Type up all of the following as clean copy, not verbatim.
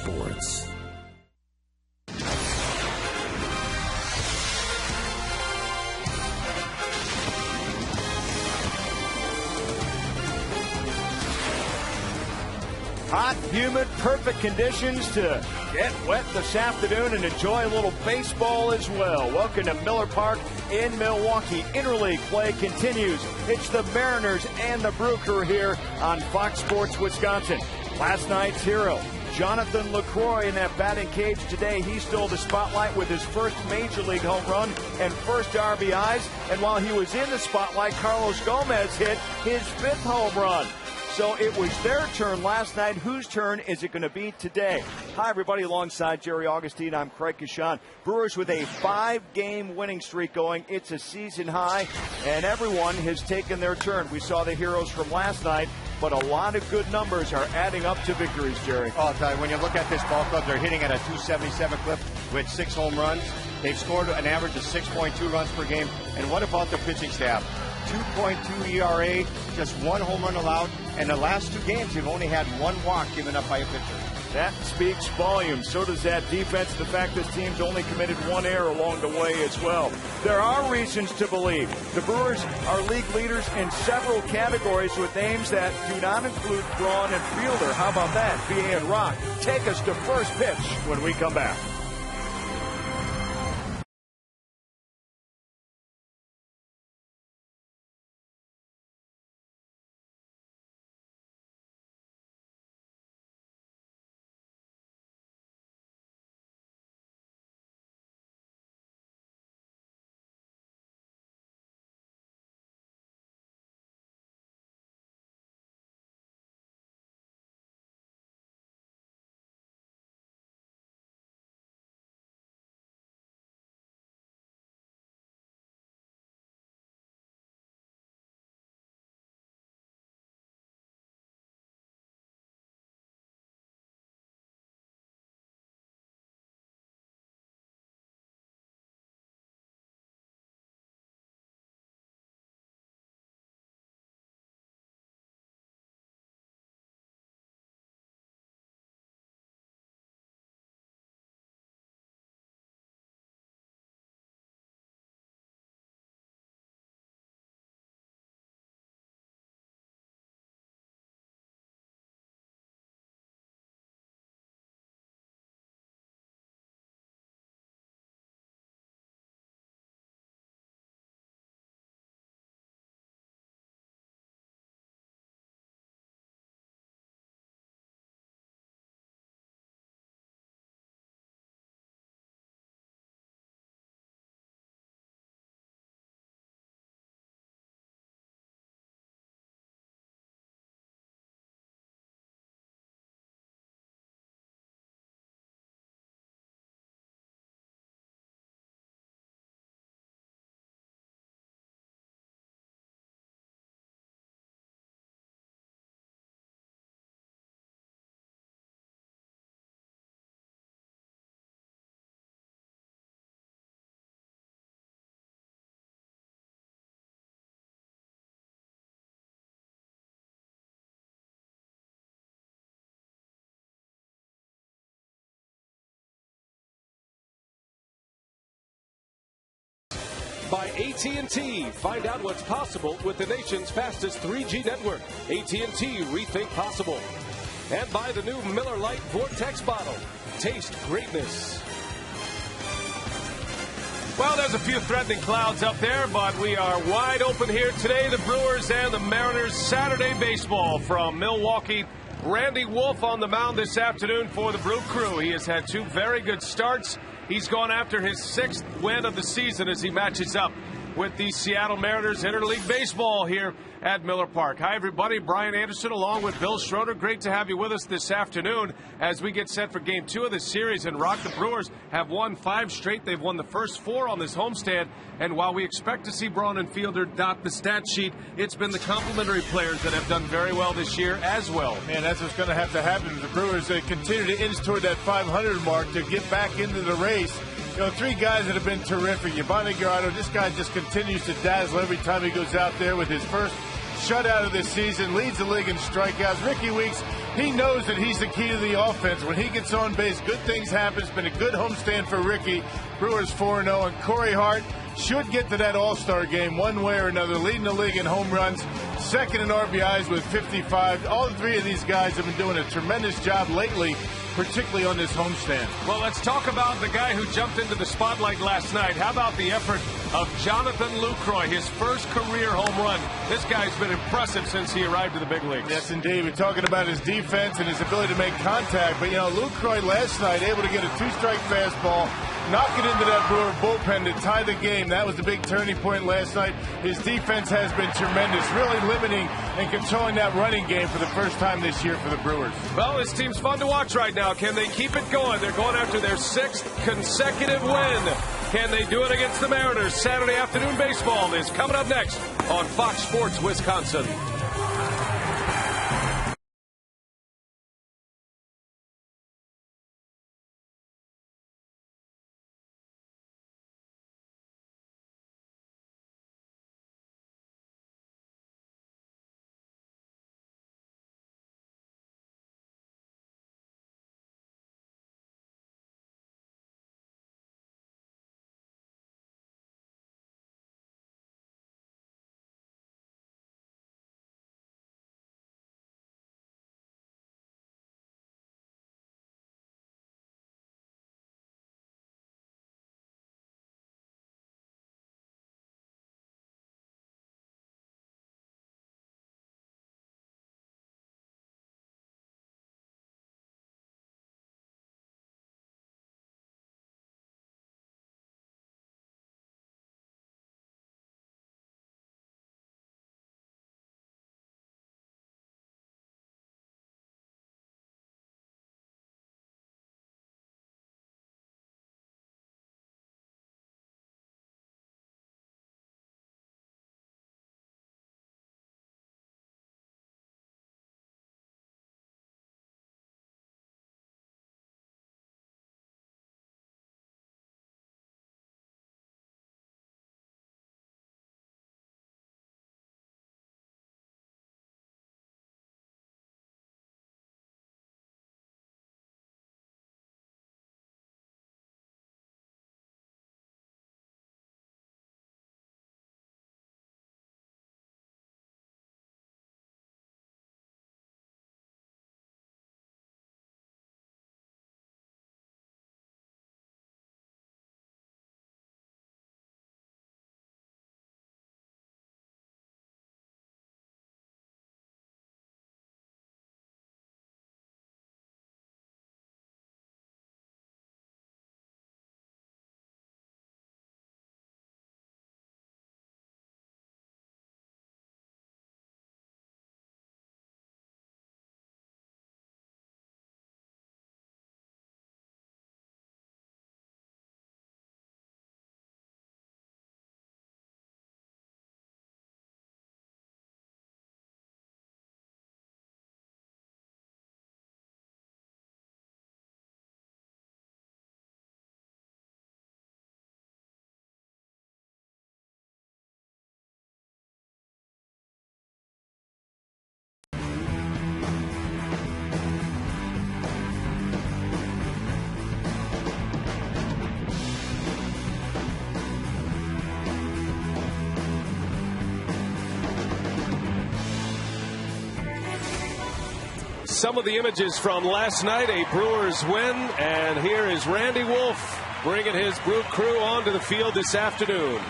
Sports. Hot, humid, perfect conditions to get wet this afternoon and enjoy a little baseball as well. Welcome to Miller Park in Milwaukee. Interleague play continues. It's the Mariners and the Brew Crew here on Fox Sports Wisconsin. Last night's hero, Jonathan LaCroix, in that batting cage today. He stole the spotlight with his first Major League home run and first RBIs. And while he was in the spotlight, Carlos Gomez hit his fifth home run. So it was their turn last night. Whose turn is it going to be today? Hi, everybody. Alongside Jerry Augustine, I'm Craig Kashan. Brewers with a 5-game winning streak going. It's a season high, and everyone has taken their turn. We saw the heroes from last night, but a lot of good numbers are adding up to victories, Jerry. I'll tell you, when you look at this ball club, they're hitting at a 277 clip with 6 home runs. They've scored an average of 6.2 runs per game. And what about the pitching staff? 2.2 ERA, just 1 home run allowed, and the last 2 games you've only had 1 walk given up by a pitcher. That speaks volumes. So does that defense. The fact this team's only committed 1 error along the way as well. There are reasons to believe. The Brewers are league leaders in several categories with names that do not include Braun and Fielder. How about that? BA and Rock take us to first pitch when we come back. By AT&T. Find out what's possible with the nation's fastest 3G network. AT&T Rethink Possible. And by the new Miller Lite Vortex bottle. Taste greatness. Well, there's a few threatening clouds up there, but we are wide open here today. The Brewers and the Mariners Saturday baseball from Milwaukee. Randy Wolf on the mound this afternoon for the Brew Crew. He has had 2 very good starts. He's gone after his 6th win of the season as he matches up with the Seattle Mariners Interleague Baseball here at Miller Park. Hi, everybody. Brian Anderson along with Bill Schroeder. Great to have you with us this afternoon as we get set for Game 2 of the series. And Rock, the Brewers have won 5 straight. They've won the first 4 on this homestand. And while we expect to see Braun and Fielder dot the stat sheet, it's been the complementary players that have done very well this year as well. Man, that's what's going to have to happen. The Brewers, they continue to inch toward that 500 mark to get back into the race. You know, 3 guys that have been terrific. Yvonne Guerrero, this guy just continues to dazzle every time he goes out there with his first shutout of this season, leads the league in strikeouts. Ricky Weeks, he knows that he's the key to the offense. When he gets on base, good things happen. It's been a good homestand for Ricky. Brewers 4-0, and Corey Hart should get to that All-Star game one way or another, leading the league in home runs, second in RBIs with 55. All three of these guys have been doing a tremendous job lately, particularly on this homestand. Well, let's talk about the guy who jumped into the spotlight last night. How about the effort of Jonathan Lucroy, his first career home run? This guy's been impressive since he arrived to the big leagues. Yes, indeed. We're talking about his defense and his ability to make contact. But, Lucroy last night able to get a two-strike fastball, knock it into that Brewer bullpen to tie the game. That was the big turning point last night. His defense has been tremendous, really limiting and controlling that running game for the first time this year for the Brewers. Well, this team's fun to watch right now. Can they keep it going? They're going after their 6th consecutive win. Can they do it against the Mariners? Saturday afternoon baseball is coming up next on Fox Sports Wisconsin. Some of the images from last night, a Brewers win, and here is Randy Wolf bringing his Brew crew onto the field this afternoon.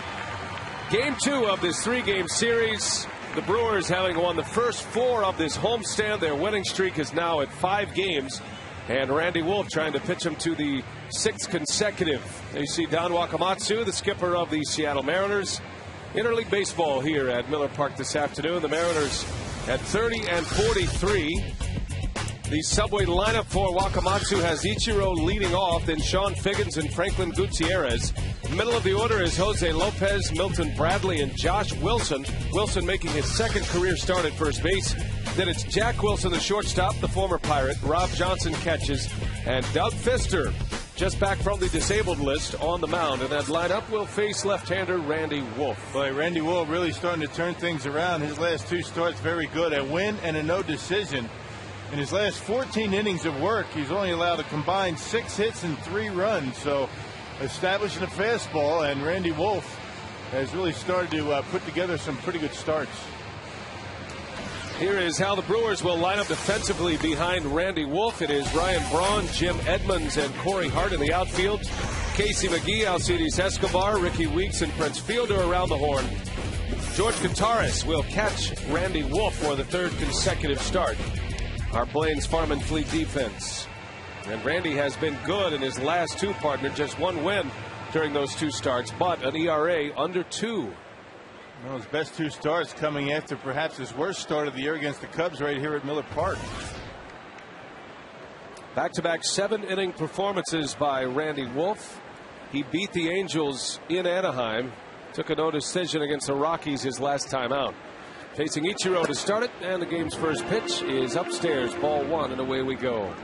Game 2 of this 3-game series. The Brewers, having won the first 4 of this homestand, their winning streak is now at 5 games. And Randy Wolf trying to pitch him to the 6th consecutive. You see Don Wakamatsu, the skipper of the Seattle Mariners. Interleague baseball here at Miller Park this afternoon. The Mariners at 30 and 43. The Subway lineup for Wakamatsu has Ichiro leading off, then Sean Figgins and Franklin Gutierrez. Middle of the order is Jose Lopez, Milton Bradley, and Josh Wilson. Wilson making his 2nd career start at first base. Then it's Jack Wilson, the shortstop, the former Pirate. Rob Johnson catches, and Doug Fister just back from the disabled list on the mound. And that lineup will face left-hander Randy Wolf. Boy, Randy Wolf really starting to turn things around. His last 2 starts very good. A win and a no decision. In his last 14 innings of work, he's only allowed a combined 6 hits and 3 runs. So establishing a fastball, and Randy Wolf has really started to put together some pretty good starts. Here is how the Brewers will line up defensively behind Randy Wolf. It is Ryan Braun, Jim Edmonds, and Corey Hart in the outfield. Casey McGee, Alcides Escobar, Ricky Weeks, and Prince Fielder around the horn. George Kataris will catch Randy Wolf for the 3rd consecutive start. Our Blaines Farm and Fleet defense. And Randy has been good in his last 2, partner. Just 1 win during those 2 starts, but an ERA under 2. Well, his best 2 starts coming after perhaps his worst start of the year against the Cubs right here at Miller Park. Back-to-back 7-inning performances by Randy Wolf. He beat the Angels in Anaheim. Took a no decision against the Rockies his last time out. Facing Ichiro to start it, and the game's first pitch is upstairs. Ball 1, and away we go.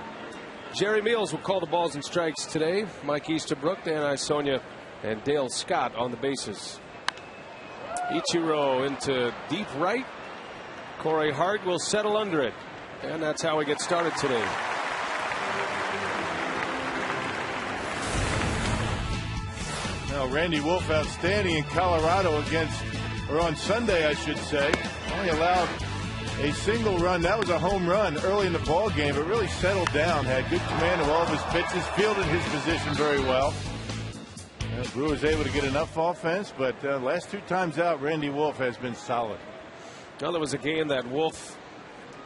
Jerry Meals will call the balls and strikes today. Mike Easterbrook, Dan Isonia, and Dale Scott on the bases. Ichiro into deep right. Corey Hart will settle under it. And that's how we get started today. Now, Randy Wolf outstanding in Colorado on Sunday, I should say. Only allowed a single run. That was a home run early in the ball game. It really settled down. Had good command of all of his pitches. Fielded his position very well. Brewers able to get enough offense, but last 2 times out, Randy Wolf has been solid. Now, there was a game that Wolf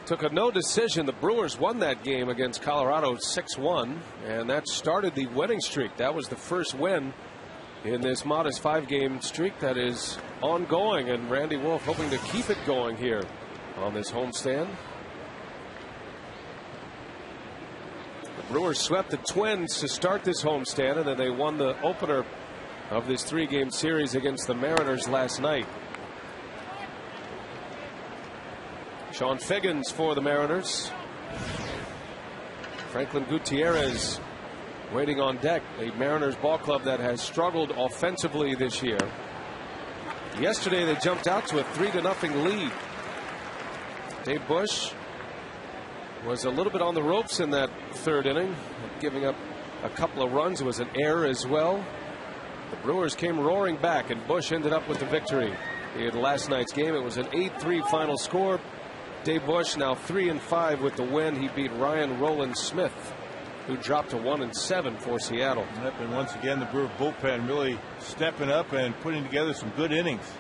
took a no decision. The Brewers won that game against Colorado 6-1, and that started the winning streak. That was the first win in this modest 5-game streak that is ongoing, and Randy Wolf hoping to keep it going here on this homestand. The Brewers swept the Twins to start this homestand, and then they won the opener of this 3-game series against the Mariners last night. Sean Figgins for the Mariners. Franklin Gutierrez waiting on deck. A Mariners ball club that has struggled offensively this year. Yesterday they jumped out to a 3-0 lead. Dave Bush was a little bit on the ropes in that 3rd inning, giving up a couple of runs. It was an error as well. The Brewers came roaring back, and Bush ended up with the victory. In last night's game, it was an 8-3 final score. Dave Bush now 3-5 with the win. He beat Ryan Roland Smith, who dropped to 1-7 for Seattle. And once again, the Brewer bullpen really stepping up and putting together some good innings.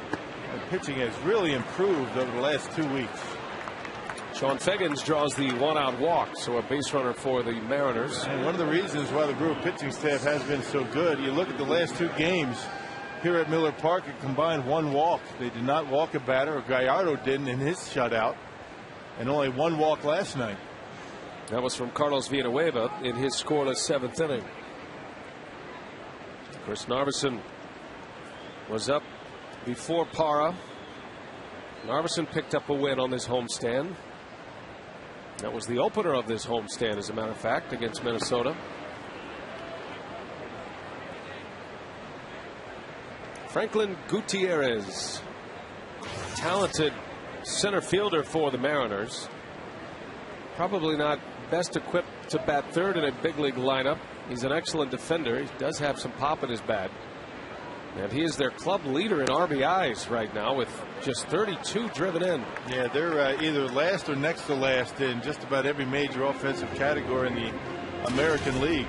The pitching has really improved over the last 2 weeks. Sean Figgins draws the 1-out walk, so a base runner for the Mariners. And one of the reasons why the Brewer pitching staff has been so good, you look at the last 2 games here at Miller Park, it combined 1 walk. They did not walk a batter, or Gallardo didn't in his shutout, and only 1 walk last night. That was from Carlos Villanueva in his scoreless 7th inning. Chris Narveson was up before Parra. Narveson picked up a win on this homestand. That was the opener of this homestand, as a matter of fact, against Minnesota. Franklin Gutierrez, talented center fielder for the Mariners. Probably not best equipped to bat 3rd in a big league lineup. He's an excellent defender. He does have some pop in his bat. And he is their club leader in RBIs right now with just 32 driven in. Yeah, they're either last or next to last in just about every major offensive category in the American League.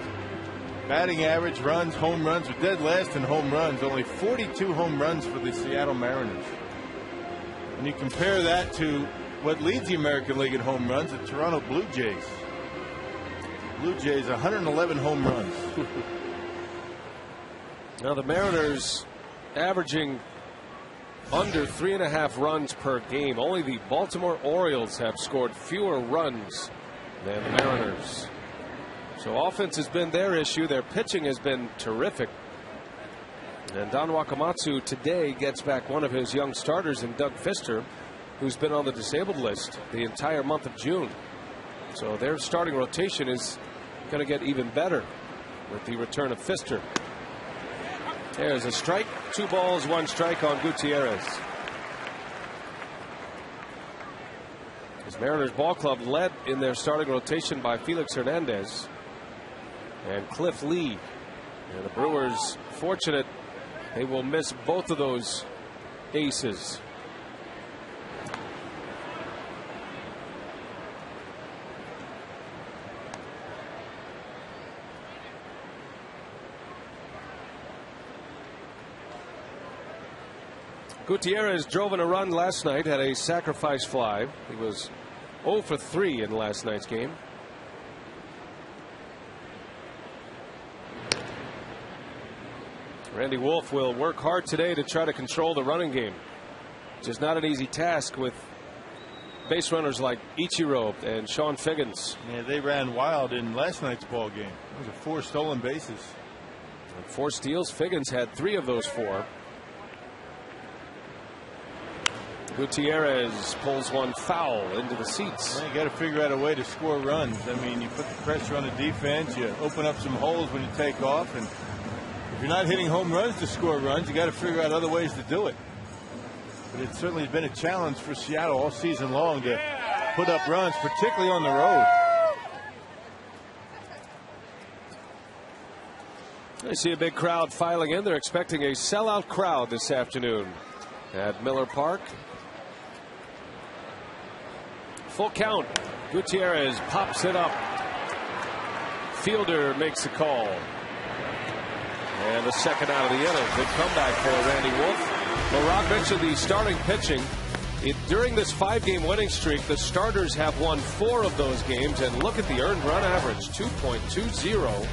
Batting average, runs, home runs, are dead last in home runs. Only 42 home runs for the Seattle Mariners. And you compare that to what leads the American League in home runs, the Toronto Blue Jays. Blue Jays 111 home runs. Now the Mariners averaging under 3.5 runs per game. Only the Baltimore Orioles have scored fewer runs than the Mariners. So offense has been their issue. Their pitching has been terrific. And Don Wakamatsu today gets back one of his young starters in Doug Fister, who's been on the disabled list the entire month of June. So their starting rotation is going to get even better with the return of Fister. There's a strike. 2 balls, 1 strike on Gutierrez. As Mariners ball club led in their starting rotation by Felix Hernandez and Cliff Lee. And the Brewers fortunate they will miss both of those aces. Gutierrez drove in a run last night, had a sacrifice fly. He was 0 for 3 in last night's game. Randy Wolf will work hard today to try to control the running game. Just not an easy task with base runners like Ichiro and Sean Figgins. Yeah, they ran wild in last night's ball game. It was 4 stolen bases. And 4 steals. Figgins had 3 of those 4. Gutierrez pulls one foul into the seats. Well, you got to figure out a way to score runs. I mean, you put the pressure on the defense, you open up some holes when you take off, and if you're not hitting home runs to score runs, you got to figure out other ways to do it. But it certainly has been a challenge for Seattle all season long to put up runs, particularly on the road. I see a big crowd filing in. They're expecting a sellout crowd this afternoon at Miller Park. Full count. Gutierrez pops it up. Fielder makes the call. And the second out of the inning. Good comeback for Randy Wolf. Well, Rob mentioned the starting pitching. During this 5-game winning streak, the starters have won 4 of those games. And look at the earned run average, 2.20.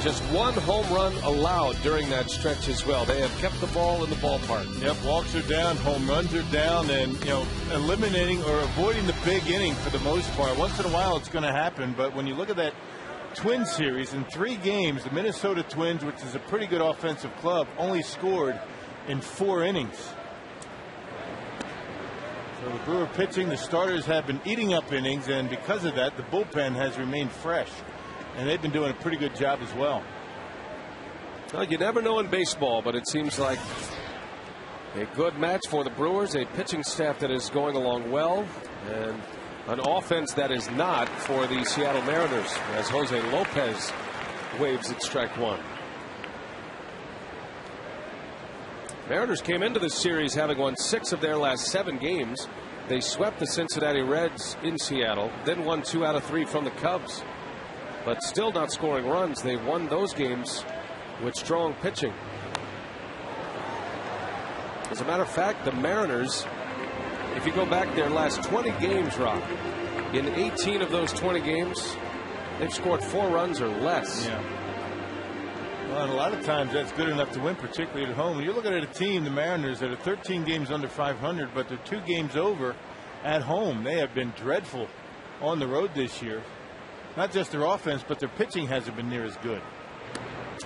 Just 1 home run allowed during that stretch as well. They have kept the ball in the ballpark. Yep, walks are down, home runs are down, and eliminating or avoiding the big inning for the most part. Once in a while it's going to happen, but when you look at that Twins series in 3 games, the Minnesota Twins, which is a pretty good offensive club, only scored in 4 innings. So the Brewer pitching, the starters have been eating up innings, and because of that, the bullpen has remained fresh. And they've been doing a pretty good job as well. Well, you never know in baseball, but it seems like a good match for the Brewers. A pitching staff that is going along well, and an offense that is not for the Seattle Mariners, as Jose Lopez waves at strike 1. Mariners came into this series having won 6 of their last 7 games. They swept the Cincinnati Reds in Seattle, then won 2 out of 3 from the Cubs. But still not scoring runs. They won those games with strong pitching. As a matter of fact, the Mariners, if you go back their last 20 games, Rob, in 18 of those 20 games, they've scored 4 runs or less. Yeah. Well, and a lot of times that's good enough to win, particularly at home. You're looking at a team, the Mariners, that are 13 games under 500, but they're 2 games over at home. They have been dreadful on the road this year. Not just their offense, but their pitching hasn't been near as good.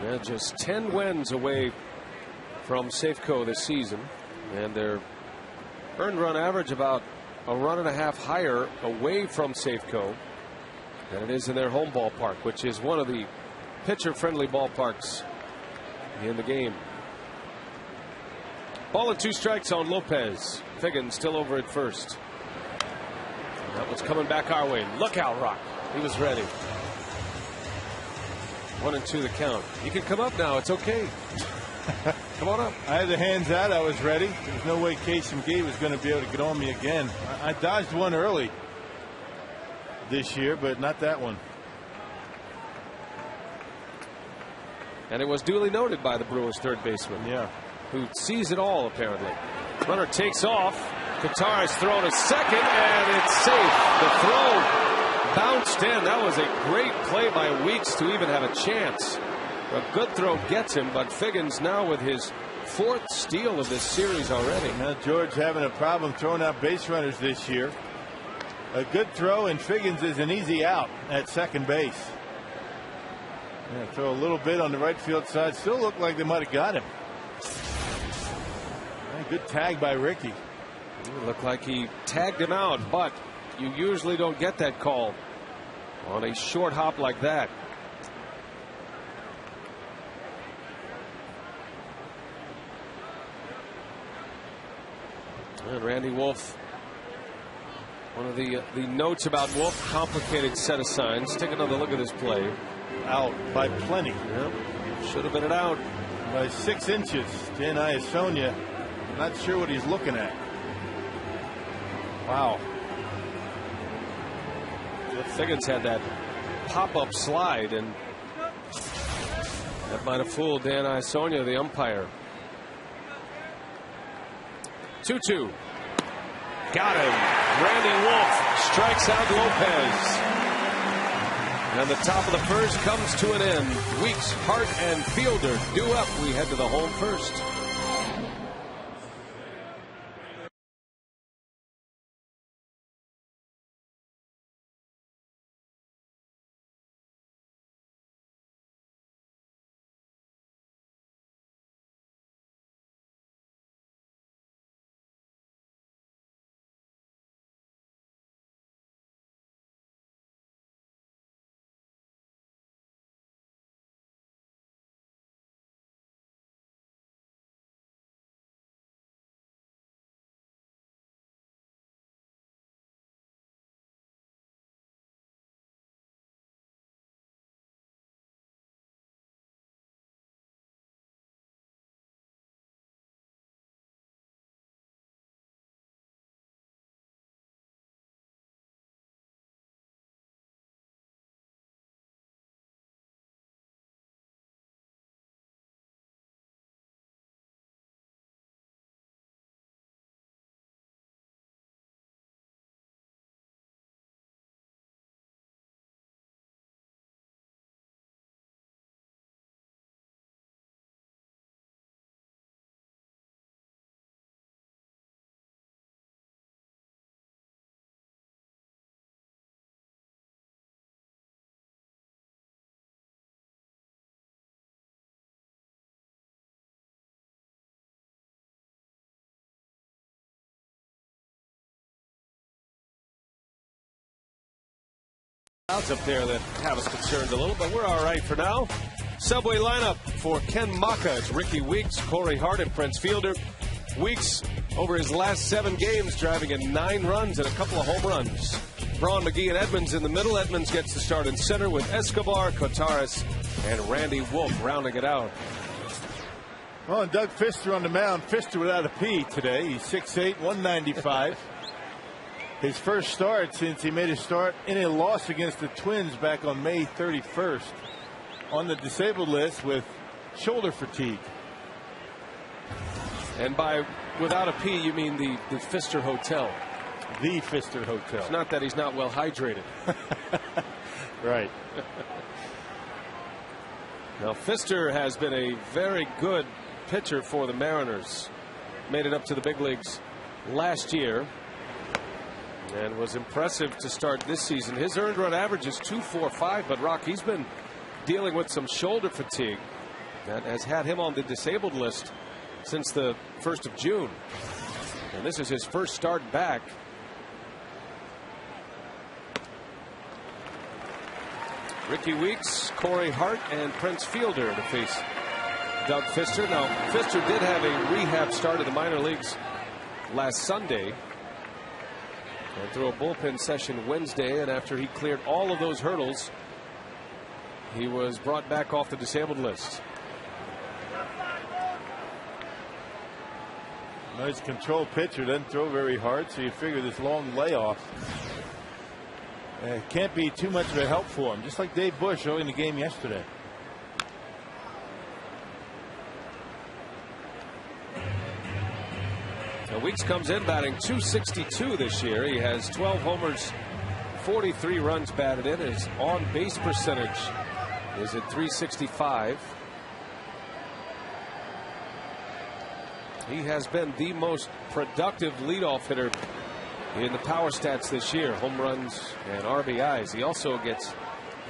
Yeah, just 10 wins away from Safeco this season, and their earned run average about a run and a half higher away from Safeco than it is in their home ballpark, which is one of the pitcher-friendly ballparks in the game. Ball and 2 strikes on Lopez. Figgins still over at first. That one's coming back our way. Look out, Rock. He was ready. 1-2 the count. You can come up now. It's okay. Come on up. I had the hands out. I was ready. There's no way Casey McGee was going to be able to get on me again. I dodged one early this year, but not that one. And it was duly noted by the Brewers' third baseman. Yeah. Who sees it all, apparently. Runner takes off. Qatar has thrown a second, and it's safe. The throw bounced in. That was a great play by Weeks to even have a chance. A good throw gets him, but Figgins now with his 4th steal of this series already. Now George having a problem throwing out base runners this year. A good throw, and Figgins is an easy out at second base. Yeah, throw a little bit on the right field side. Still looked like they might have got him. Good tag by Ricky. It looked like he tagged him out, but you usually don't get that call on a short hop like that. And Randy Wolf, one of the notes about Wolf, complicated set of signs. Take another look at this play. Out by plenty. Yep. Should have been an out. By 6 inches. Dan Iasonia, not sure what he's looking at. Wow. Figgins had that pop-up slide, and that might have fooled Dan Iasonia, the umpire. 2-2. Got him. Randy Wolf strikes out Lopez. And the top of the first comes to an end. Weeks, Hart, and Fielder due up. We head to the home first. Clouds up there that have us concerned a little, but we're all right for now. Subway lineup for Ken Maka. It's Ricky Weeks, Corey Hart, and Prince Fielder. Weeks, over his last 7 games, driving in 9 runs and a couple of home runs. Braun, McGee, and Edmonds in the middle. Edmonds gets the start in center with Escobar, Cotares, and Randy Wolf rounding it out. Well, and Doug Fister on the mound. Fister without a P today. He's 6'8", 195. His first start since he made a start in a loss against the Twins back on May 31st. On the disabled list with shoulder fatigue. And by without a P, you mean the Fister Hotel. The Fister Hotel. It's not that he's not well hydrated. Right. Now, Fister has been a very good pitcher for the Mariners. Made it up to the big leagues last year. And was impressive to start this season. His earned run average is .245, but Rock, he's been dealing with some shoulder fatigue that has had him on the disabled list since the 1st of June. And this is his first start back. Ricky Weeks, Corey Hart, and Prince Fielder to face Doug Fister. Now, Fister did have a rehab start in the minor leagues last Sunday. And through a bullpen session Wednesday, and after he cleared all of those hurdles, he was brought back off the disabled list. Nice control pitcher, doesn't throw very hard, so you figure this long layoff can't be too much of a help for him, just like Dave Bush early in the game yesterday. Weeks comes in batting .262 this year. He has 12 homers, 43 runs batted in. His on base percentage is at .365. He has been the most productive leadoff hitter in the power stats this year, home runs and RBIs. He also gets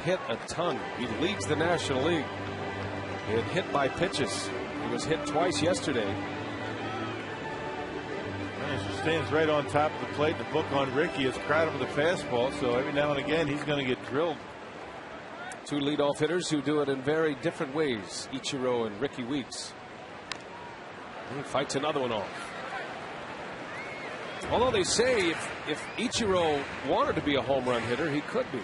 hit a ton. He leads the National League in hit by pitches. He was hit twice yesterday. stands right on top of the plate. The book on Ricky is crowded with a fastball, so every now and again he's going to get drilled. Two leadoff hitters who do it in very different ways, Ichiro and Ricky Weeks. He fights another one off. Although they say if Ichiro wanted to be a home run hitter, he could be.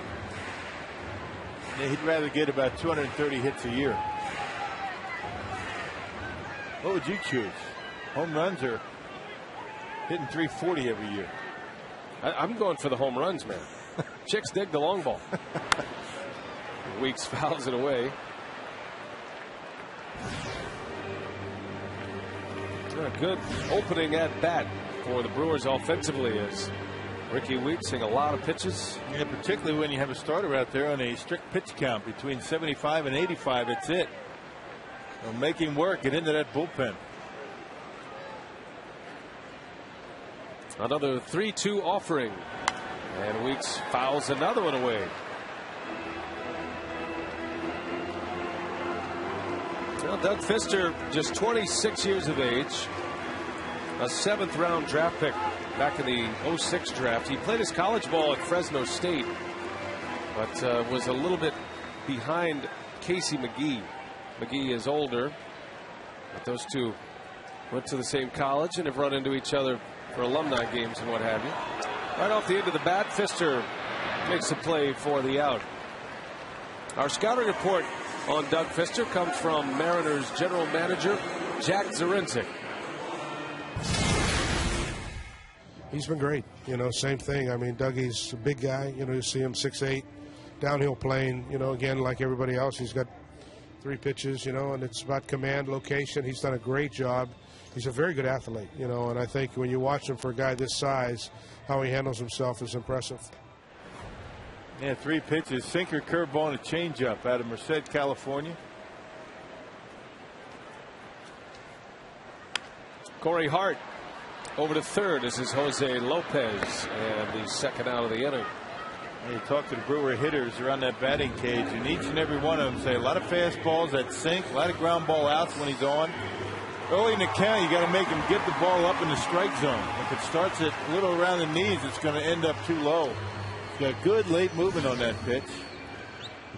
Yeah, he'd rather get about 230 hits a year. What would you choose? Home runs or hitting 340 every year? I'm going for the home runs, man. Chicks dig the long ball. Weeks fouls it away. A good opening at bat for the Brewers offensively as Ricky Weeks seeing a lot of pitches. Yeah, particularly when you have a starter out there on a strict pitch count between 75 and 85. It's it. Well, make him work. Get into that bullpen. Another 3-2 offering. And Weeks fouls another one away. Well, Doug Fister, just 26 years of age. A 7th round draft pick back in the 06 draft. He played his college ball at Fresno State, but was a little bit behind Casey McGee. McGee is older, but those two went to the same college and have run into each other for alumni games and what have you. Right off the end of the bat, Fister makes a play for the out. Our scouting report on Doug Fister comes from Mariners general manager Jack Zarincic. He's been great. You know, same thing. I mean, Dougie's a big guy. You know, you see him 6'8", downhill playing. You know, again, like everybody else, he's got 3 pitches, you know, and it's about command, location. He's done a great job. He's a very good athlete, you know, and I think when you watch him for a guy this size, how he handles himself is impressive. Yeah, 3 pitches, sinker, curveball, and a changeup out of Merced, California. Corey Hart over to third. This is Jose Lopez, and the second out of the inning. You talk to the Brewer hitters around that batting cage, and each and every one of them say a lot of fastballs that sink, a lot of ground ball outs when he's on. Early in the count, you got to make him get the ball up in the strike zone. If it starts at a little around the knees, it's going to end up too low. He's got good late movement on that pitch.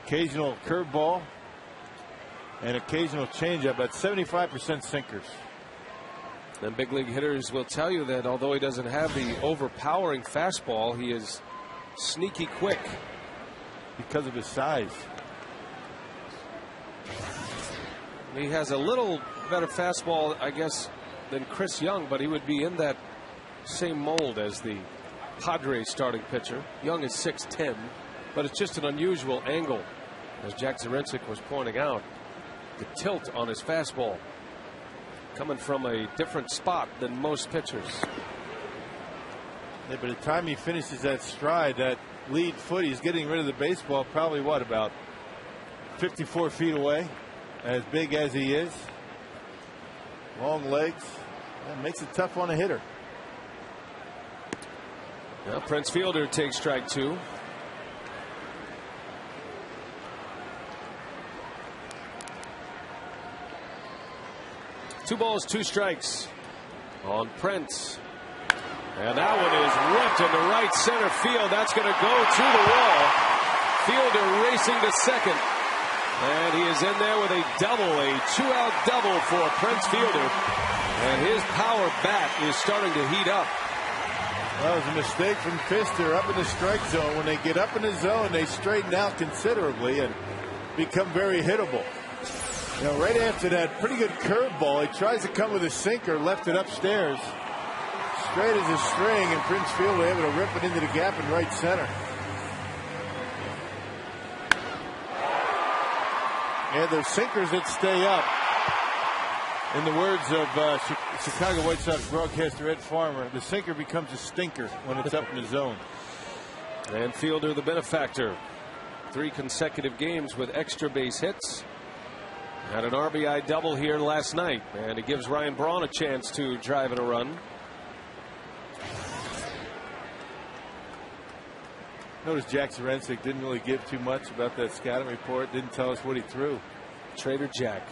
Occasional curveball and occasional changeup at 75% sinkers. And big league hitters will tell you that although he doesn't have the overpowering fastball, he is sneaky quick because of his size. He has a little better fastball, I guess, than Chris Young, but he would be in that same mold as the Padres starting pitcher. Young is 6'10", but it's just an unusual angle, as Jack Zarincic was pointing out. The tilt on his fastball coming from a different spot than most pitchers. Yeah, by the time he finishes that stride, that lead foot, he's getting rid of the baseball probably, what, about 54 feet away, as big as he is. Long legs. That makes it tough on a hitter. Now Prince Fielder takes strike 2. Two balls, 2 strikes on Prince. And that one is ripped into right center field. That's going to go to the wall. Fielder racing to second. And he is in there with a double, a 2-out double for Prince Fielder. And his power bat is starting to heat up. That was a mistake from Fister up in the strike zone. When they get up in the zone, they straighten out considerably and become very hittable. You know, right after that pretty good curveball, he tries to come with a sinker, left it upstairs. Straight as a string, and Prince Fielder able to rip it into the gap in right center. Yeah, those sinkers that stay up. In the words of Chicago White Sox broadcaster Ed Farmer, the sinker becomes a stinker when it's up in the zone. And Fielder, the benefactor. 3 consecutive games with extra base hits. Had an RBI double here last night, and it gives Ryan Braun a chance to drive in a run. Notice Jack Zarincic didn't really give too much about that scouting report. Didn't tell us what he threw. Trader Jack.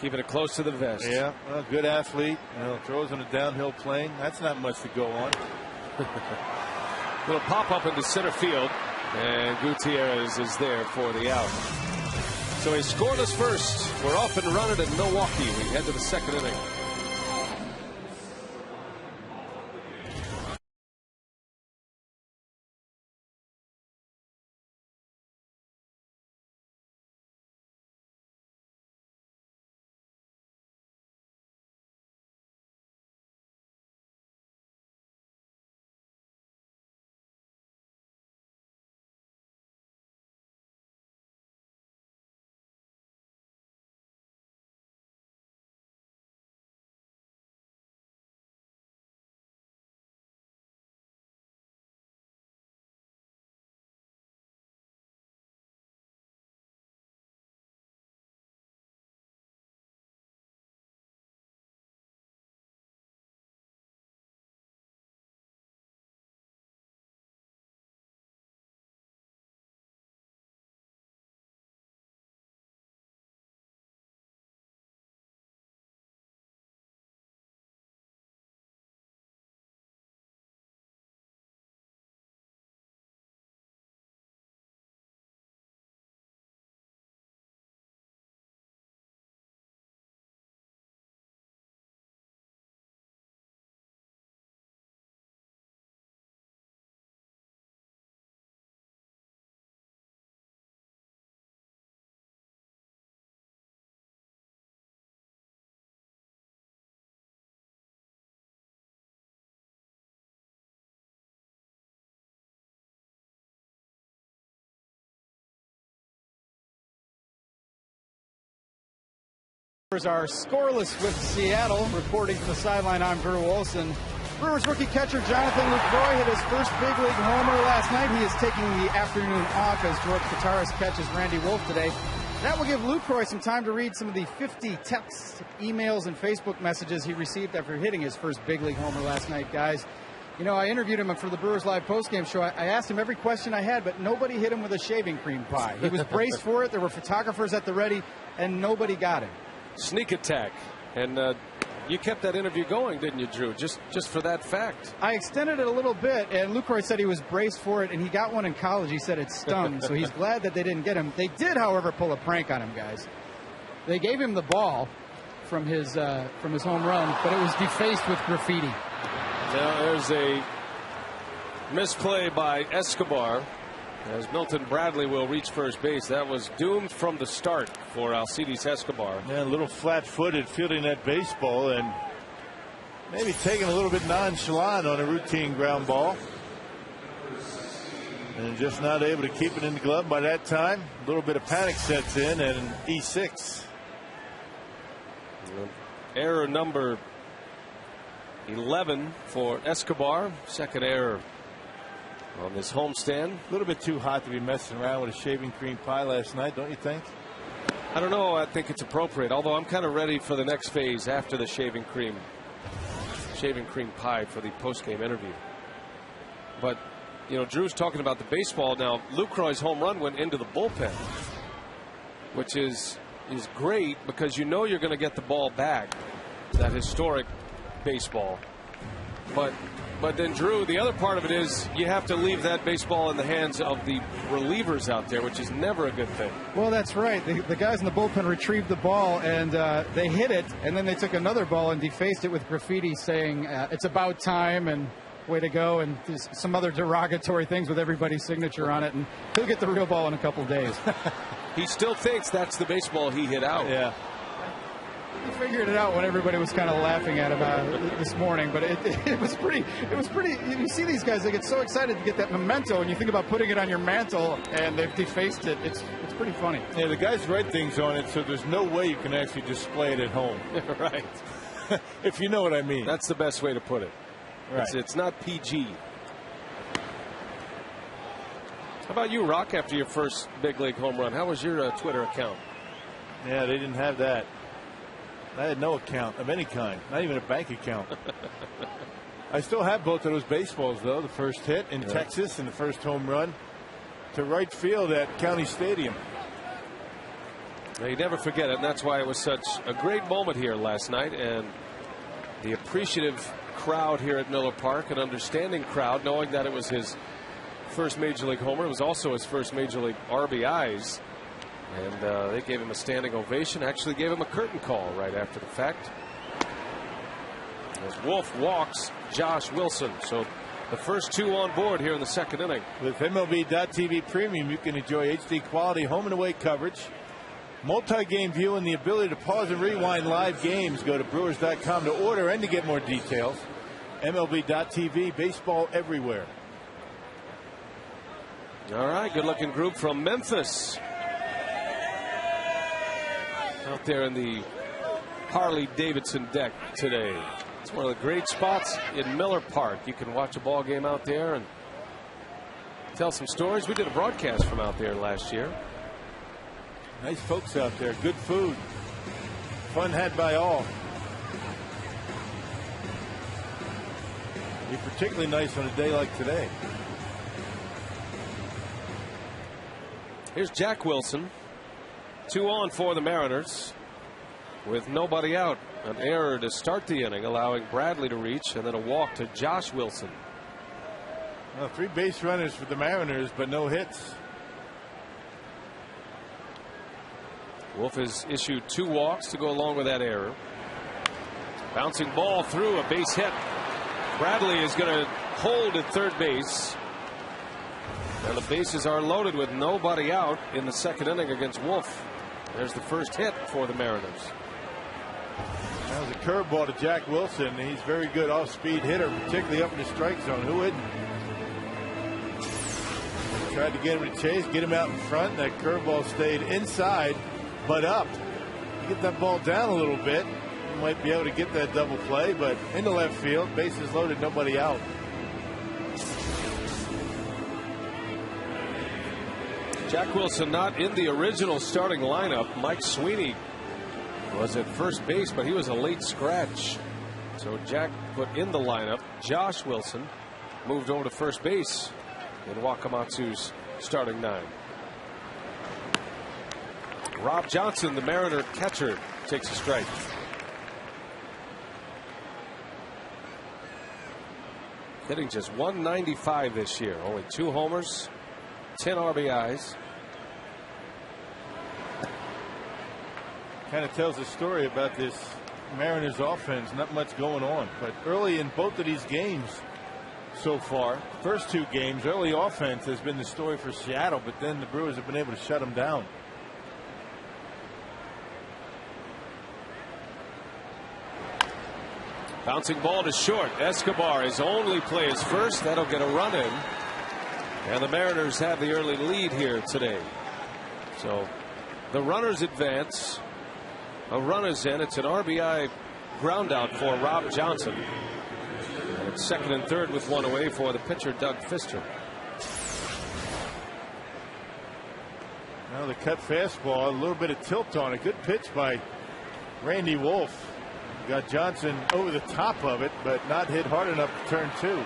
Keeping it close to the vest. Yeah, well, good athlete. Throws on a downhill plane. That's not much to go on. Little pop up into center field, and Gutierrez is there for the out. So a scoreless first. We're off and running in Milwaukee. We head to the second inning. Are scoreless with Seattle. Reporting from the sideline, I'm Drew Olson. Brewers rookie catcher Jonathan Lucroy hit his first big league homer last night. He is taking the afternoon off as George Kotaras catches Randy Wolf today. That will give Lucroy some time to read some of the 50 texts, emails, and Facebook messages he received after hitting his first big league homer last night, guys. You know, I interviewed him for the Brewers Live postgame show. I asked him every question I had, but nobody hit him with a shaving cream pie. He was braced for it. There were photographers at the ready, and nobody got him. Sneak attack. And you kept that interview going, didn't you, Drew? Just for that fact. I extended it a little bit, and Lucroy said he was braced for it, and he got one in college. He said it stung, so he's glad that they didn't get him. They did, however, pull a prank on him, guys. They gave him the ball from his home run, but it was defaced with graffiti. Now there's a misplay by Escobar, as Milton Bradley will reach first base. That was doomed from the start for Alcides Escobar. Yeah, a little flat-footed fielding that baseball and maybe taking a little bit nonchalant on a routine ground ball. And just not able to keep it in the glove by that time. A little bit of panic sets in and an E6. Error number 11 for Escobar. Second error on this homestand. A little bit too hot to be messing around with a shaving cream pie last night, don't you think? I don't know. I think it's appropriate, although I'm kind of ready for the next phase after the shaving cream pie for the post-game interview. But, you know, Drew's talking about the baseball now. Lucroy's home run went into the bullpen, which is great because you know you're going to get the ball back, that historic baseball. But then, Drew, the other part of it is you have to leave that baseball in the hands of the relievers out there, which is never a good thing. Well, that's right. The guys in the bullpen retrieved the ball, and they hit it, and then they took another ball and defaced it with graffiti saying, it's about time, and way to go, and some other derogatory things with everybody's signature on it, and he'll get the real ball in a couple of days. He still thinks that's the baseball he hit out. Yeah. He figured it out when everybody was kind of laughing at him this morning, but it was pretty. You see these guys, they get so excited to get that memento, and you think about putting it on your mantle, and they've defaced it. It's pretty funny. Yeah, the guys write things on it, so there's no way you can actually display it at home. Right. If you know what I mean. That's the best way to put it. Right. It's not PG. How about you, Rock, after your first big league home run? How was your Twitter account? Yeah, they didn't have that. I had no account of any kind, not even a bank account. I still have both of those baseballs, though. The first hit in Texas and the first home run to right field at County Stadium. You never forget it, and that's why it was such a great moment here last night, and the appreciative crowd here at Miller Park, an understanding crowd, knowing that it was his first Major League homer. It was also his first Major League RBIs, and they gave him a standing ovation, actually gave him a curtain call right after the fact. As Wolf walks Josh Wilson. So the first two on board here in the second inning. With MLB.TV Premium, you can enjoy HD quality home and away coverage, multi-game view, and the ability to pause and rewind live games. Go to Brewers.com to order and to get more details. MLB.TV, baseball everywhere. All right, good looking group from Memphis. Out there in the Harley Davidson deck today. It's one of the great spots in Miller Park. You can watch a ball game out there and tell some stories. We did a broadcast from out there last year. Nice folks out there. Good food. Fun had by all. Be particularly nice on a day like today. Here's Jack Wilson. 2 on for the Mariners with nobody out. An error to start the inning, allowing Bradley to reach, and then a walk to Josh Wilson. Well, 3 base runners for the Mariners, but no hits. Wolf has issued 2 walks to go along with that error. Bouncing ball through, a base hit. Bradley is going to hold at third base. And the bases are loaded with nobody out in the second inning against Wolf. There's the first hit for the Mariners. That was a curveball to Jack Wilson. He's a very good off-speed hitter, particularly up in the strike zone. Who wouldn't? Tried to get him to chase, get him out in front. That curveball stayed inside, but up. You get that ball down a little bit, you might be able to get that double play, but into left field, bases loaded, nobody out. Jack Wilson not in the original starting lineup. Mike Sweeney was at first base, but he was a late scratch. So Jack put in the lineup. Josh Wilson moved over to first base in Wakamatsu's starting 9. Rob Johnson, the Mariner catcher, takes a strike. Hitting just .195 this year. Only 2 homers, 10 RBIs. Kind of tells a story about this Mariners offense. Not much going on, but early in both of these games so far, first 2 games, early offense has been the story for Seattle, but then the Brewers have been able to shut them down. Bouncing ball to short. Escobar, his only play is first. That'll get a run in. And the Mariners have the early lead here today. So the runners advance. A run is in. It's an RBI ground out for Rob Johnson. And it's second and third with 1 away for the pitcher, Doug Fister. Now the cut fastball, a little bit of tilt on it. Good pitch by Randy Wolf. Got Johnson over the top of it, but not hit hard enough to turn 2.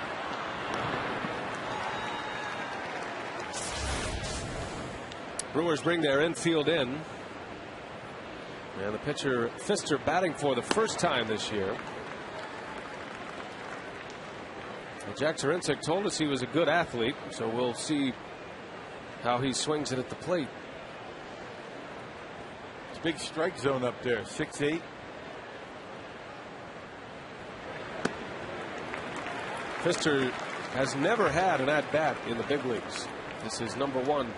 Brewers bring their infield in. And the pitcher Fister batting for the first time this year. Well, Jack Zarinsek told us he was a good athlete, so we'll see how he swings it at the plate. It's a big strike zone up there, 6'8". Fister has never had an at-bat in the big leagues. This is number 1.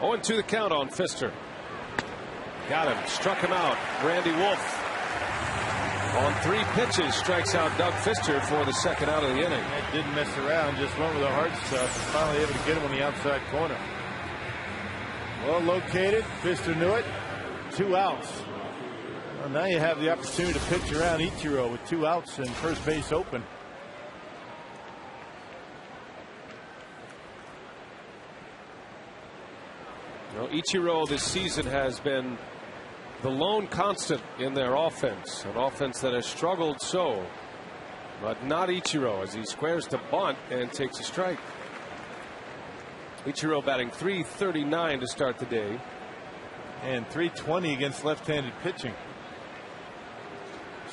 Oh, and 2 the count on Fister. Got him. Struck him out. Randy Wolf on 3 pitches strikes out Doug Fister for the second out of the inning. That didn't mess around. Just went with the hard stuff. Finally able to get him on the outside corner. Well located. Fister knew it. 2 outs. Well, now you have the opportunity to pitch around Ichiro with 2 outs and first base open. Ichiro this season has been the lone constant in their offense, an offense that has struggled so But not Ichiro, as he squares to bunt and takes a strike. Ichiro batting .339 to start the day. And .320 against left-handed pitching.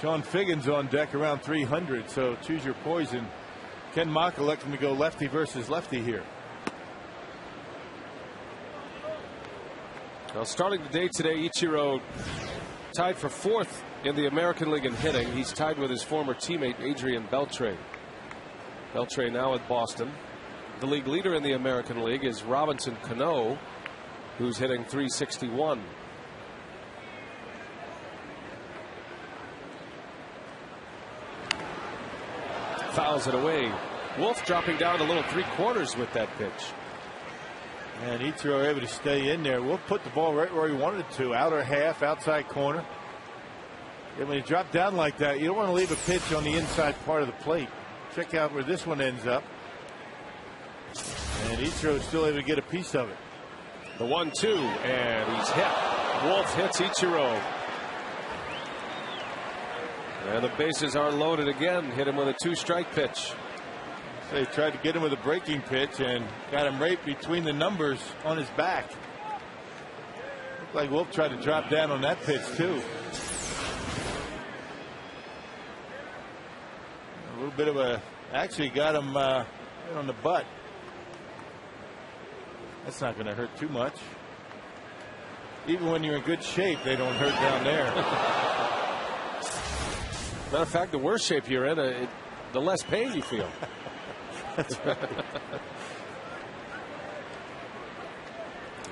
Sean Figgins on deck around .300, so choose your poison. Ken Mock electing to go lefty versus lefty here. Well, starting the day today, Ichiro tied for 4th in the American League in hitting. He's tied with his former teammate Adrian Beltre. Beltre now with Boston. The league leader in the American League is Robinson Cano, who's hitting .361. Fouls it away. Wolf dropping down a little 3/4 with that pitch. And Ichiro able to stay in there. Wolf put the ball right where he wanted it to. Outer half, outside corner. And when you drop down like that, you don't want to leave a pitch on the inside part of the plate. Check out where this one ends up. And Ichiro is still able to get a piece of it. The 1-2, and he's hit. Wolf hits Ichiro. And the bases are loaded again. Hit him with a 2-strike pitch. So he tried to get him with a breaking pitch and got him right between the numbers on his back. Looked like Wolf tried to drop down on that pitch too. A little bit of a, actually got him right on the butt. That's not going to hurt too much. Even when you're in good shape, they don't hurt down there. Matter of fact, the worse shape you're in, the less pain you feel. That's right.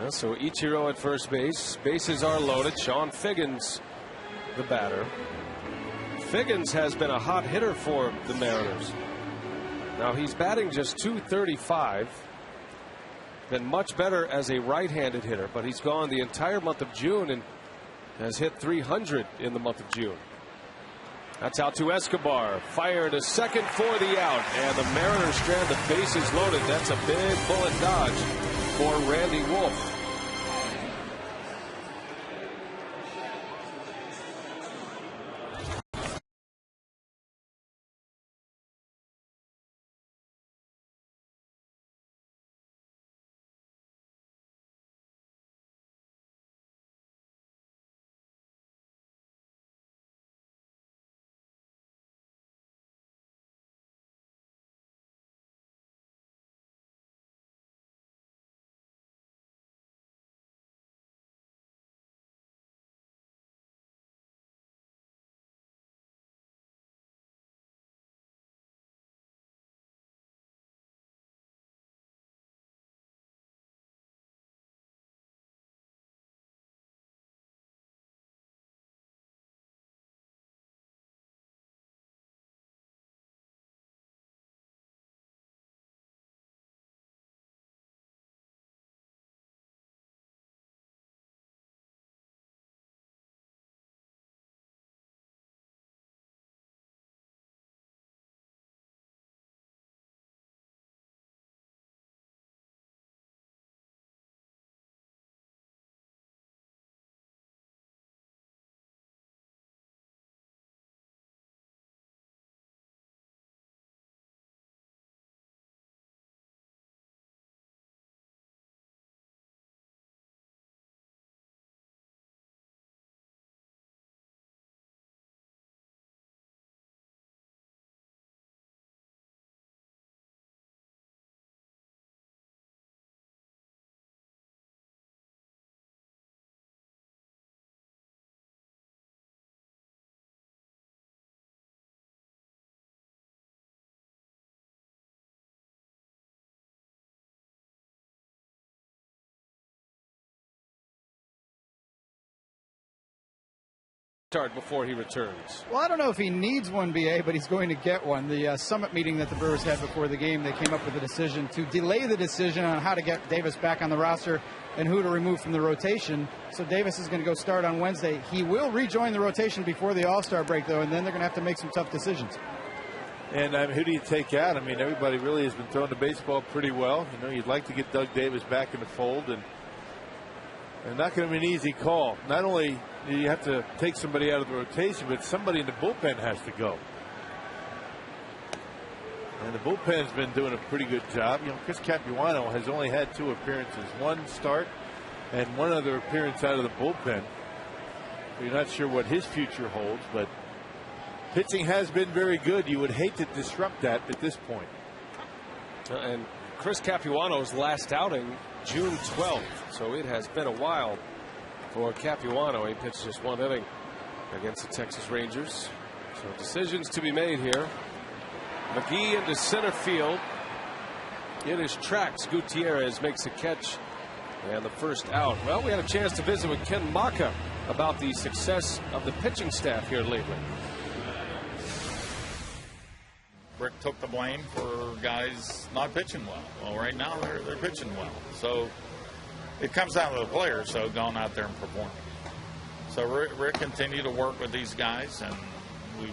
Yeah, so Ichiro at first base. Bases are loaded. Sean Figgins, the batter. Figgins has been a hot hitter for the Mariners. Now he's batting just .235. Been much better as a right-handed hitter, but he's gone the entire month of June and has hit .300 in the month of June. That's out to Escobar. Fire to second for the out. And the Mariners strand the bases loaded. That's a big bullet dodge for Randy Wolf. Start before he returns. Well, I don't know if he needs one, BA, but he's going to get one. The summit meeting that the Brewers had before the game, they came up with a decision to delay the decision on how to get Davis back on the roster and who to remove from the rotation. So Davis is going to go start on Wednesday. He will rejoin the rotation before the All-Star break, though, and then they're going to have to make some tough decisions. And who do you take out? I mean, everybody really has been throwing the baseball pretty well. You know, you'd like to get Doug Davis back in the fold, and not going to be an easy call. Not only do you have to take somebody out of the rotation, but somebody in the bullpen has to go. And the bullpen's been doing a pretty good job. You know, Chris Capuano has only had 2 appearances, 1 start and 1 other appearance out of the bullpen. You're not sure what his future holds, but pitching has been very good. You would hate to disrupt that at this point. And Chris Capuano's last outing, June 12th. So it has been a while for Capuano. He pitched just 1 inning against the Texas Rangers. So decisions to be made here. McGee into center field. In his tracks, Gutierrez makes a catch and the first out. Well, we had a chance to visit with Ken Maka about the success of the pitching staff here lately. Rick took the blame for guys not pitching well. Well, right now they're pitching well. So it comes down to the players, so going out there and performing. So Rick continued to work with these guys, and we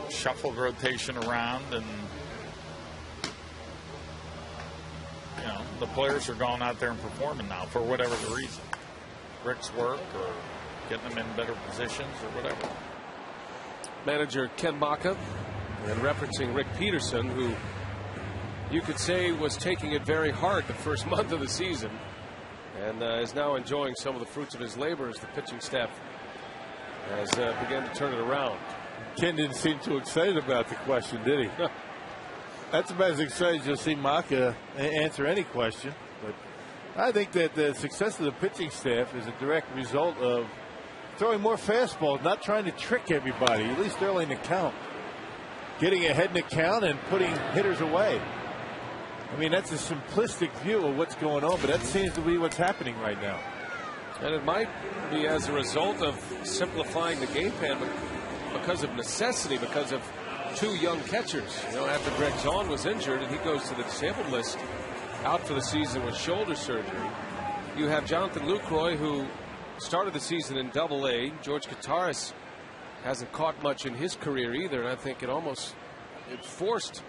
shuffled rotation around, and you know, the players are going out there and performing now for whatever the reason. Rick's work or getting them in better positions or whatever. Manager Ken Maka, and referencing Rick Peterson, who you could say was taking it very hard the first month of the season, and is now enjoying some of the fruits of his labor as the pitching staff has begun to turn it around. Ken didn't seem too excited about the question, did he? That's about as excited as you'll see Maka answer any question. But I think that the success of the pitching staff is a direct result of throwing more fastballs, not trying to trick everybody, at least early in the count. Getting ahead in the count and putting hitters away. I mean, that's a simplistic view of what's going on, but that seems to be what's happening right now. And it might be as a result of simplifying the game plan, but because of necessity, because of 2 young catchers. You know, after Greg Zahn was injured and he goes to the disabled list, out for the season with shoulder surgery. You have Jonathan Lucroy, who started the season in Double-A. George Kataris hasn't caught much in his career either, and I think it forced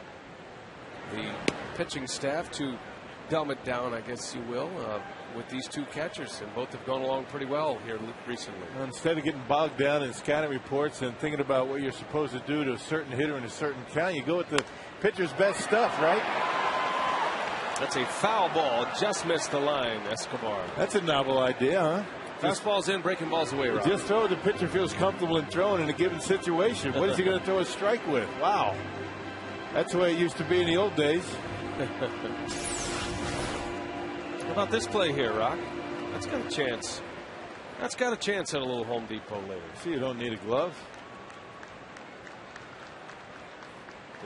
the pitching staff to dumb it down, I guess you will, with these 2 catchers, and both have gone along pretty well here recently. Instead of getting bogged down in scouting reports and thinking about what you're supposed to do to a certain hitter in a certain count, you go with the pitcher's best stuff, right? That's a foul ball, just missed the line, Escobar. That's a novel idea, huh? Fastball's in, breaking balls away, Rob. Just throw what the pitcher feels comfortable in throwing in a given situation. What is he going to throw a strike with? Wow. That's the way it used to be in the old days. How about this play here, Rock? That's got a chance. That's got a chance at a little Home Depot later. See, you don't need a glove.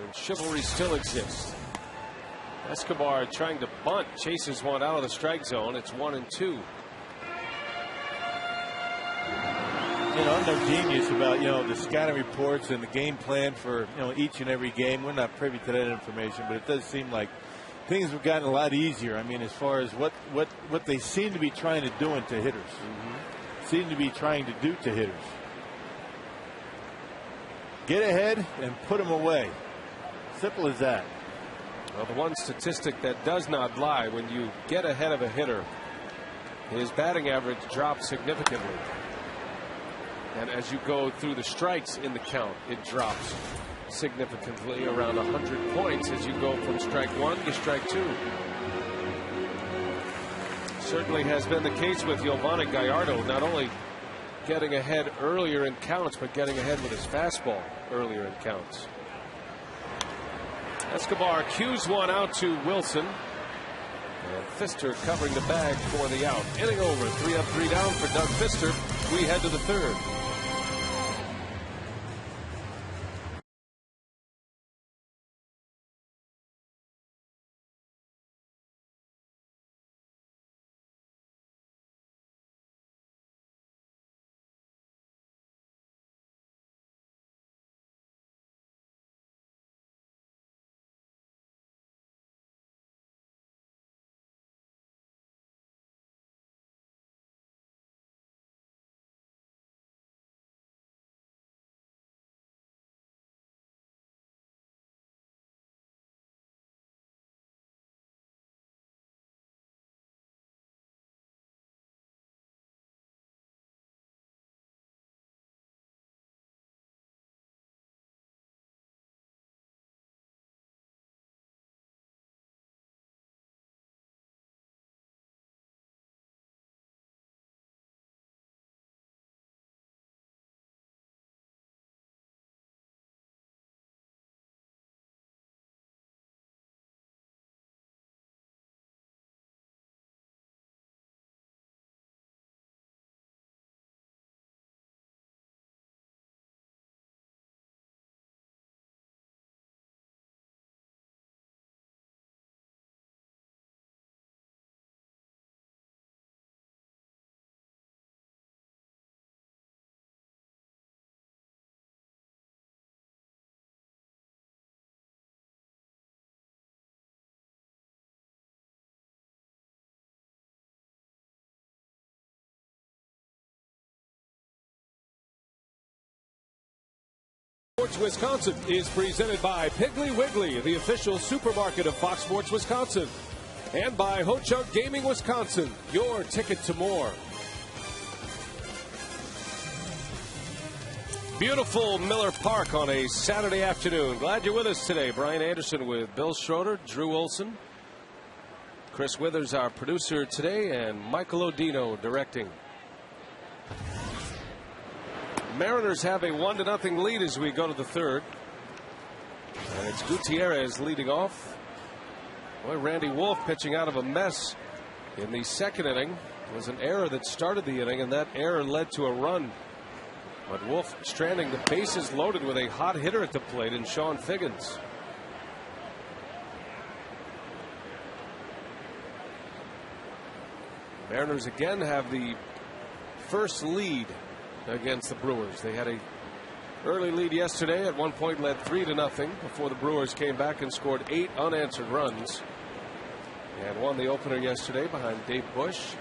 And chivalry still exists. Escobar trying to bunt, chases one out of the strike zone. It's 1-2. You know, I'm no genius about, you know, the scouting reports and the game plan for, you know, each and every game. We're not privy to that information, but it does seem like things have gotten a lot easier. I mean, as far as what they seem to be trying to do to hitters. Seem to be trying to do to hitters. Get ahead and put them away. Simple as that. Well, the one statistic that does not lie, when you get ahead of a hitter, his batting average drops significantly. And as you go through the strikes in the count, it drops significantly, around 100 points as you go from strike 1 to strike 2. Certainly has been the case with Giovanni Gallardo, not only getting ahead earlier in counts, but getting ahead with his fastball earlier in counts. Escobar cues one out to Wilson. And Pfister covering the bag for the out. Inning over, 3 up, 3 down for Doug Pfister. We head to the 3rd. Sports Wisconsin is presented by Piggly Wiggly, the official supermarket of Fox Sports Wisconsin, and by Ho Chunk Gaming Wisconsin, your ticket to more. Beautiful Miller Park on a Saturday afternoon. Glad you're with us today. Brian Anderson with Bill Schroeder, Drew Olson, Chris Withers, our producer today, and Michael Odino directing. Mariners have a 1-0 lead as we go to the third. And it's Gutierrez leading off. Boy, Randy Wolf pitching out of a mess in the second inning. It was an error that started the inning, and that error led to a run. But Wolf stranding, the bases loaded with a hot hitter at the plate in Sean Figgins. Mariners again have the first lead against the Brewers. They had a early lead yesterday. At one point led 3-0 before the Brewers came back and scored 8 unanswered runs and won the opener yesterday behind Dave Bush.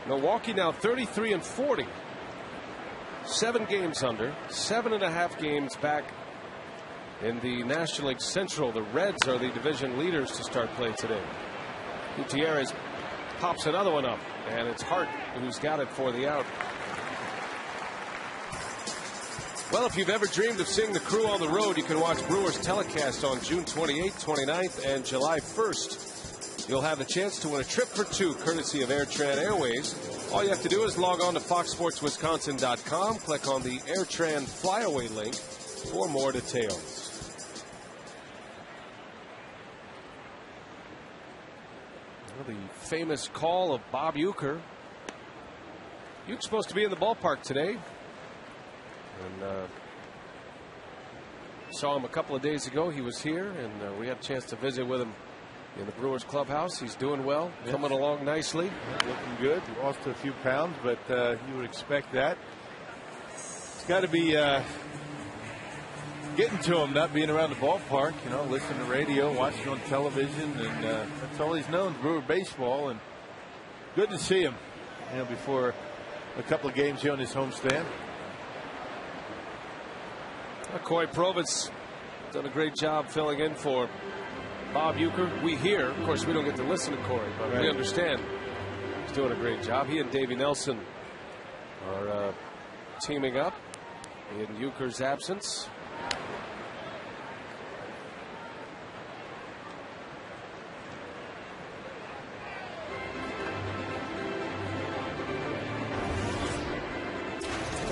Milwaukee now 33-40. 7 games under, 7.5 games back in the National League Central. The Reds are the division leaders to start play today. Gutierrez pops another one up, and it's Hart who's got it for the out. Well, if you've ever dreamed of seeing the Crew on the road, you can watch Brewers telecast on June 28th, 29th, and July 1st. You'll have the chance to win a trip for 2 courtesy of AirTran Airways. All you have to do is log on to foxsportswisconsin.com, click on the AirTran Flyaway link for more details. Well, the famous call of Bob Uecker. Ueck's supposed to be in the ballpark today. And saw him a couple of days ago. He was here, and we had a chance to visit with him in the Brewers clubhouse. He's doing well, coming along nicely. Looking good. He lost a few pounds, but you would expect that. It's got to be getting to him, not being around the ballpark, you know, listening to radio, watching on television, and that's all he's known, Brewer baseball. And good to see him, you know, before a couple of games here on his homestand. Coy Provitz done a great job filling in for Bob Uecker. We hear, of course, we don't get to listen to Corey, but we understand he's doing a great job. He and Davey Nelson are teaming up in Uecker's absence.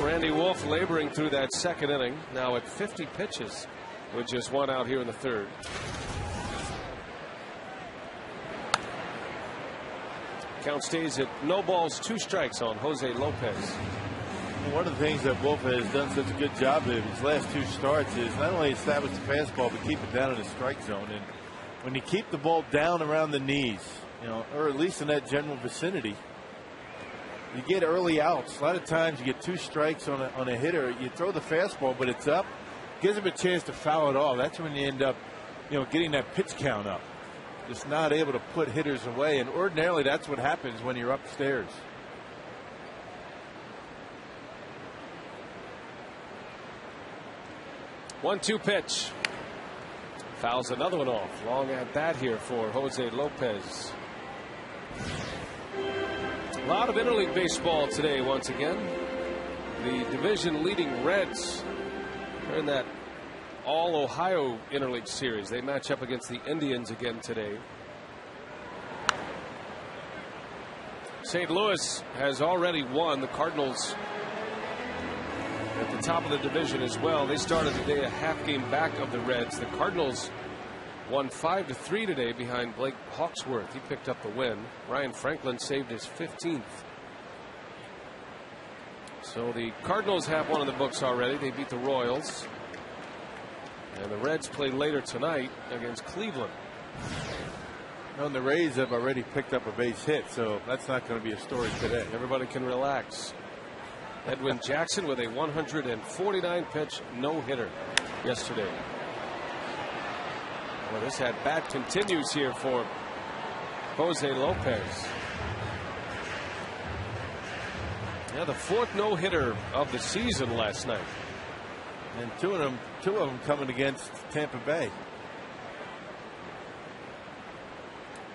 Randy Wolf laboring through that second inning, now at 50 pitches with just 1 out here in the third. Count stays at no balls, 2 strikes on Jose Lopez. One of the things that Wolf has done such a good job of his last 2 starts is not only establish the fastball, but keep it down in the strike zone. And when you keep the ball down around the knees, you know, or at least in that general vicinity, you get early outs. A lot of times you get 2 strikes on a hitter. You throw the fastball, but it's up. Gives him a chance to foul it off. That's when you end up, you know, getting that pitch count up. Just not able to put hitters away. And ordinarily that's what happens when you're upstairs. One-two pitch. Fouls another one off. Long at bat here for Jose Lopez. A lot of interleague baseball today once again. The division leading Reds are in that all Ohio interleague series. They match up against the Indians again today. St. Louis has already won. The Cardinals at the top of the division as well. They started the day a half game back of the Reds. The Cardinals won 5-3 today behind Blake Hawksworth. He picked up the win. Ryan Franklin saved his 15th. So the Cardinals have one in the books already. They beat the Royals. And the Reds play later tonight against Cleveland. And the Rays have already picked up a base hit, so that's not going to be a story today. Everybody can relax. Edwin Jackson with a 149 pitch no-hitter yesterday. Well, this at bat continues here for Jose Lopez. Yeah, the 4th no-hitter of the season last night. And two of them coming against Tampa Bay.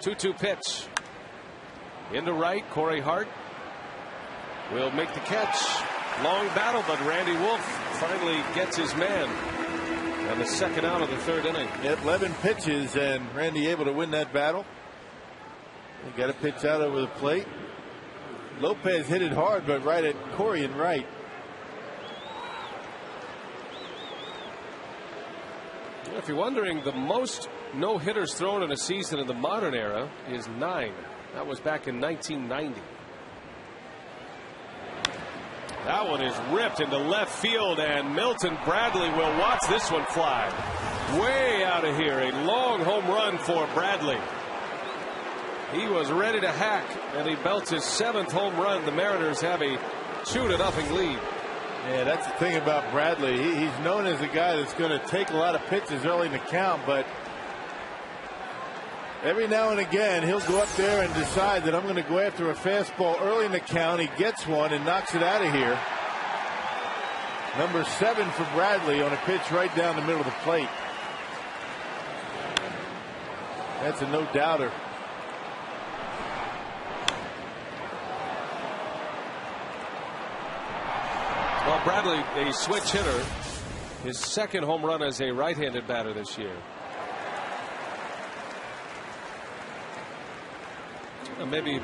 2-2 pitch. Into right, Corey Hart will make the catch. Long battle, but Randy Wolf finally gets his man. And the second out of the third inning. 11 pitches, and Randy able to win that battle. He got a pitch out over the plate. Lopez hit it hard, but right at Corey and right. If you're wondering, the most no-hitters thrown in a season in the modern era is 9. That was back in 1990. That one is ripped into left field, and Milton Bradley will watch this one fly way out of here. A long home run for Bradley. He was ready to hack, and he belts his 7th home run. The Mariners have a 2-0 lead. Yeah, that's the thing about Bradley. He's known as a guy that's going to take a lot of pitches early in the count, but every now and again he'll go up there and decide that I'm going to go after a fastball early in the count. He gets one and knocks it out of here. Number 7 for Bradley on a pitch right down the middle of the plate. That's a no-doubter. Well, Bradley, a switch hitter, his 2nd home run as a right-handed batter this year. Maybe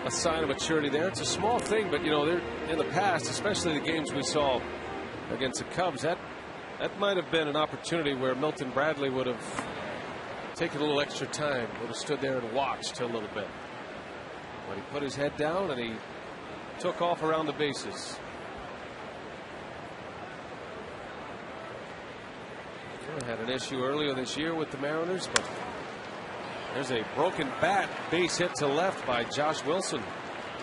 a sign of maturity there. It's a small thing, but you know, in the past, especially the games we saw against the Cubs, that might have been an opportunity where Milton Bradley would have taken a little extra time, would have stood there and watched a little bit. But he put his head down and he took off around the bases. Had an issue earlier this year with the Mariners, but there's a broken bat, base hit to left by Josh Wilson.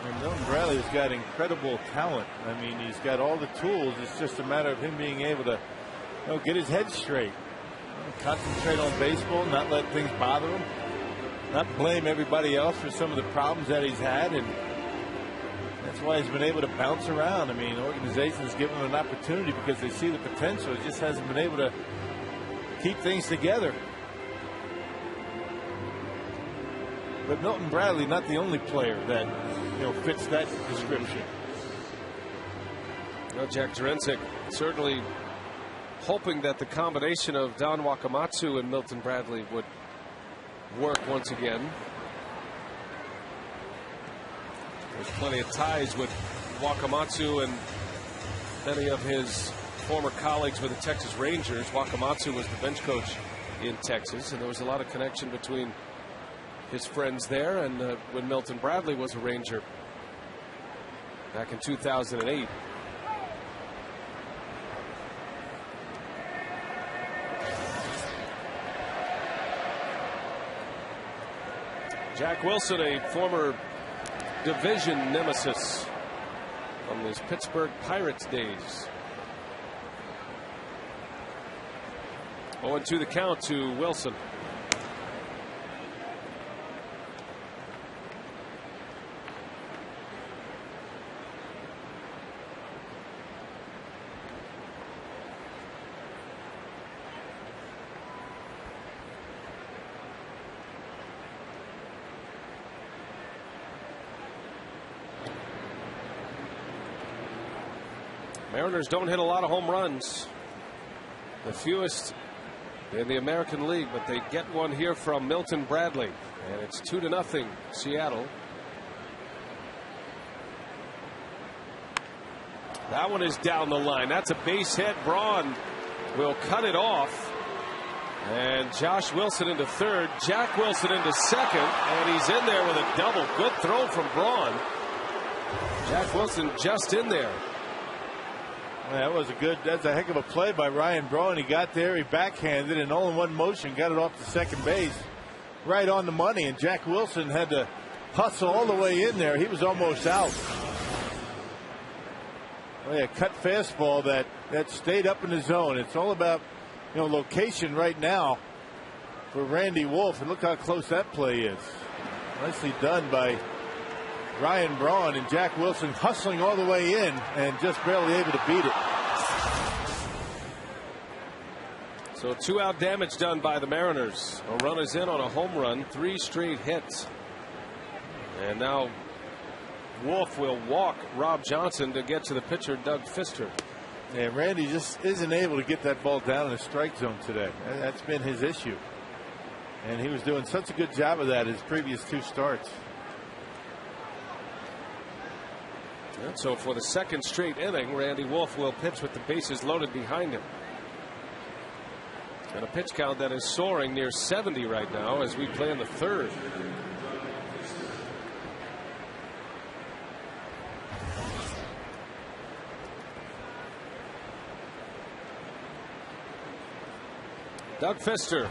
And Milton Bradley's got incredible talent. I mean, he's got all the tools. It's just a matter of him being able to get his head straight, concentrate on baseball, not let things bother him, not blame everybody else for some of the problems that he's had, and that's why he's been able to bounce around. I mean, organizations give him an opportunity because they see the potential. He just hasn't been able to keep things together. But Milton Bradley, not the only player that fits that description. Well, Jack Jurencik certainly hoping that the combination of Don Wakamatsu and Milton Bradley would work once again. There's plenty of ties with Wakamatsu and many of his former colleagues with the Texas Rangers. Wakamatsu was the bench coach in Texas, and there was a lot of connection between his friends there and when Milton Bradley was a Ranger back in 2008. Jack Wilson, a former division nemesis from his Pittsburgh Pirates days. 0-2 the count to Wilson. Mariners don't hit a lot of home runs, the fewest in the American League, but they get one here from Milton Bradley, and it's 2-0 Seattle. That one is down the line. That's a base hit. Braun will cut it off, and Josh Wilson into third, Jack Wilson into second, and he's in there with a double. Good throw from Braun. Jack Wilson just in there. That's a heck of a play by Ryan Braun. He got there, he backhanded, and all in one motion got it off to second base, right on the money. And Jack Wilson had to hustle all the way in there. He was almost out. A cut fastball that stayed up in the zone. It's all about location right now for Randy Wolf, and look how close that play is. Nicely done by Ryan Braun, and Jack Wilson hustling all the way in and just barely able to beat it. So 2-out damage done by the Mariners. A run is in on a home run, 3 straight hits. And now Wolf will walk Rob Johnson to get to the pitcher, Doug Fister. Yeah, Randy just isn't able to get that ball down in the strike zone today. That's been his issue. And he was doing such a good job of that his previous 2 starts. And so for the 2nd straight inning, Randy Wolf will pitch with the bases loaded behind him. And a pitch count that is soaring near 70 right now as we play in the 3rd. Doug Fister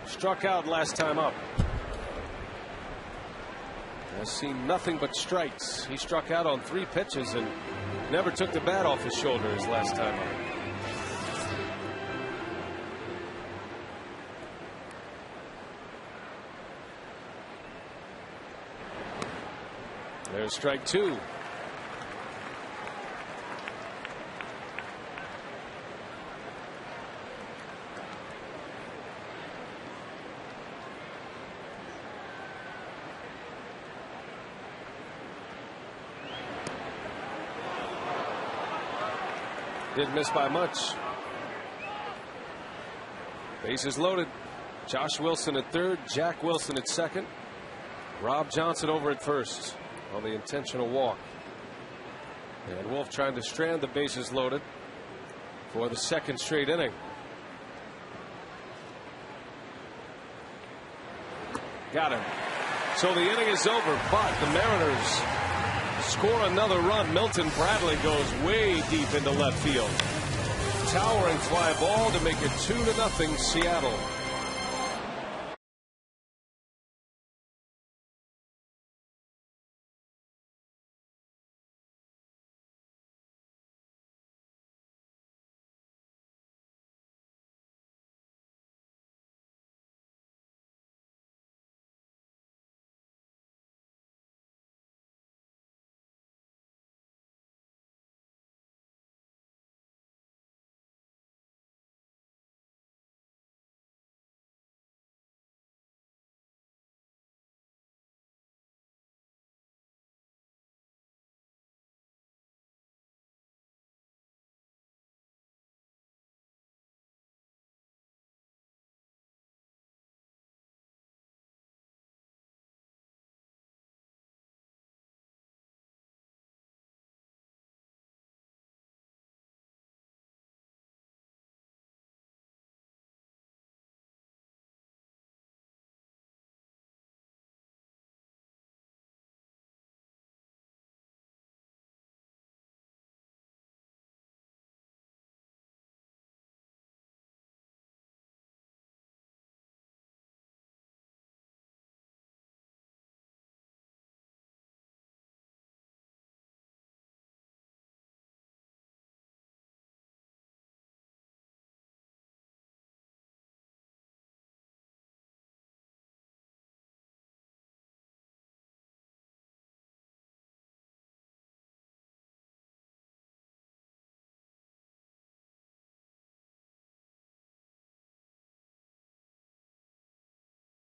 struck out last time up. Has seen nothing but strikes. He struck out on 3 pitches and never took the bat off his shoulders last time up. There's strike 2. Didn't miss by much. Bases loaded. Josh Wilson at 3rd, Jack Wilson at 2nd. Rob Johnson over at 1st on the intentional walk. And Wolf trying to strand the bases loaded for the 2nd straight inning. Got him. So the inning is over, but the Mariners score another run. Milton Bradley goes way deep into left field. Towering fly ball to make it 2-0 Seattle.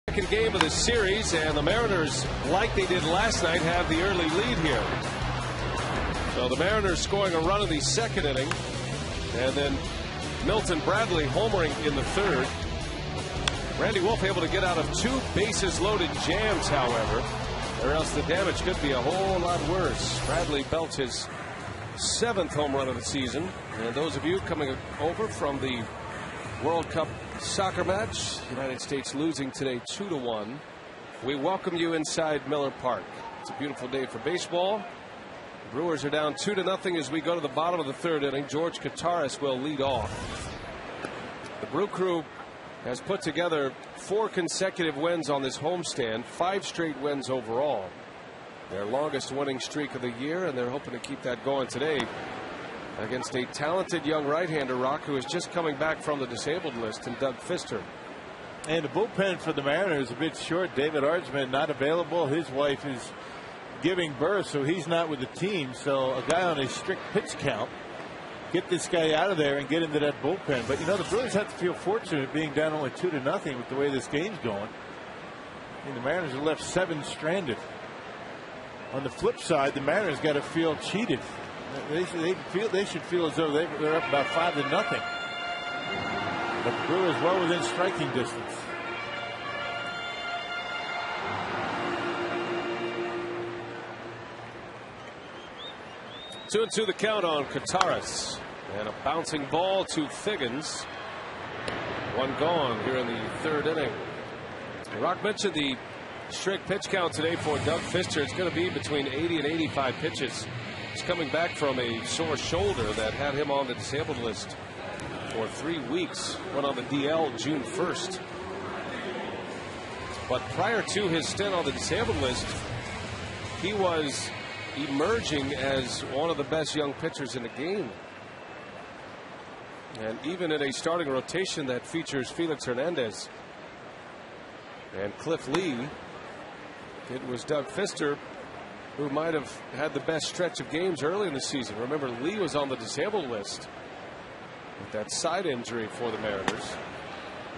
Second game of the series, and the Mariners, like they did last night, have the early lead here. So the Mariners scoring a run in the 2nd inning, and then Milton Bradley homering in the 3rd. Randy Wolf able to get out of 2 bases loaded jams, however, or else the damage could be a whole lot worse. Bradley belts his 7th home run of the season. And those of you coming over from the World Cup soccer match, United States losing today 2-1. We welcome you inside Miller Park. It's a beautiful day for baseball. The Brewers are down 2-0 as we go to the bottom of the 3rd inning. George Kataris will lead off. The Brew Crew has put together 4 consecutive wins on this homestand, 5 straight wins overall. Their longest winning streak of the year, and they're hoping to keep that going today against a talented young right-hander, Rock, who is just coming back from the disabled list, and Doug Fister. And the bullpen for the Mariners is a bit short. David Ardsman not available. His wife is giving birth, so he's not with the team. So a guy on a strict pitch count get this guy out of there and get into that bullpen. But, you know, the Brewers have to feel fortunate being down only 2-0 with the way this game's going. I mean, the Mariners are left 7 stranded. On the flip side, the Mariners got to feel cheated. They should feel as though they're up about 5-0. But the Brewers well within striking distance. Two and two the count on Kataris, and a bouncing ball to Figgins. One gone here in the 3rd inning. Rock mentioned the straight pitch count today for Doug Fister. It's going to be between 80 and 85 pitches. He's coming back from a sore shoulder that had him on the disabled list for 3 weeks. Went on the DL June 1st. But prior to his stint on the disabled list, he was emerging as one of the best young pitchers in the game. And even in a starting rotation that features Felix Hernandez and Cliff Lee, it was Doug Fister who might have had the best stretch of games early in the season. Remember, Lee was on the disabled list with that side injury for the Mariners.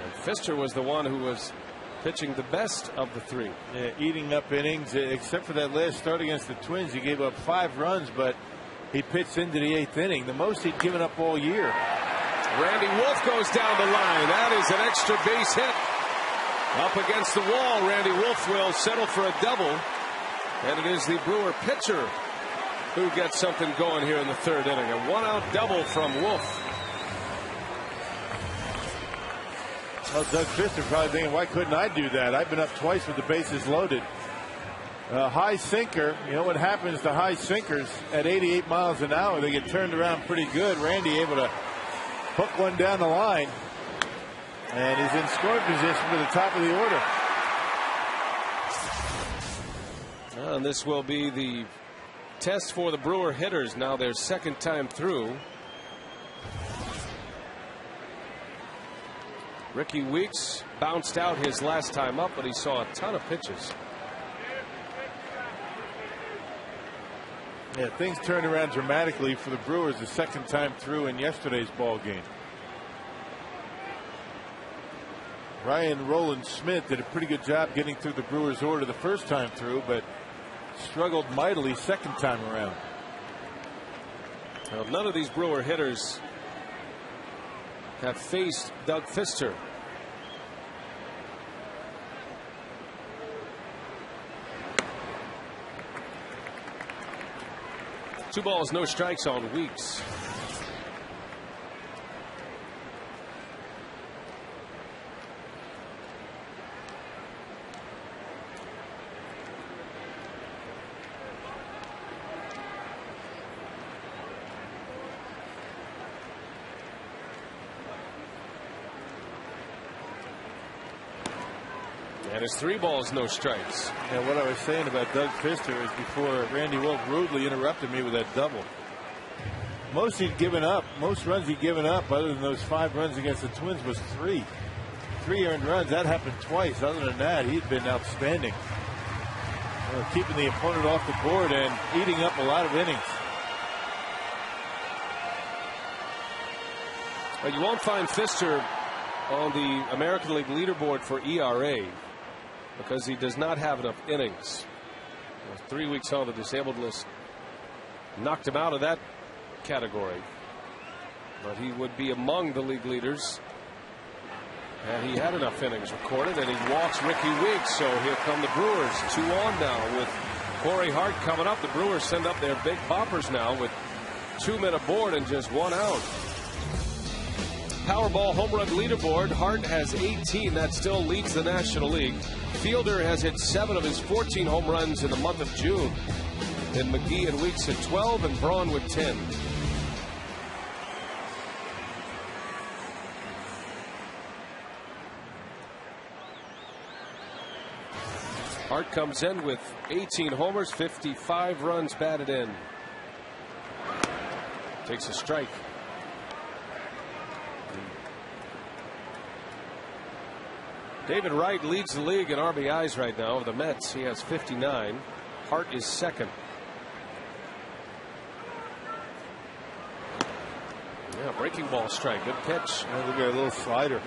And Fister was the one who was pitching the best of the 3. Yeah, eating up innings, except for that last start against the Twins. He gave up 5 runs, but he pitched into the 8th inning, the most he'd given up all year. Randy Wolf goes down the line. That is an extra base hit. Up against the wall, Randy Wolf will settle for a double. And it is the Brewer pitcher who gets something going here in the 3rd inning. A 1-out double from Wolf. Well, Doug Fister probably thinking, why couldn't I do that? I've been up twice with the bases loaded. High sinker, you know what happens to high sinkers at 88 miles an hour? They get turned around pretty good. Randy able to hook one down the line. And he's in scoring position for the top of the order. And this will be the test for the Brewer hitters. Now their 2nd time through. Ricky Weeks bounced out his last time up, but he saw a ton of pitches. Yeah, things turned around dramatically for the Brewers the 2nd time through in yesterday's ball game. Ryan Roland Smith did a pretty good job getting through the Brewers order the 1st time through, but struggled mightily 2nd time around. Well, none of these Brewer hitters have faced Doug Fister. Two balls, no strikes on Weeks. And it's 3 balls, no strikes. And what I was saying about Doug Fister is before Randy Wolf rudely interrupted me with that double. Most he'd given up, most runs he'd given up other than those 5 runs against the Twins was 3. 3 earned runs. That happened twice. Other than that, he'd been outstanding. Keeping the opponent off the board and eating up a lot of innings. Well, you won't find Fister on the American League leaderboard for ERA because he does not have enough innings. 3 weeks on the disabled list knocked him out of that category, but he would be among the league leaders, and he had enough innings recorded, and he walks Ricky Weeks. So here come the Brewers, 2 on now with Corey Hart coming up. The Brewers send up their big boppers now with 2 men aboard and just 1 out. Powerball home run leaderboard. Hart has 18. That still leads the National League. Fielder has hit 7 of his 14 home runs in the month of June. Then McGee and Weeks at 12 and Braun with 10. Hart comes in with 18 homers, 55 runs batted in. Takes a strike. David Wright leads the league in RBIs right now of the Mets. He has 59. Hart is second. Yeah, breaking ball strike. Good pitch. Yeah, look at a little slider.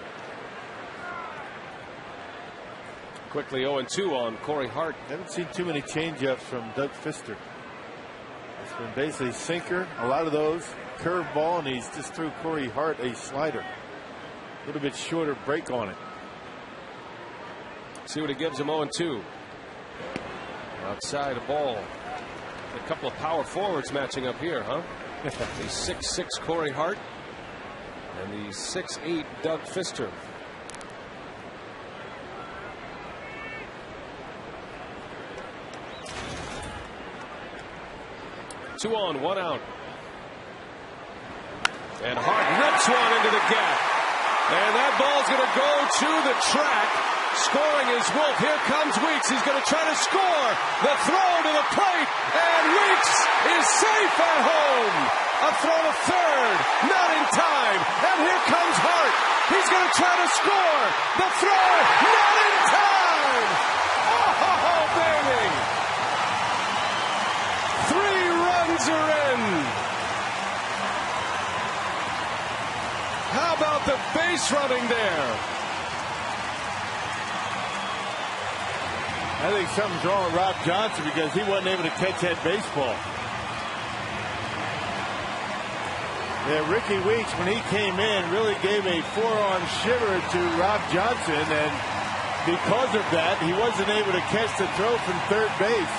Quickly 0-2 on Corey Hart. Haven't seen too many changeups from Doug Fister. It's been basically sinker, a lot of those, curve ball, and he's just threw Corey Hart a slider. A little bit shorter break on it. See what he gives him. 0-2. Outside the ball. A couple of power forwards matching up here, huh? The 6'6" Corey Hart and the 6'8" Doug Fister. Two on, one out. And Hart rips one into the gap. And that ball's going to go to the track. Scoring is Wolf. Here comes Weeks. He's going to try to score. The throw to the plate. And Weeks is safe at home. A throw to third. Not in time. And here comes Hart. He's going to try to score. The throw. Not in time. Oh, baby. 3 runs are in. How about the base running there? I think something's wrong with Rob Johnson because he wasn't able to catch that baseball. Yeah, Ricky Weeks, when he came in, really gave a forearm shiver to Rob Johnson, and because of that, he wasn't able to catch the throw from third base.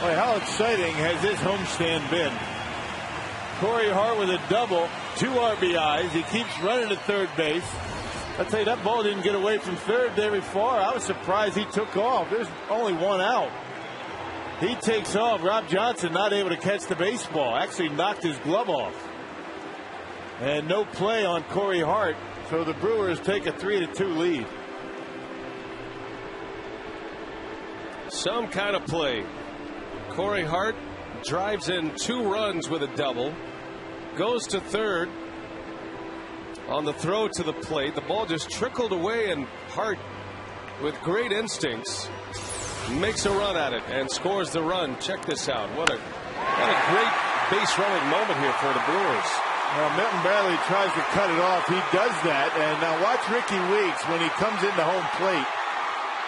Boy, how exciting has this homestand been? Corey Hart with a double, 2 RBIs. He keeps running to third base. I'll tell you, that ball didn't get away from third very far. I was surprised he took off. There's only 1 out. He takes off. Rob Johnson not able to catch the baseball. Actually knocked his glove off. And no play on Corey Hart. So the Brewers take a 3-2 lead. Some kind of play. Corey Hart drives in 2 runs with a double. Goes to third. On the throw to the plate, the ball just trickled away, and Hart, with great instincts, makes a run at it and scores the run. Check this out. What a great base running moment here for the Brewers. Well, Milton Bradley tries to cut it off. He does that. And now watch Ricky Weeks when he comes into home plate.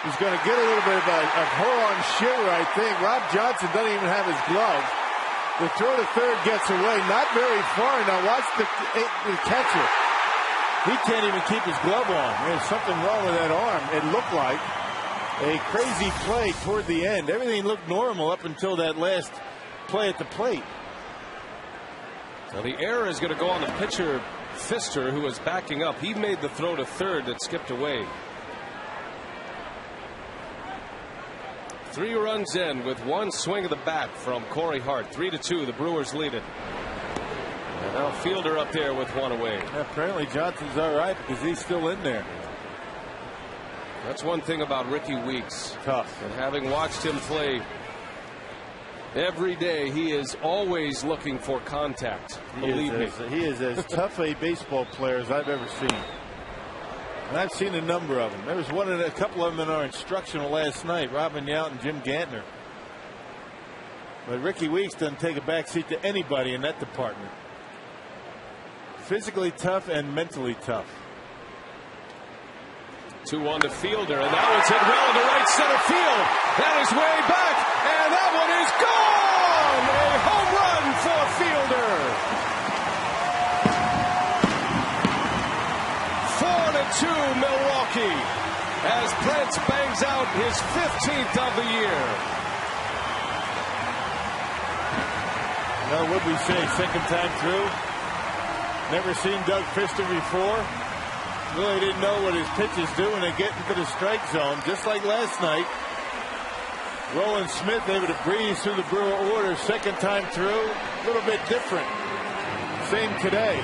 He's going to get a little bit of a forearm shiver, I think. Rob Johnson doesn't even have his glove. The throw to third gets away. Not very far. Now watch the catcher. He can't even keep his glove on. There's something wrong with that arm. It looked like a crazy play toward the end. Everything looked normal up until that last play at the plate. Now the error is going to go on the pitcher, Fister, who was backing up. He made the throw to third that skipped away. 3 runs in with 1 swing of the bat from Corey Hart. 3-2. The Brewers lead it. And now Fielder up there with 1 away. Apparently Johnson's all right because he's still in there. That's one thing about Ricky Weeks. Tough. And having watched him play every day, he is always looking for contact. Believe me. He is as tough a baseball player as I've ever seen. And I've seen a number of them. There was a couple of them in our instructional last night, Robin Yount and Jim Gantner. But Ricky Weeks doesn't take a backseat to anybody in that department. Physically tough and mentally tough. 2-1 to Fielder, and that one's hit well into right center field. That is way back, and that one is gone! A home run for Fielder. 4-2 Milwaukee, as Prince bangs out his 15th of the year. Well, what we say, second time through? Never seen Doug Fister before. Really didn't know what his pitches do when they get into the strike zone, just like last night. Roland Smith able to breeze through the Brewer order second time through. A little bit different. Same today.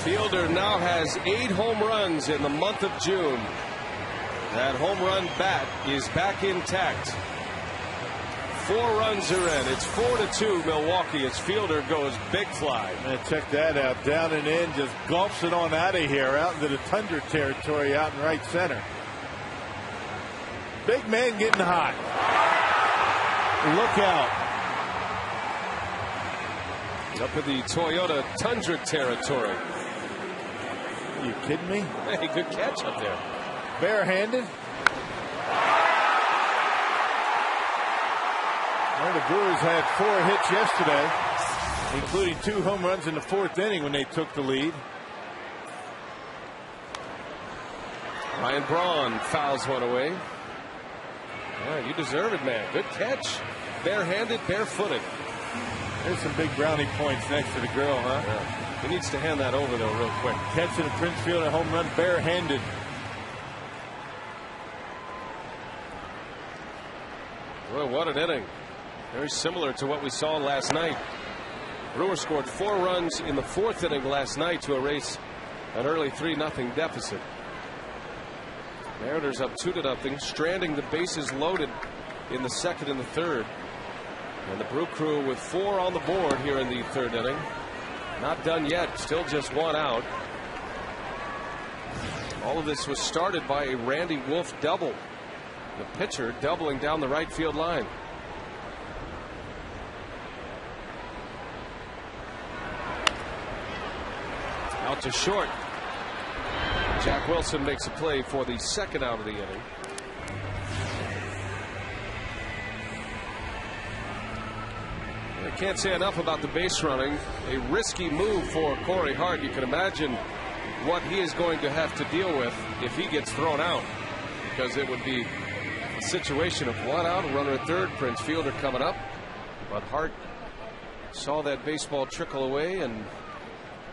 Fielder now has 8 home runs in the month of June. That home run bat is back intact. 4 runs are in. It's 4-2 Milwaukee as Fielder goes big fly. And check that out. Down and in, just gulps it on out of here, out into the tundra territory out in right center. Big man getting hot. Look out. Up in the Toyota Tundra territory. Are you kidding me? Hey, good catch up there. Barehanded. Well, the Brewers had 4 hits yesterday, including 2 home runs in the 4th inning when they took the lead. Ryan Braun fouls one away. Yeah, you deserve it, man. Good catch. Barehanded, barefooted. There's some big brownie points next to the girl, huh? Yeah. He needs to hand that over, though, real quick. Catching a Prince Field home run barehanded. Well, what an inning. Very similar to what we saw last night. Brewers scored 4 runs in the 4th inning last night to erase an early 3-0 deficit. Mariners up 2-0, stranding the bases loaded in the 2nd and the 3rd. And the Brew Crew with 4 on the board here in the 3rd inning. Not done yet, still just 1 out. All of this was started by a Randy Wolf double. The pitcher doubling down the right field line. Out to short. Jack Wilson makes a play for the 2nd out of the inning. I can't say enough about the base running. A risky move for Corey Hart. You can imagine what he is going to have to deal with if he gets thrown out, because it would be a situation of 1 out, a runner at 3rd, Prince Fielder coming up. But Hart saw that baseball trickle away and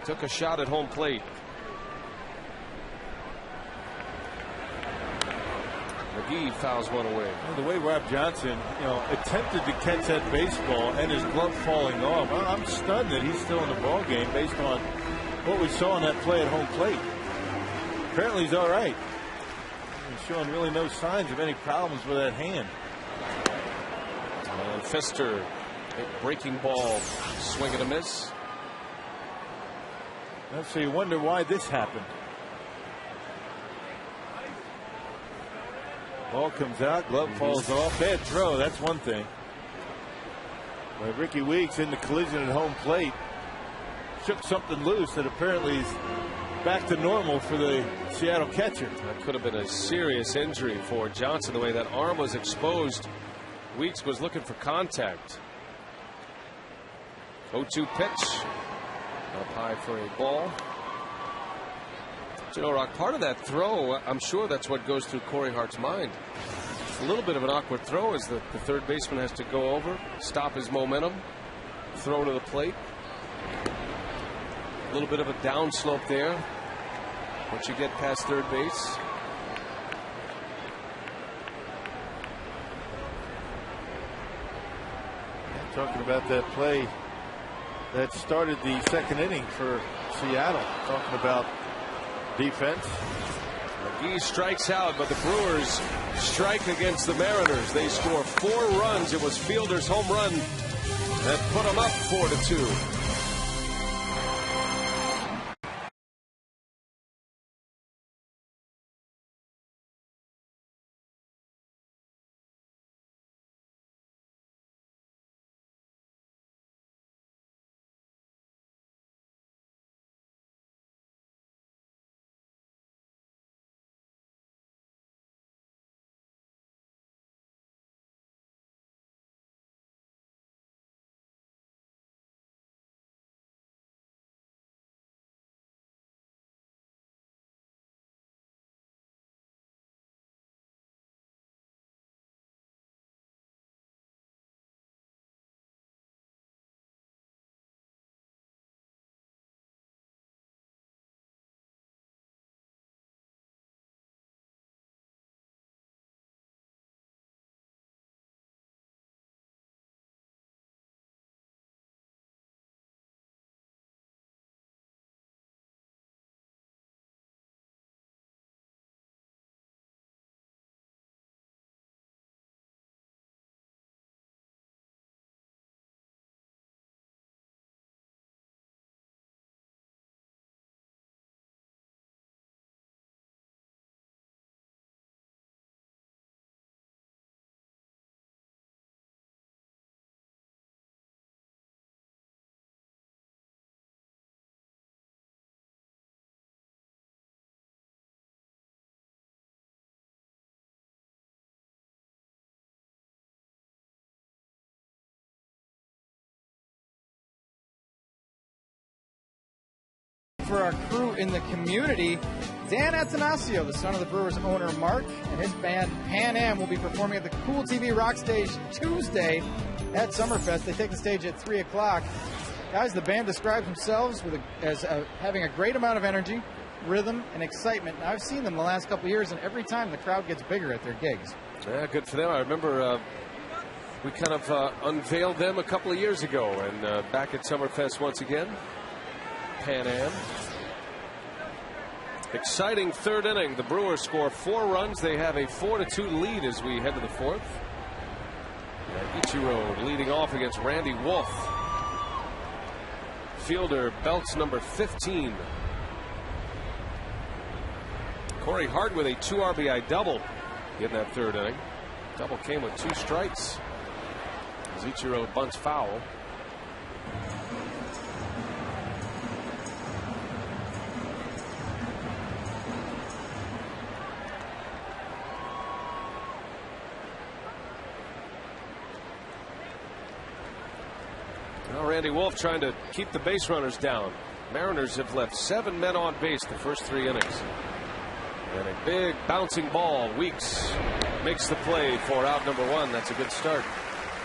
took a shot at home plate. McGee fouls one away. Well, the way Rob Johnson, attempted to catch that baseball and his glove falling off, I'm stunned that he's still in the ball game based on what we saw in that play at home plate. Apparently he's all right. He's showing really no signs of any problems with that hand. And Fister, a breaking ball, swing and a miss. So you wonder why this happened. Ball comes out, glove falls off. Bad throw, that's one thing. But Ricky Weeks in the collision at home plate shook something loose that apparently is back to normal for the Seattle catcher. That could have been a serious injury for Johnson, the way that arm was exposed. Weeks was looking for contact. 0-2 pitch. Up high for a ball. You know, Rock, part of that throw, I'm sure that's what goes through Corey Hart's mind. A little bit of an awkward throw as the 3rd baseman has to go over, stop his momentum, throw to the plate. A little bit of a downslope there once you get past 3rd base. Talking about that play that started the 2nd inning for Seattle. Talking about defense. McGee strikes out, but the Brewers strike against the Mariners. They score 4 runs. It was Fielder's home run that put them up 4-2. for our crew in the community. Dan Atanasio, the son of the Brewers owner Mark, and his band Pan Am will be performing at the Cool TV Rock Stage Tuesday at Summerfest. They take the stage at 3 o'clock. Guys, the band describes themselves as having a great amount of energy, rhythm, and excitement. Now, I've seen them the last couple of years, and every time the crowd gets bigger at their gigs. Yeah, good for them. I remember we kind of unveiled them a couple of years ago, and back at Summerfest once again. Pan Am. Exciting third inning. The Brewers score 4 runs. They have a 4-2 lead as we head to the 4th. Ichiro leading off against Randy Wolf. Fielder belts number 15. Corey Hart with a 2 RBI double in that third inning. Double came with 2 strikes. As Ichiro bunts foul. Now Randy Wolf trying to keep the base runners down. Mariners have left 7 men on base the first 3 innings. And a big bouncing ball. Weeks makes the play for out number 1. That's a good start.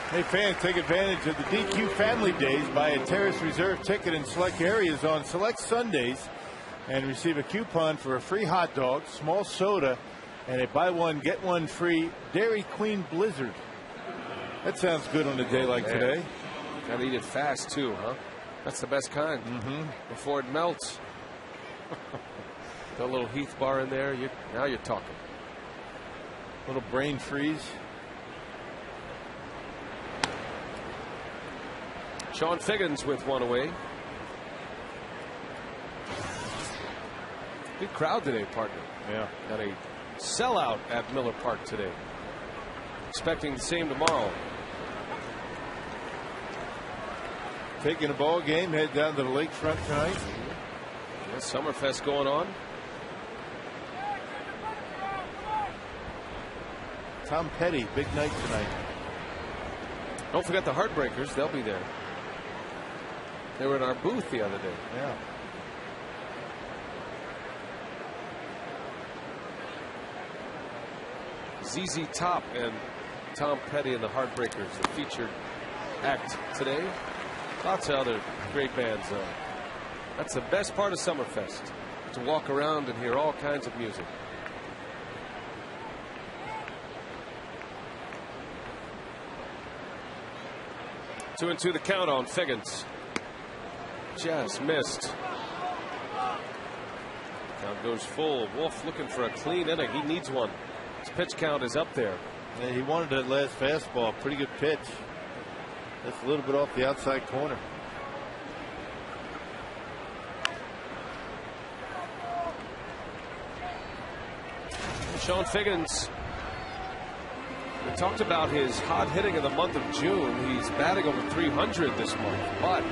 Hey, fans, take advantage of the DQ Family Days. Buy a Terrace Reserve ticket in select areas on select Sundays and receive a coupon for a free hot dog, small soda, and a buy one, get one free Dairy Queen Blizzard. That sounds good on a day like today. Gotta eat it fast, too, huh? That's the best kind. Before it melts. Got a little Heath bar in there. Now you're talking. Little brain freeze. Sean Figgins with 1 away. Big crowd today, partner. Yeah. Got a sellout at Miller Park today. Expecting the same tomorrow. Taking a ball game, head down to the lakefront tonight. Yeah, Summerfest going on. Tom Petty, big night tonight. Don't forget the Heartbreakers. They'll be there. They were in our booth the other day. Yeah. ZZ Top and Tom Petty and the Heartbreakers, the featured act today. Lots of other great bands. That's the best part of Summerfest, to walk around and hear all kinds of music. Two and two the count on Figgins. Just missed. Count goes full. Wolf looking for a clean inning. He needs one. His pitch count is up there. Yeah, he wanted that last fastball. Pretty good pitch. That's a little bit off the outside corner. Sean Figgins. We talked about his hot hitting in the month of June. He's batting over 300 this month, but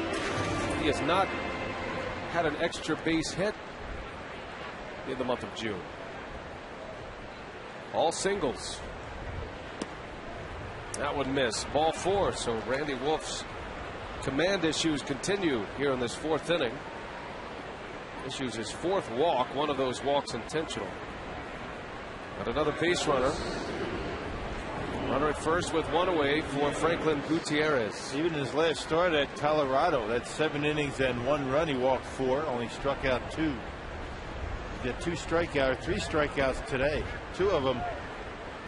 he has not had an extra base hit in the month of June. All singles. That would miss. Ball 4. So Randy Wolf's command issues continue here in this 4th inning. Issues his 4th walk. One of those walks intentional. And another base runner. Runner at first with 1 away for Franklin Gutierrez. Even his last start at Colorado, that's 7 innings and 1 run. He walked 4, only struck out 2. He got 2 strikeouts, 3 strikeouts today. 2 of them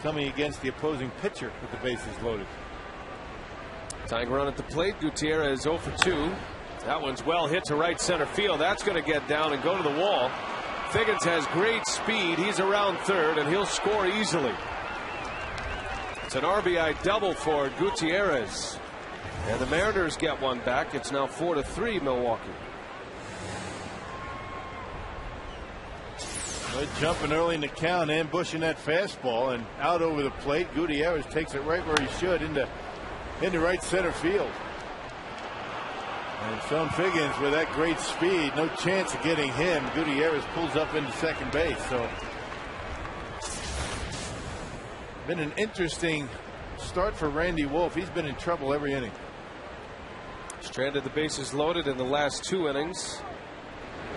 coming against the opposing pitcher with the bases loaded. Tying run at the plate. Gutierrez 0 for 2. That one's well hit to right center field. That's going to get down and go to the wall. Figgins has great speed. He's around third, and he'll score easily. It's an RBI double for Gutierrez. And the Mariners get one back. It's now 4-3 Milwaukee. But jumping early in the count, ambushing that fastball, and out over the plate. Gutierrez takes it right where he should, into right center field. And Sean Figgins with that great speed, no chance of getting him. Gutierrez pulls up into second base. So been an interesting start for Randy Wolf. He's been in trouble every inning. Stranded the bases loaded in the last 2 innings.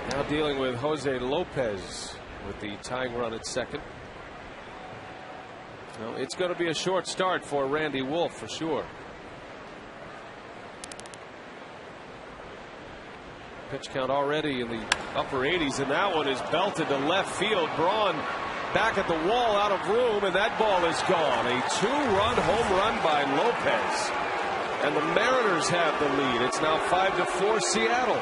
Now dealing with Jose Lopez with the tying run at second. Well, it's going to be a short start for Randy Wolf for sure. Pitch count already in the upper 80s, and that one is belted to left field. Braun back at the wall, out of room, and that ball is gone. A 2-run home run by Lopez, and the Mariners have the lead. It's now 5-4 Seattle.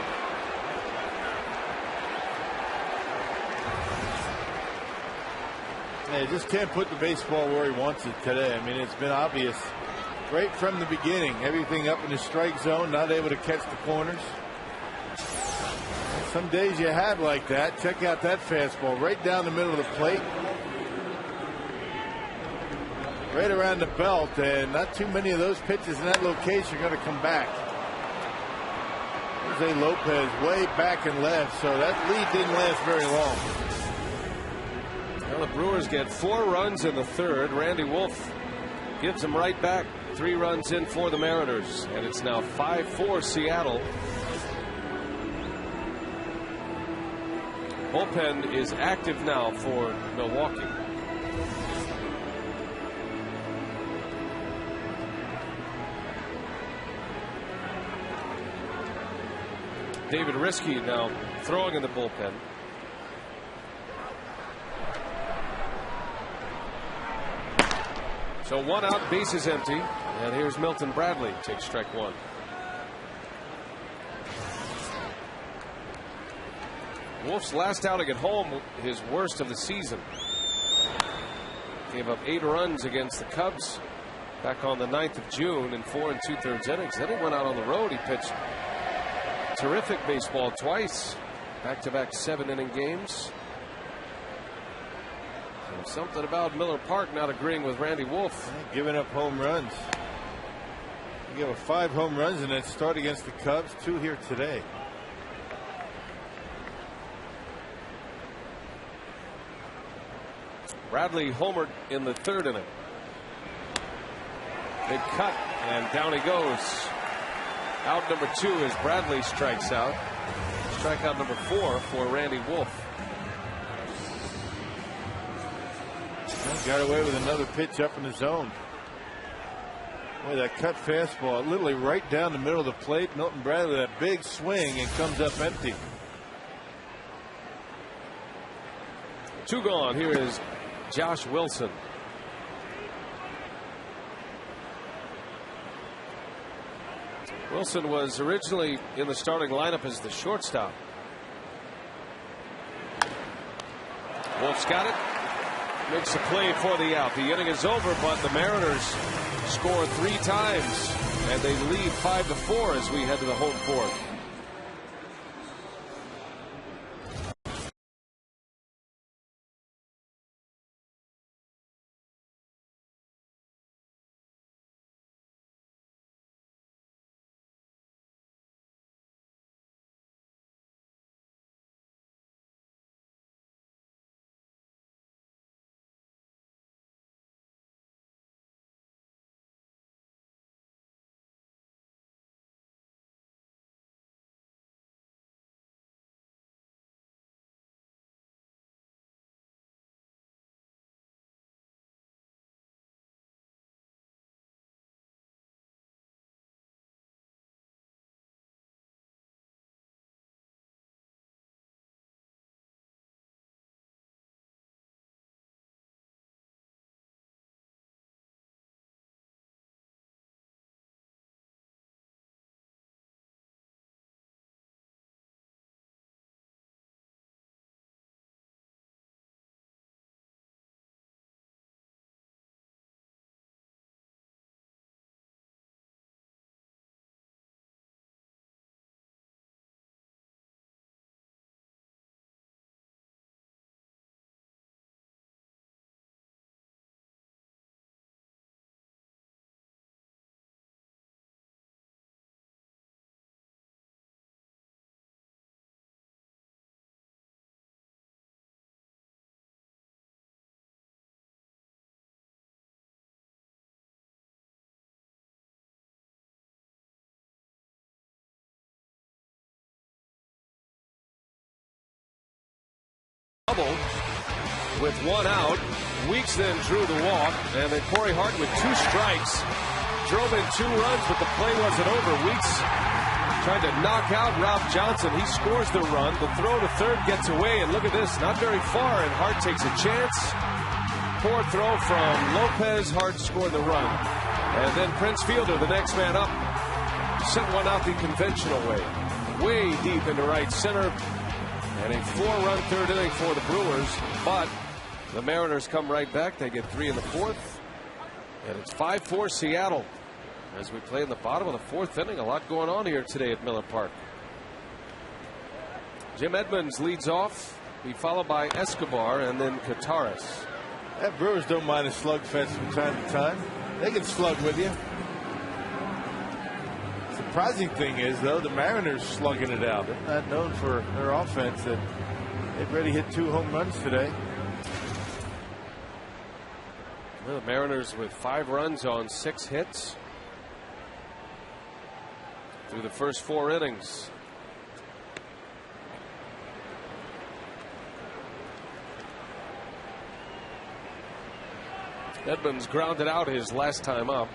Yeah, he just can't put the baseball where he wants it today. I mean, it's been obvious right from the beginning. Everything up in the strike zone, not able to catch the corners. Some days you have like that. Check out that fastball right down the middle of the plate. Right around the belt, and not too many of those pitches in that location are going to come back. Jose Lopez way back and left, so that lead didn't last very long. Well, the Brewers get 4 runs in the third. Randy Wolf gives them right back. 3 runs in for the Mariners, and it's now 5-4 Seattle. Bullpen is active now for Milwaukee. David Risky now throwing in the bullpen. So 1 out, bases empty, and here's Milton Bradley, takes strike 1. Wolf's last outing at home, his worst of the season. Gave up 8 runs against the Cubs back on the 9th of June in 4 2/3 innings. Then he went out on the road. He pitched terrific baseball twice, back-to-back 7-inning games. So something about Miller Park not agreeing with Randy Wolf. Giving up home runs. He gave up 5 home runs in that start against the Cubs, 2 here today. Bradley homered in the 3rd inning. Big cut, and down he goes. Out number 2 as Bradley strikes out. Strikeout number 4 for Randy Wolf. Got away with another pitch up in the zone. Boy, that cut fastball literally right down the middle of the plate. Milton Bradley, that big swing, and comes up empty. 2 gone. Here is Josh Wilson. Wilson was originally in the starting lineup as the shortstop. Wolf's got it. Makes a play for the out. The inning is over, but the Mariners score 3 times, and they lead 5-4 as we head to the home 4th. double with 1 out. Weeks then drew the walk, and then Corey Hart with 2 strikes drove in 2 runs, but the play wasn't over. Weeks tried to knock out Rob Johnson. He scores the run. The throw to third gets away, and look at this, not very far, and Hart takes a chance. Poor throw from Lopez. Hart scored the run, and then Prince Fielder, the next man up, sent one out the conventional way deep into right center. And a 4-run third inning for the Brewers, but the Mariners come right back. They get 3 in the 4th, and it's 5-4 Seattle as we play in the bottom of the 4th inning. A lot going on here today at Miller Park. Jim Edmonds leads off. He followed by Escobar and then Kataris. That Brewers don't mind a slugfest from time to time. They can slug with you. Surprising thing is, though, the Mariners slugging it out. They're not known for their offense. That they've already hit 2 home runs today. Well, the Mariners with 5 runs on 6 hits through the first 4 innings. Edmonds grounded out his last time up.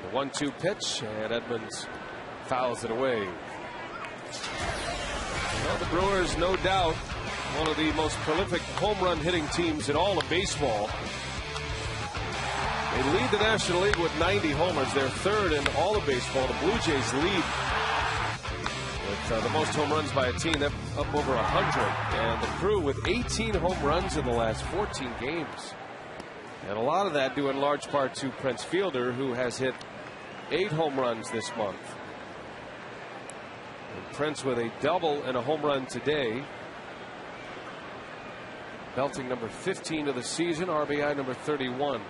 The 1-2 pitch, and Edmonds fouls it away. Well, the Brewers, no doubt, one of the most prolific home run hitting teams in all of baseball. They lead the National League with 90 homers. They're 3rd in all of baseball. The Blue Jays lead with the most home runs by a team, up over 100. And the Crew with 18 home runs in the last 14 games. And a lot of that due in large part to Prince Fielder, who has hit 8 home runs this month. And Prince with a double and a home run today. Belting number 15 of the season, RBI number 31.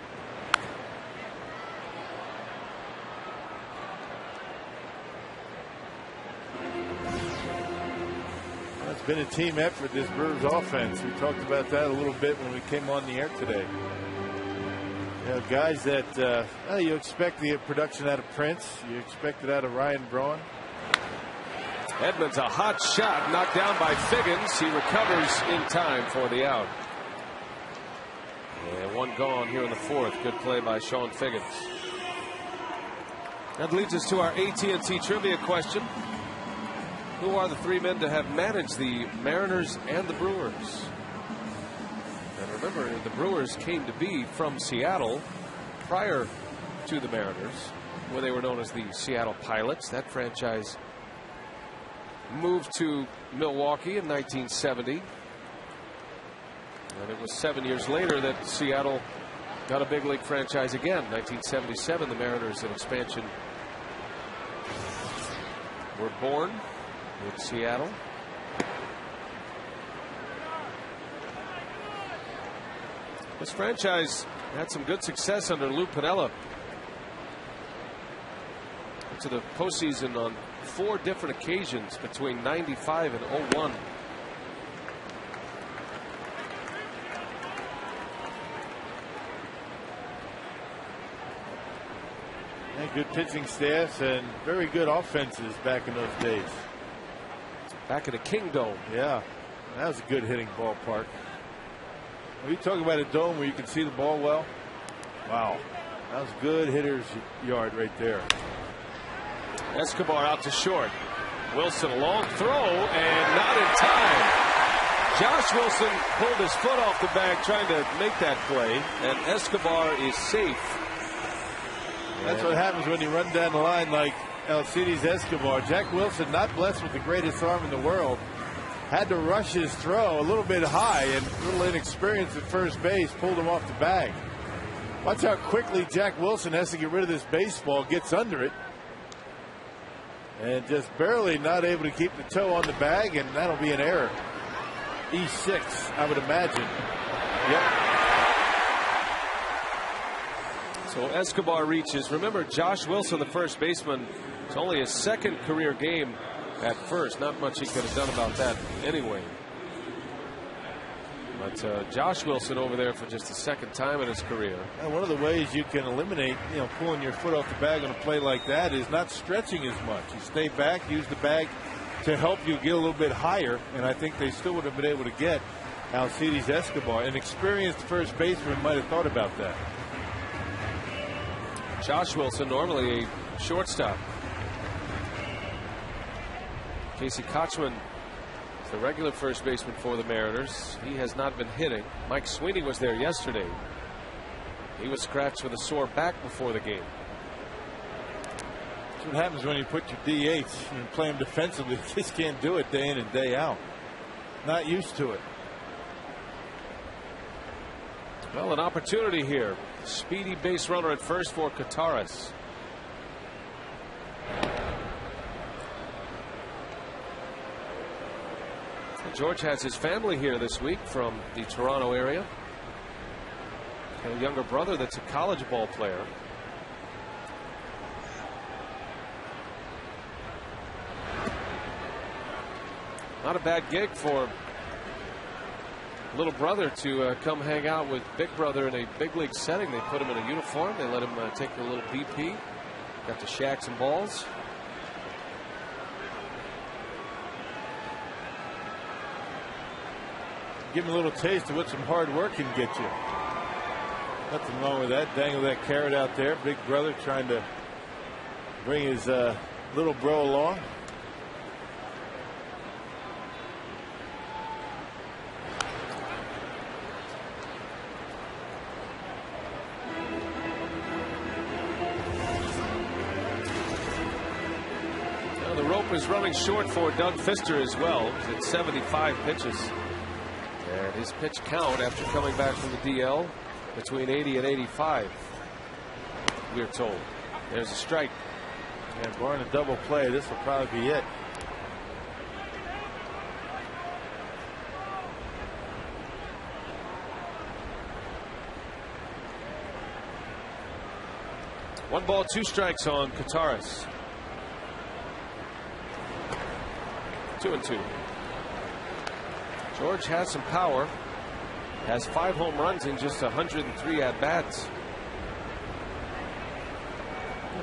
It's been a team effort, this Brewers offense. We talked about that a little bit when we came on the air today. You know, guys that you expect the production out of Prince. You expect it out of Ryan Braun. Edmonds, a hot shot knocked down by Figgins. He recovers in time for the out. And 1 gone here in the 4th. Good play by Sean Figgins. That leads us to our AT&T trivia question. Who are the 3 men to have managed the Mariners and the Brewers? And remember, the Brewers came to be from Seattle prior to the Mariners, where they were known as the Seattle Pilots. That franchise moved to Milwaukee in 1970. And it was 7 years later that Seattle got a big league franchise again. 1977, the Mariners in expansion were born with Seattle. This franchise had some good success under Lou Piniella. To the postseason on 4 different occasions between '95 and '01. And good pitching staffs and very good offenses back in those days. Back at the King Dome. Yeah, that was a good hitting ballpark. When you talk about a dome where you can see the ball well, wow, that was good hitter's yard right there. Escobar out to short. Wilson, a long throw, and not in time. Josh Wilson pulled his foot off the bag trying to make that play, and Escobar is safe. That's what happens when you run down the line like Alcides Escobar. Jack Wilson, not blessed with the greatest arm in the world, had to rush his throw a little bit high, and a little inexperience at first base pulled him off the bag. Watch how quickly Jack Wilson has to get rid of this baseball, gets under it, and just barely not able to keep the toe on the bag, and that'll be an error. E6, I would imagine. Yep. So Escobar reaches. Remember, Josh Wilson, the first baseman, it's only his 2nd career game at first. Not much he could have done about that anyway. But Josh Wilson over there for just the 2nd time in his career. And one of the ways you can eliminate, pulling your foot off the bag on a play like that is not stretching as much. You stay back, use the bag to help you get a little bit higher, and I think they still would have been able to get Alcides Escobar. An experienced first baseman might have thought about that. Josh Wilson, normally a shortstop. Casey Kochman is the regular first baseman for the Mariners. He has not been hitting. Mike Sweeney was there yesterday. He was scratched with a sore back before the game. That's what happens when you put your DH and play them defensively. You just can't do it day in and day out. Not used to it. Well, an opportunity here. Speedy base runner at first for Kataris. George has his family here this week from the Toronto area. A younger brother that's a college ball player. Not a bad gig for little brother to come hang out with big brother in a big league setting. They put him in a uniform. They let him take a little BP. Got to shack some balls. Give him a little taste of what some hard work can get you. Nothing wrong with that. Dangle that carrot out there. Big brother trying to bring his little bro along. Now the rope is running short for Doug Fister as well. He's at 75 pitches. And his pitch count after coming back from the DL between 80 and 85, we're told. There's a strike. And barring a double play, this will probably be it. One ball, two strikes on Kataris. 2-2. George has some power. Has 5 home runs in just 103 at bats.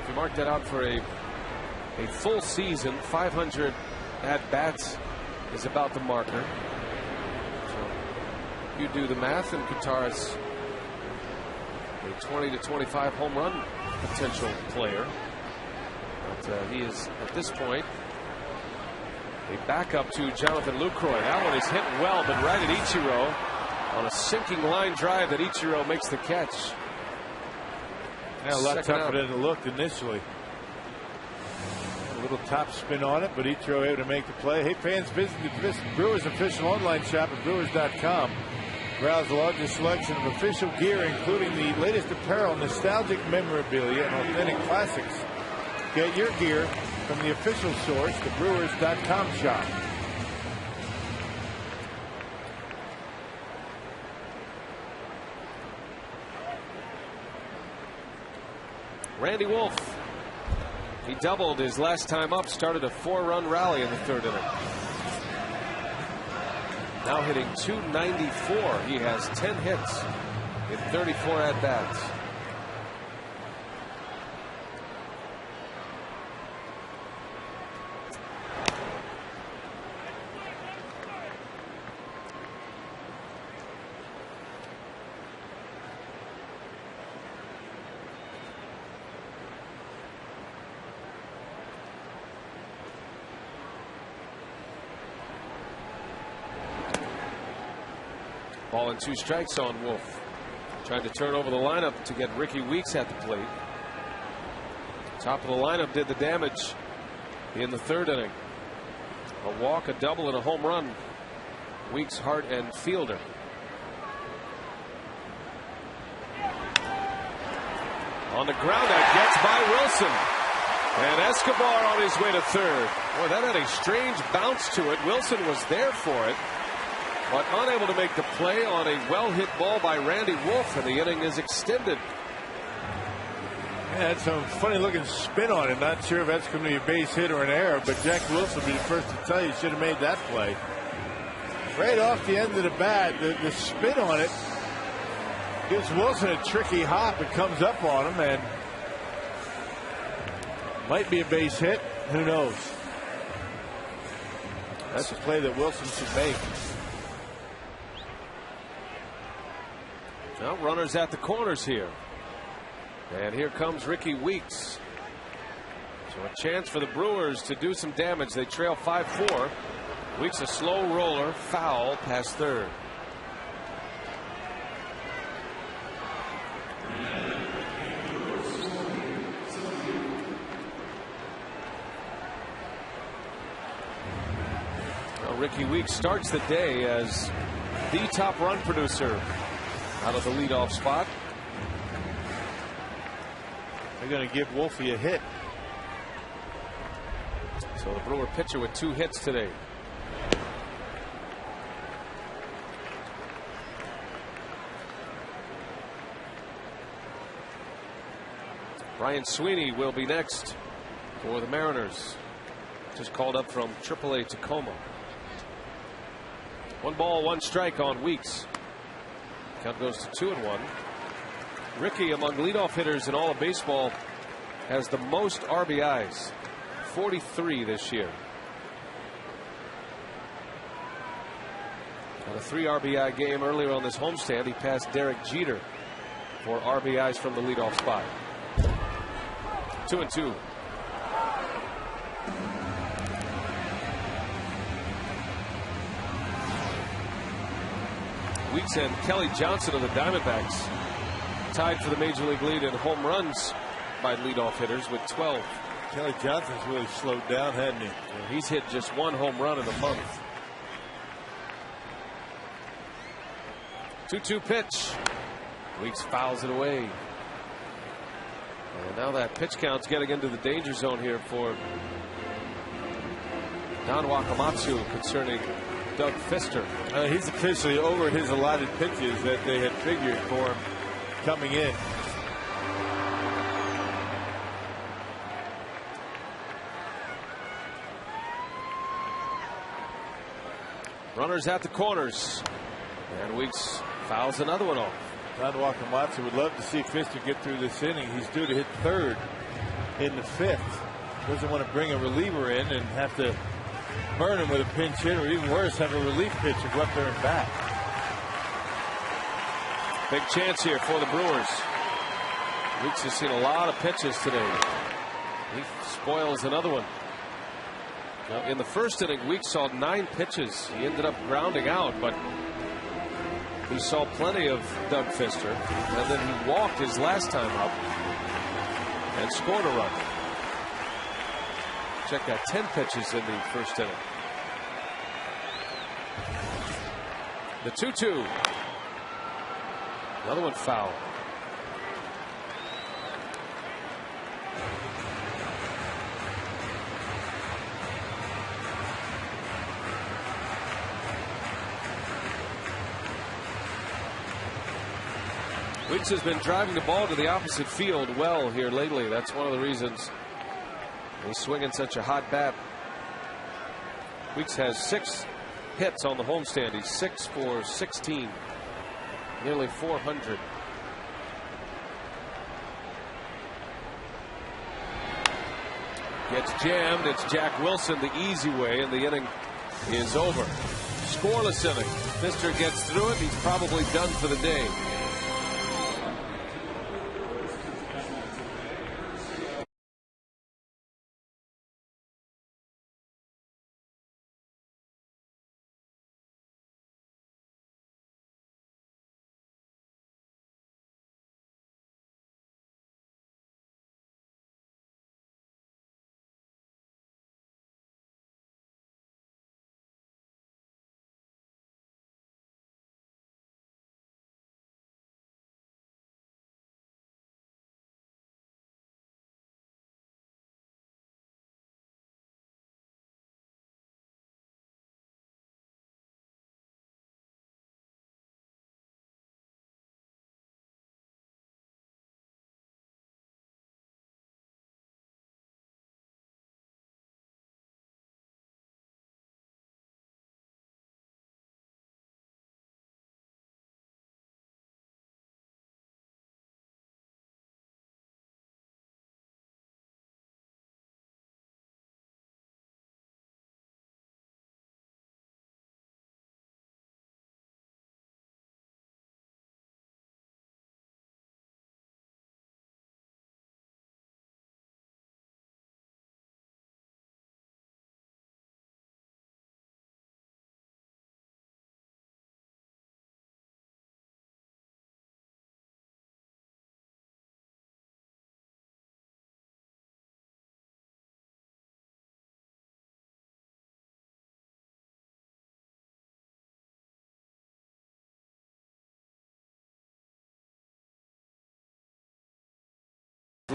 If you mark that out for a full season, 500 at bats is about the marker. So you do the math, and Kataris a 20 to 25 home run potential player. But he is at this point a backup to Jonathan Lucroy. That one is hit well, but right at Ichiro on a sinking line drive that Ichiro makes the catch. Yeah, a lot tougher than it looked initially. A little top spin on it, but Ichiro able to make the play. Hey fans, visit the Brewers official online shop at Brewers.com. Browse the largest selection of official gear, including the latest apparel, nostalgic memorabilia, and authentic classics. Get your gear from the official source, the Brewers.com shop. Randy Wolf. He doubled his last time up, started a 4-run rally in the third inning. Now hitting .294. He has 10 hits in 34 at bats. Ball and 2 strikes on Wolf. Trying to turn over the lineup to get Ricky Weeks at the plate. Top of the lineup did the damage in the third inning. A walk, a double, and a home run. Weeks, Hart, and Fielder. On the ground out, gets by Wilson. And Escobar on his way to third. Boy, that had a strange bounce to it. Wilson was there for it, but unable to make the play on a well-hit ball by Randy Wolf, and the inning is extended. Yeah, that's some funny-looking spin on it. Not sure if that's going to be a base hit or an error, but Jack Wilson will be the first to tell you should have made that play. Right off the end of the bat, the spin on it gives Wilson a tricky hop. It comes up on him, and might be a base hit. Who knows? That's a play that Wilson should make. Now runners at the corners here. And here comes Ricky Weeks. So a chance for the Brewers to do some damage. They trail 5-4. Weeks a slow roller, foul past third. Well, Ricky Weeks starts the day as the top run producer out of the leadoff spot. They're going to give Wolfie a hit. So the Brewer pitcher with 2 hits today. Brian Sweeney will be next for the Mariners. Just called up from AAA Tacoma. 1 ball, 1 strike on Weeks. Count goes to 2-1. Ricky, among leadoff hitters in all of baseball, has the most RBIs, 43 this year. On a 3 RBI game earlier on this homestand, he passed Derek Jeter for RBIs from the leadoff spot. 2-2. Weeks and Kelly Johnson of the Diamondbacks tied for the major league lead in home runs by leadoff hitters with 12. Kelly Johnson's really slowed down, hasn't he? And he's hit just 1 home run in a month. 2-2 pitch. Weeks fouls it away. And now that pitch count's getting into the danger zone here for Don Wakamatsu concerning Doug Fister. He's officially over his allotted pitches that they had figured for him coming in. Runners at the corners. And Weeks fouls another one off. Don Wakamatsu would love to see Fister get through this inning. He's due to hit 3rd in the 5th. Doesn't want to bring a reliever in and have to burn him with a pinch hit, or even worse, have a relief pitcher go up there and bat. Big chance here for the Brewers. Weeks has seen a lot of pitches today. He spoils another one. Now, in the first inning, Weeks saw 9 pitches. He ended up grounding out, but he saw plenty of Doug Fister, and then he walked his last time up and scored a run. Check that, 10 pitches in the first inning. The 2-2. Another one foul. Weeks has been driving the ball to the opposite field well here lately. That's one of the reasons he's swinging such a hot bat. Weeks has 6 hits on the homestand. He's 6 for 16, nearly 400. Gets jammed. It's Jack Wilson the easy way, and the inning is over. Scoreless inning. Fister gets through it. He's probably done for the day.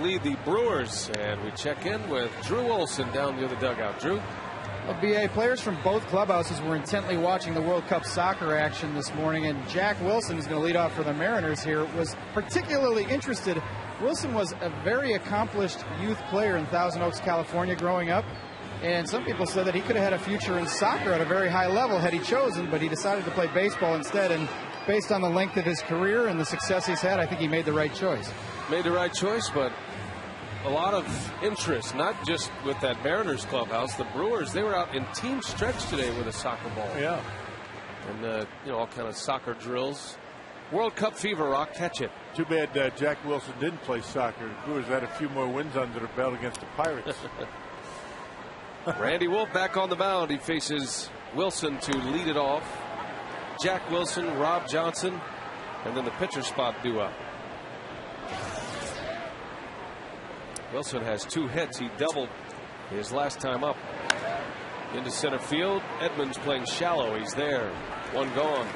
lead the Brewers. And we check in with Drew Olson down near the dugout. Drew? Well, BA, players from both clubhouses were intently watching the World Cup soccer action this morning, and Jack Wilson, who's going to lead off for the Mariners here, was particularly interested. Wilson was a very accomplished youth player in Thousand Oaks, California growing up, and some people said that he could have had a future in soccer at a very high level had he chosen, but he decided to play baseball instead, and based on the length of his career and the success he's had, I think he made the right choice. Made the right choice, but a lot of interest, not just with that Mariners clubhouse. The Brewers, they were out in team stretch today with a soccer ball. Yeah. And, all kind of soccer drills. World Cup fever, Rock, catch it. Too bad Jack Wilson didn't play soccer. The Brewers had a few more wins under their belt against the Pirates. Randy Wolf back on the mound. He faces Wilson to lead it off. Jack Wilson, Rob Johnson, and then the pitcher spot due up. Wilson has 2 hits. He doubled his last time up. Into center field. Edmonds playing shallow. He's there. 1 gone.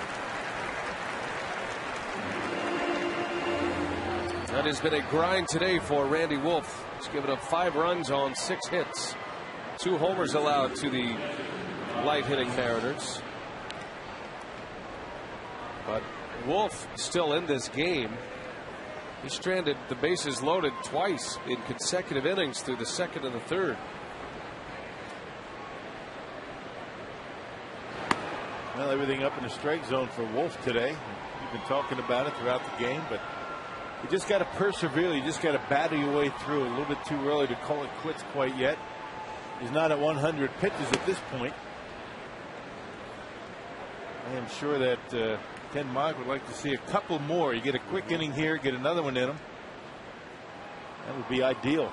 That has been a grind today for Randy Wolf. He's given up 5 runs on 6 hits. 2 homers allowed to the light hitting Mariners. But Wolf still in this game. He stranded the bases loaded twice in consecutive innings through the 2nd and the 3rd. Well, everything up in the strike zone for Wolf today. We've been talking about it throughout the game, but you just got to persevere. You just got to battle your way through. A little bit too early to call it quits quite yet. He's not at 100 pitches at this point. I am sure that Ken Mogg would like to see a couple more. You get a quick inning here, get another one in him. That would be ideal.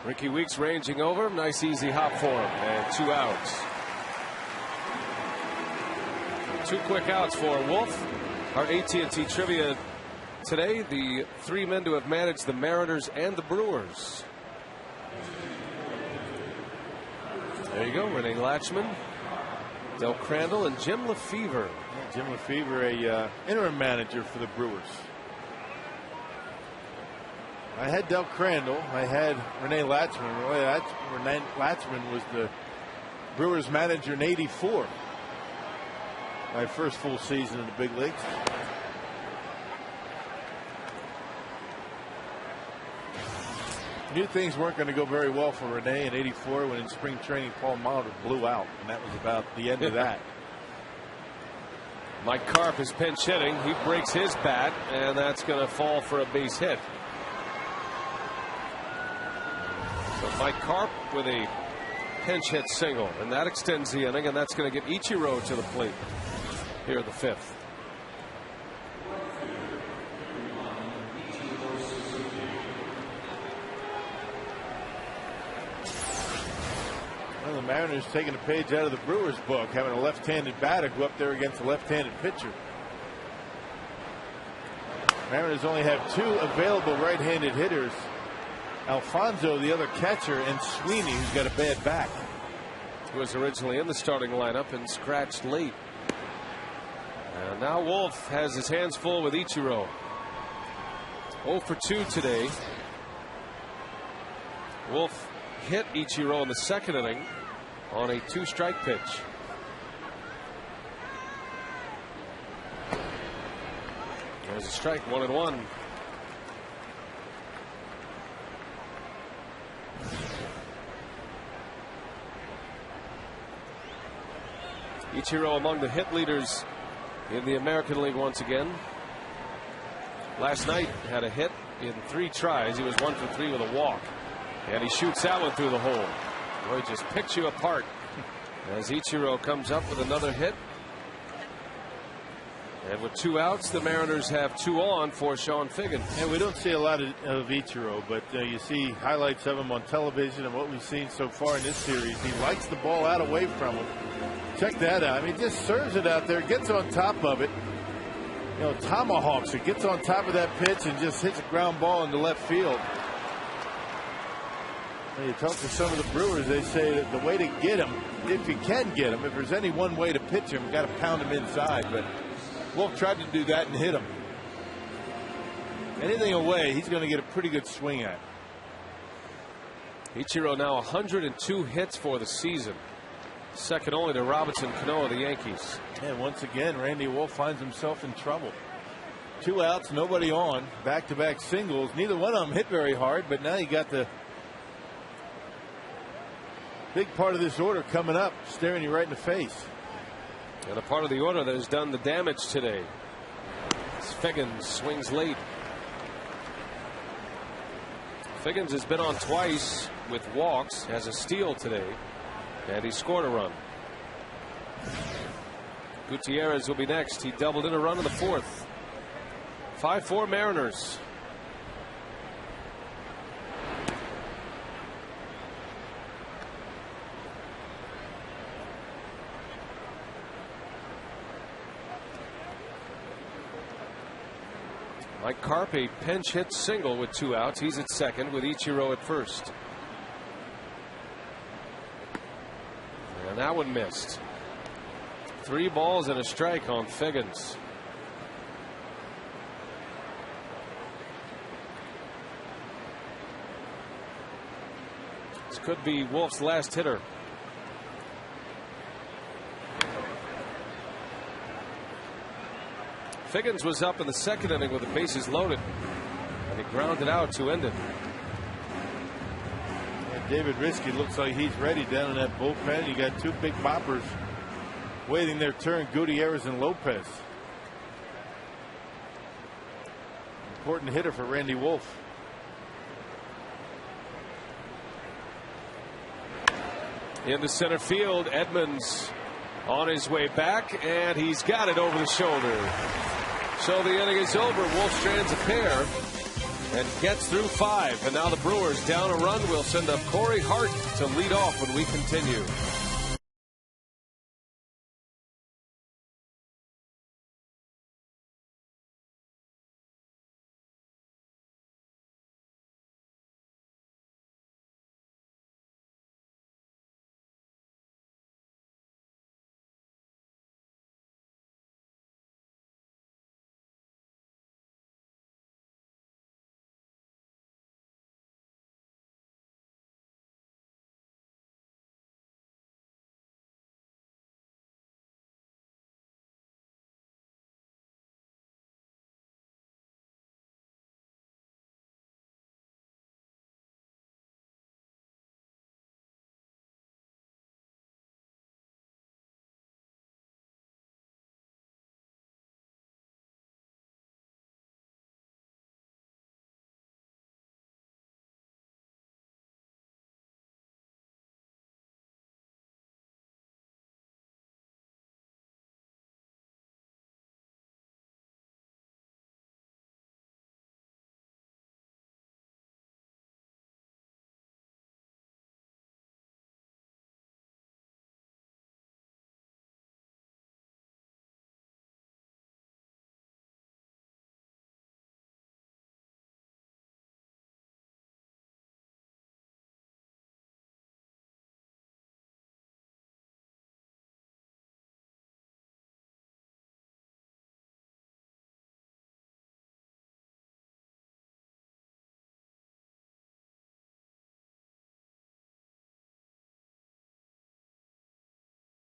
Ricky Weeks ranging over. Nice easy hop for him. And 2 outs. 2 quick outs for Wolf. Our AT&T trivia today, the 3 men to have managed the Mariners and the Brewers. There you go. Renee Latchman, Del Crandall, and Jim Lefevre. Yeah, Jim Lefevre, a interim manager for the Brewers. I had Del Crandall. I had Renee Latchman. Renee Latchman was the Brewers manager in '84. My first full season in the big leagues. Knew things weren't going to go very well for Renee in '84 when in spring training Paul Molitor blew out, and that was about the end of that. Mike Karp is pinch hitting. He breaks his bat, and that's going to fall for a base hit. So Mike Karp with a pinch hit single, and that extends the inning, and that's going to get Ichiro to the plate here in the 5th. Well, the Mariners taking a page out of the Brewers book, having a left-handed batter go up there against a left-handed pitcher. Mariners only have 2 available right-handed hitters. Alfonso, the other catcher, and Sweeney, who's got a bad back. Who was originally in the starting lineup and scratched late. And now Wolf has his hands full with Ichiro. 0 for 2 today. Wolf hit Ichiro in the 2nd inning on a 2-strike pitch. There's a strike, 1-1. Ichiro among the hit leaders in the American League once again. Last night had a hit in 3 tries. He was 1 for 3 with a walk. And he shoots that one through the hole. Boy, just picks you apart as Ichiro comes up with another hit. And with 2 outs, the Mariners have 2 on for Sean Figgin. And we don't see a lot of Ichiro, but you see highlights of him on television, and what we've seen so far in this series. He likes the ball out away from him. Check that out. I mean, just serves it out there, gets on top of it. You know, tomahawks it, gets on top of that pitch and just hits a ground ball into left field. When you talk to some of the Brewers, they say that the way to get him, if you can get him, if there's any one way to pitch him, you got to pound him inside. But Wolf tried to do that and hit him. Anything away, he's going to get a pretty good swing at. Ichiro now 102 hits for the season. Second only to Robinson Cano of the Yankees. And once again, Randy Wolf finds himself in trouble. 2 outs, nobody on. Back-to-back singles. Neither one of them hit very hard, but now you got the big part of this order coming up, staring you right in the face. And a part of the order that has done the damage today. Figgins swings late. Figgins has been on twice with walks, has a steal today, and he scored a run. Gutierrez will be next. He doubled in a run in the fourth. 5-4 Mariners. Mike Carp, a pinch hit single with 2 outs. He's at second with Ichiro at first. And that one missed. 3 balls and a strike on Figgins. This could be Wolf's last hitter. Figgins was up in the second inning with the bases loaded, and he grounded out to end it. And David Risky looks like he's ready down in that bullpen. You got 2 big boppers waiting their turn, Gutierrez and Lopez. Important hitter for Randy Wolf. Into center field, Edmonds on his way back, and he's got it over the shoulder. So the inning is over. Wolf strands a pair and gets through 5. And now the Brewers down a run. We'll send up Corey Hart to lead off when we continue.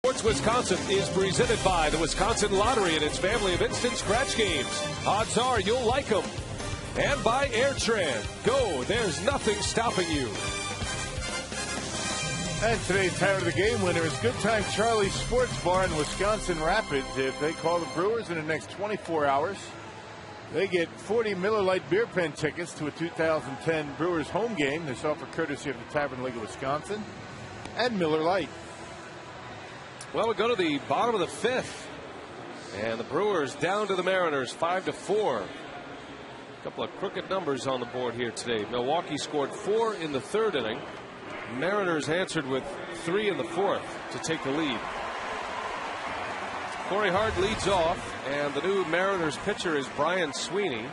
Sports Wisconsin is presented by the Wisconsin Lottery and its family of instant scratch games. Odds are you'll like them. And by AirTran. Go, there's nothing stopping you. And today's time of the game winner is Good Time Charlie's Sports Bar in Wisconsin Rapids. If they call the Brewers in the next 24 hours, they get 40 Miller Lite beer pen tickets to a 2010 Brewers home game. This offer courtesy of the Tavern League of Wisconsin and Miller Lite. Well, we go to the bottom of the 5th, and the Brewers down to the Mariners 5-4. A couple of crooked numbers on the board here today. Milwaukee scored 4 in the 3rd inning. Mariners answered with 3 in the 4th to take the lead. Corey Hart leads off, and the new Mariners pitcher is Brian Sweeney.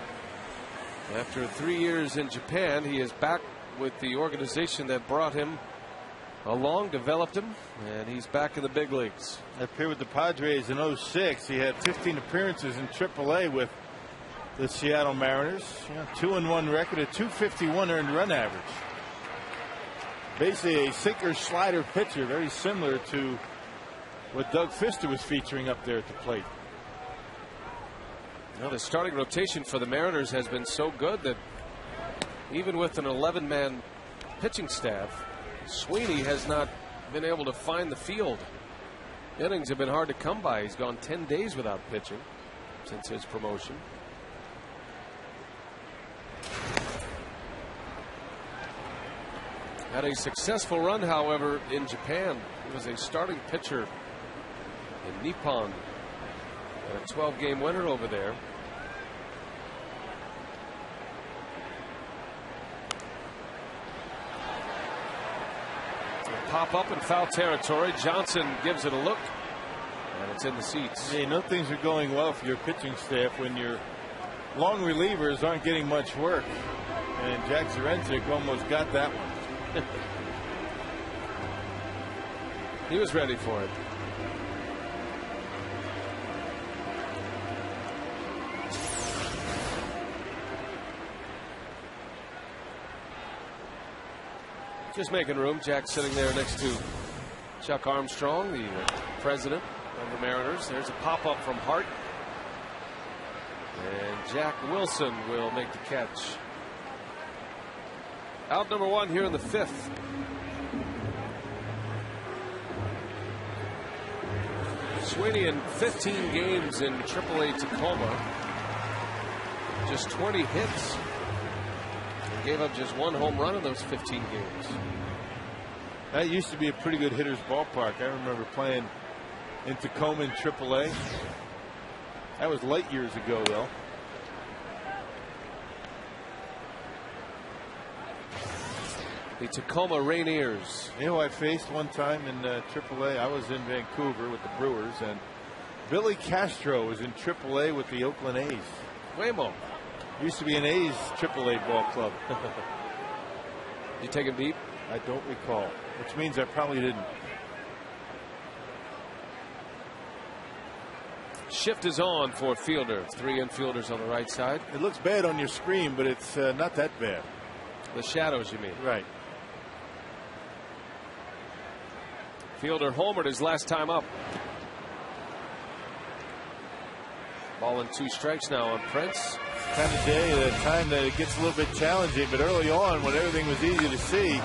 After 3 years in Japan, he is back with the organization that brought him along, developed him, and he's back in the big leagues. Appeared with the Padres in 06. He had 15 appearances in AAA with the Seattle Mariners. 2-1 record, a 251 earned run average. Basically a sinker slider pitcher, very similar to what Doug Fister was featuring up there at the plate. Well, the starting rotation for the Mariners has been so good that even with an 11-man pitching staff, Sweeney has not been able to find the field. Innings have been hard to come by. He's gone 10 days without pitching since his promotion. Had a successful run, however, in Japan. He was a starting pitcher in Nippon. A 12-game winner over there. Pop up in foul territory. Johnson gives it a look, and it's in the seats. Yeah, you know things are going well for your pitching staff when your long relievers aren't getting much work. And Jack Zarenzik almost got that one. He was ready for it. Just making room. Jack sitting there next to Chuck Armstrong, the president of the Mariners. There's a pop-up from Hart. And Jack Wilson will make the catch. Out number one here in the fifth. Sweeney in 15 games in AAA Tacoma. Just 20 hits. Gave up just one home run in those 15 games. That used to be a pretty good hitter's ballpark. I remember playing in Tacoma in AAA. That was late years ago, though. The Tacoma Rainiers. You know, I faced one time in AAA. I was in Vancouver with the Brewers, and Billy Castro was in AAA with the Oakland A's. Waymo. Used to be an A's AAA ball club. Did you take him deep? I don't recall, which means I probably didn't. Shift is on for Fielder. 3 infielders on the right side. It looks bad on your screen, but it's not that bad. The shadows, you mean? Right. Fielder homered his last time up. Ball and 2 strikes now on Prince. Kind of day, the time that it gets a little bit challenging, but early on when everything was easy to see,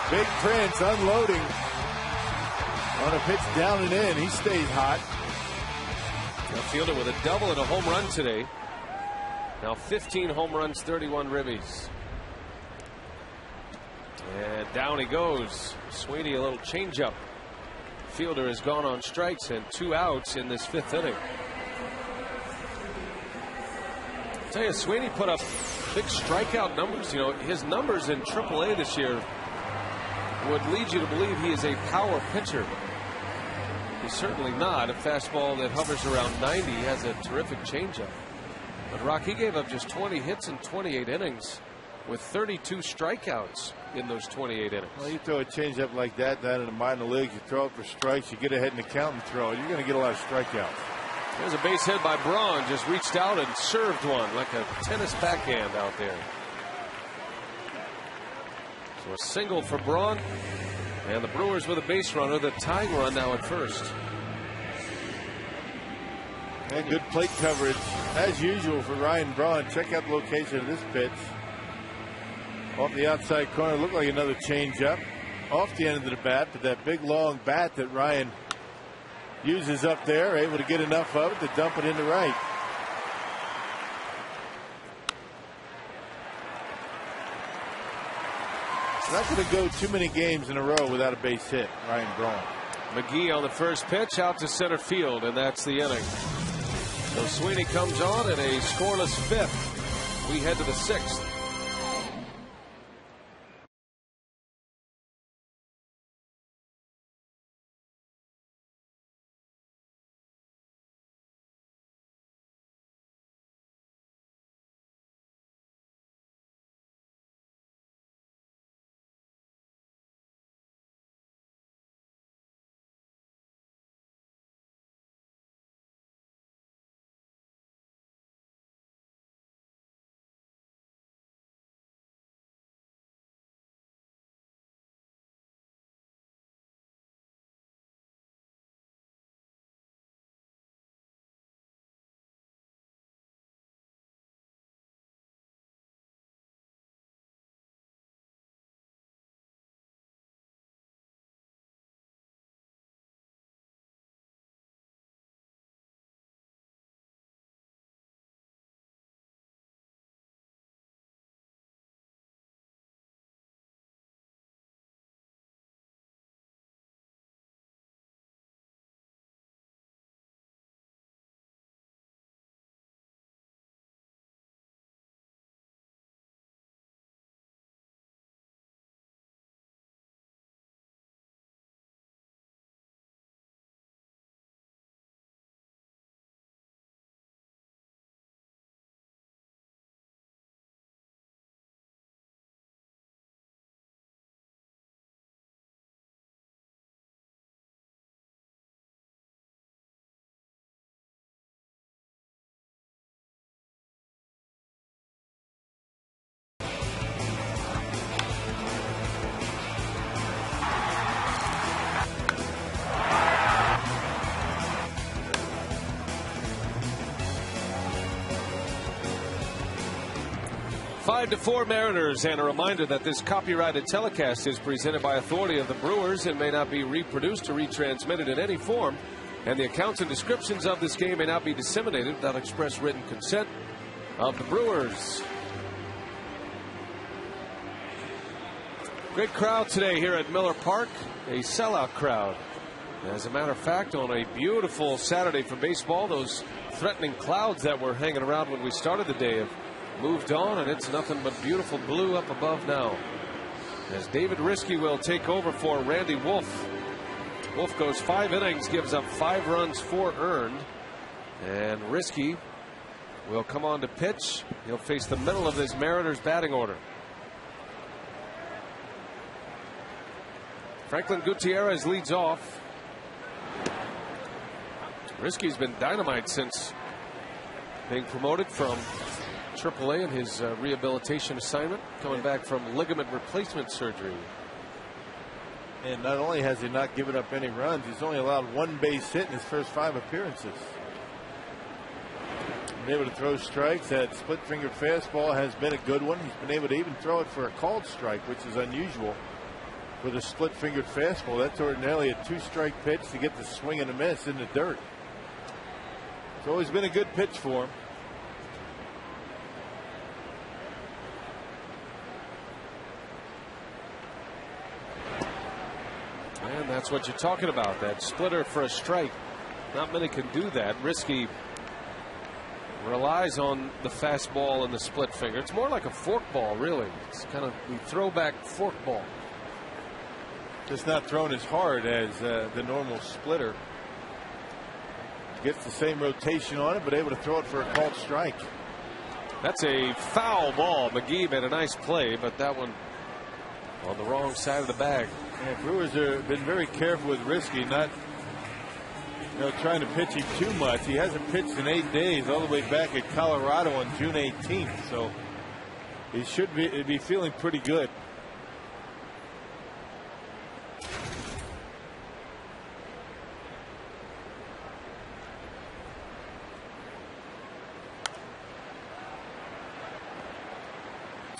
Big Prince unloading on a pitch down and in. He stays hot. Now Fielder with a double and a home run today. Now 15 home runs, 31 ribbies. And down he goes. Sweeney a little changeup. Fielder has gone on strikes and 2 outs in this 5th inning. I tell you, Sweeney put up big strikeout numbers. You know, his numbers in AAA this year would lead you to believe he is a power pitcher. He's certainly not. A fastball that hovers around 90. He has a terrific changeup. But Rock, he gave up just 20 hits in 28 innings with 32 strikeouts in those 28 innings. Well, you throw a changeup like that down in the minor leagues, you throw it for strikes, you get ahead in the count and throw it, you're going to get a lot of strikeouts. There's a base hit by Braun. Just reached out and served one like a tennis backhand out there. So a single for Braun. And the Brewers with a base runner. The tying run now at first. And good plate coverage as usual for Ryan Braun. Check out the location of this pitch. Off the outside corner. Looked like another changeup. Off the end of the bat. But that big long bat that Ryan uses up there, able to get enough of it to dump it into right. Not going to go too many games in a row without a base hit. Ryan Braun. McGee on the first pitch out to center field, and that's the inning. So Sweeney comes on in a scoreless 5th. We head to the 6th. 5-4 Mariners, and a reminder that this copyrighted telecast is presented by authority of the Brewers and may not be reproduced or retransmitted in any form, and the accounts and descriptions of this game may not be disseminated without express written consent of the Brewers. Great crowd today here at Miller Park, a sellout crowd. As a matter of fact, on a beautiful Saturday for baseball, those threatening clouds that were hanging around when we started the day have moved on, and it's nothing but beautiful blue up above now. As David Riskey will take over for Randy Wolf. Wolf goes 5 innings, gives up 5 runs, 4 earned. And Riskey will come on to pitch. He'll face the middle of this Mariners batting order. Franklin Gutierrez leads off. Riskey's been dynamite since being promoted from AAA in his rehabilitation assignment, coming back from ligament replacement surgery. And not only has he not given up any runs, he's only allowed 1 base hit in his first 5 appearances. Been able to throw strikes. That split-fingered fastball has been a good one. He's been able to even throw it for a called strike, which is unusual with a split-fingered fastball. That's ordinarily a 2-strike pitch to get the swing and a miss in the dirt. It's always been a good pitch for him. And that's what you're talking about, that splitter for a strike. Not many can do that. Riskey relies on the fastball and the split finger. It's more like a forkball, really. It's kind of the throwback forkball. Just not thrown as hard as the normal splitter. Gets the same rotation on it, but able to throw it for a called strike. That's a foul ball. McGee made a nice play, but that one on the wrong side of the bag. Yeah, Brewers have been very careful with Riskey, not trying to pitch him too much. He hasn't pitched in 8 days, all the way back at Colorado on June 18th, so he should be feeling pretty good.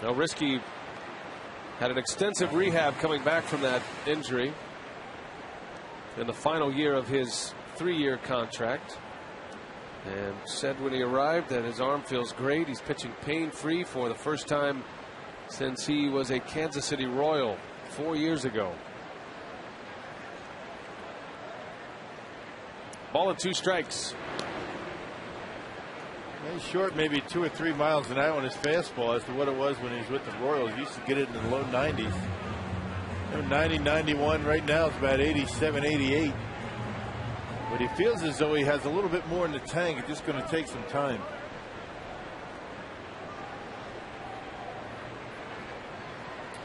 Now Riskey had an extensive rehab coming back from that injury in the final year of his 3-year contract, and said when he arrived that his arm feels great. He's pitching pain-free for the first time since he was a Kansas City Royal 4 years ago. Ball and 2 strikes. He's short maybe 2 or 3 miles an hour on his fastball as to what it was when he was with the Royals. He used to get it in the low 90s. 90, 91. Right now it's about 87, 88. But he feels as though he has a little bit more in the tank. It's just going to take some time.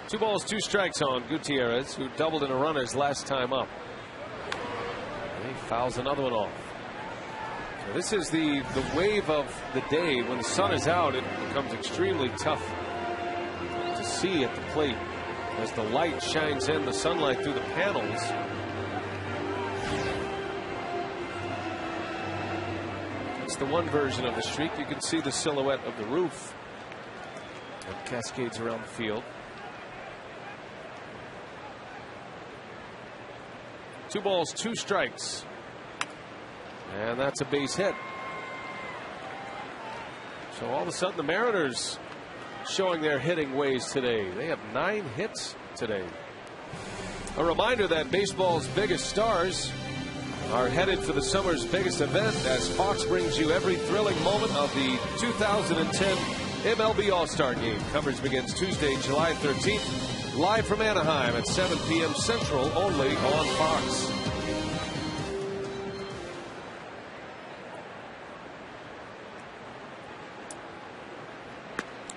Two balls, 2 strikes on Gutierrez, who doubled in a run his last time up. And he fouls another one off. So this is the wave of the day. When the sun is out, it becomes extremely tough to see at the plate as the light shines in, the sunlight through the panels. It's the one version of the streak. You can see the silhouette of the roof that cascades around the field. 2 balls, 2 strikes. And that's a base hit. So all of a sudden the Mariners showing their hitting ways today. They have 9 hits today. A reminder that baseball's biggest stars are headed for the summer's biggest event as Fox brings you every thrilling moment of the 2010 MLB All-Star Game. Coverage begins Tuesday, July 13th, live from Anaheim at 7 p.m. Central, only on Fox.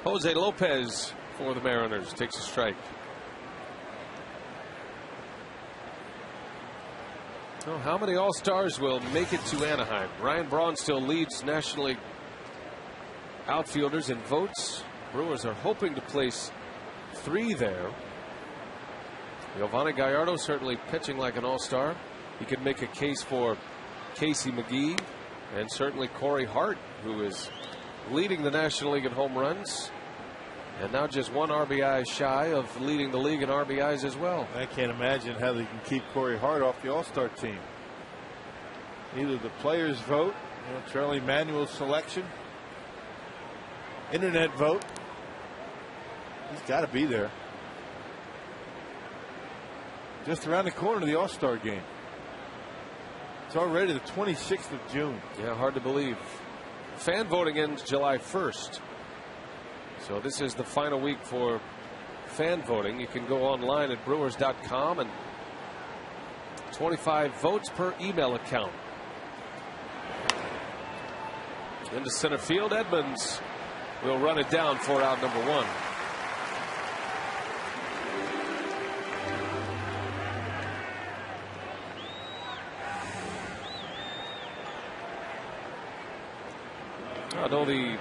Jose Lopez for the Mariners takes a strike. So how many All-Stars will make it to Anaheim? Ryan Braun still leads National League outfielders in votes. Brewers are hoping to place 3 there. Giovanni Gallardo certainly pitching like an All-Star. He could make a case for Casey McGee, and certainly Corey Hart, who is leading the National League in home runs. And now just 1 RBI shy of leading the league in RBIs as well. I can't imagine how they can keep Corey Hart off the All-Star team. Either the players vote, Charlie Manuel's selection, internet vote. He's got to be there. Just around the corner of the All-Star game. It's already the 26th of June. Yeah, hard to believe. Fan voting ends July 1st. So this is the final week for fan voting. You can go online at Brewers.com, and 25 votes per email account. Into center field, Edmonds will run it down for out number 1. I know the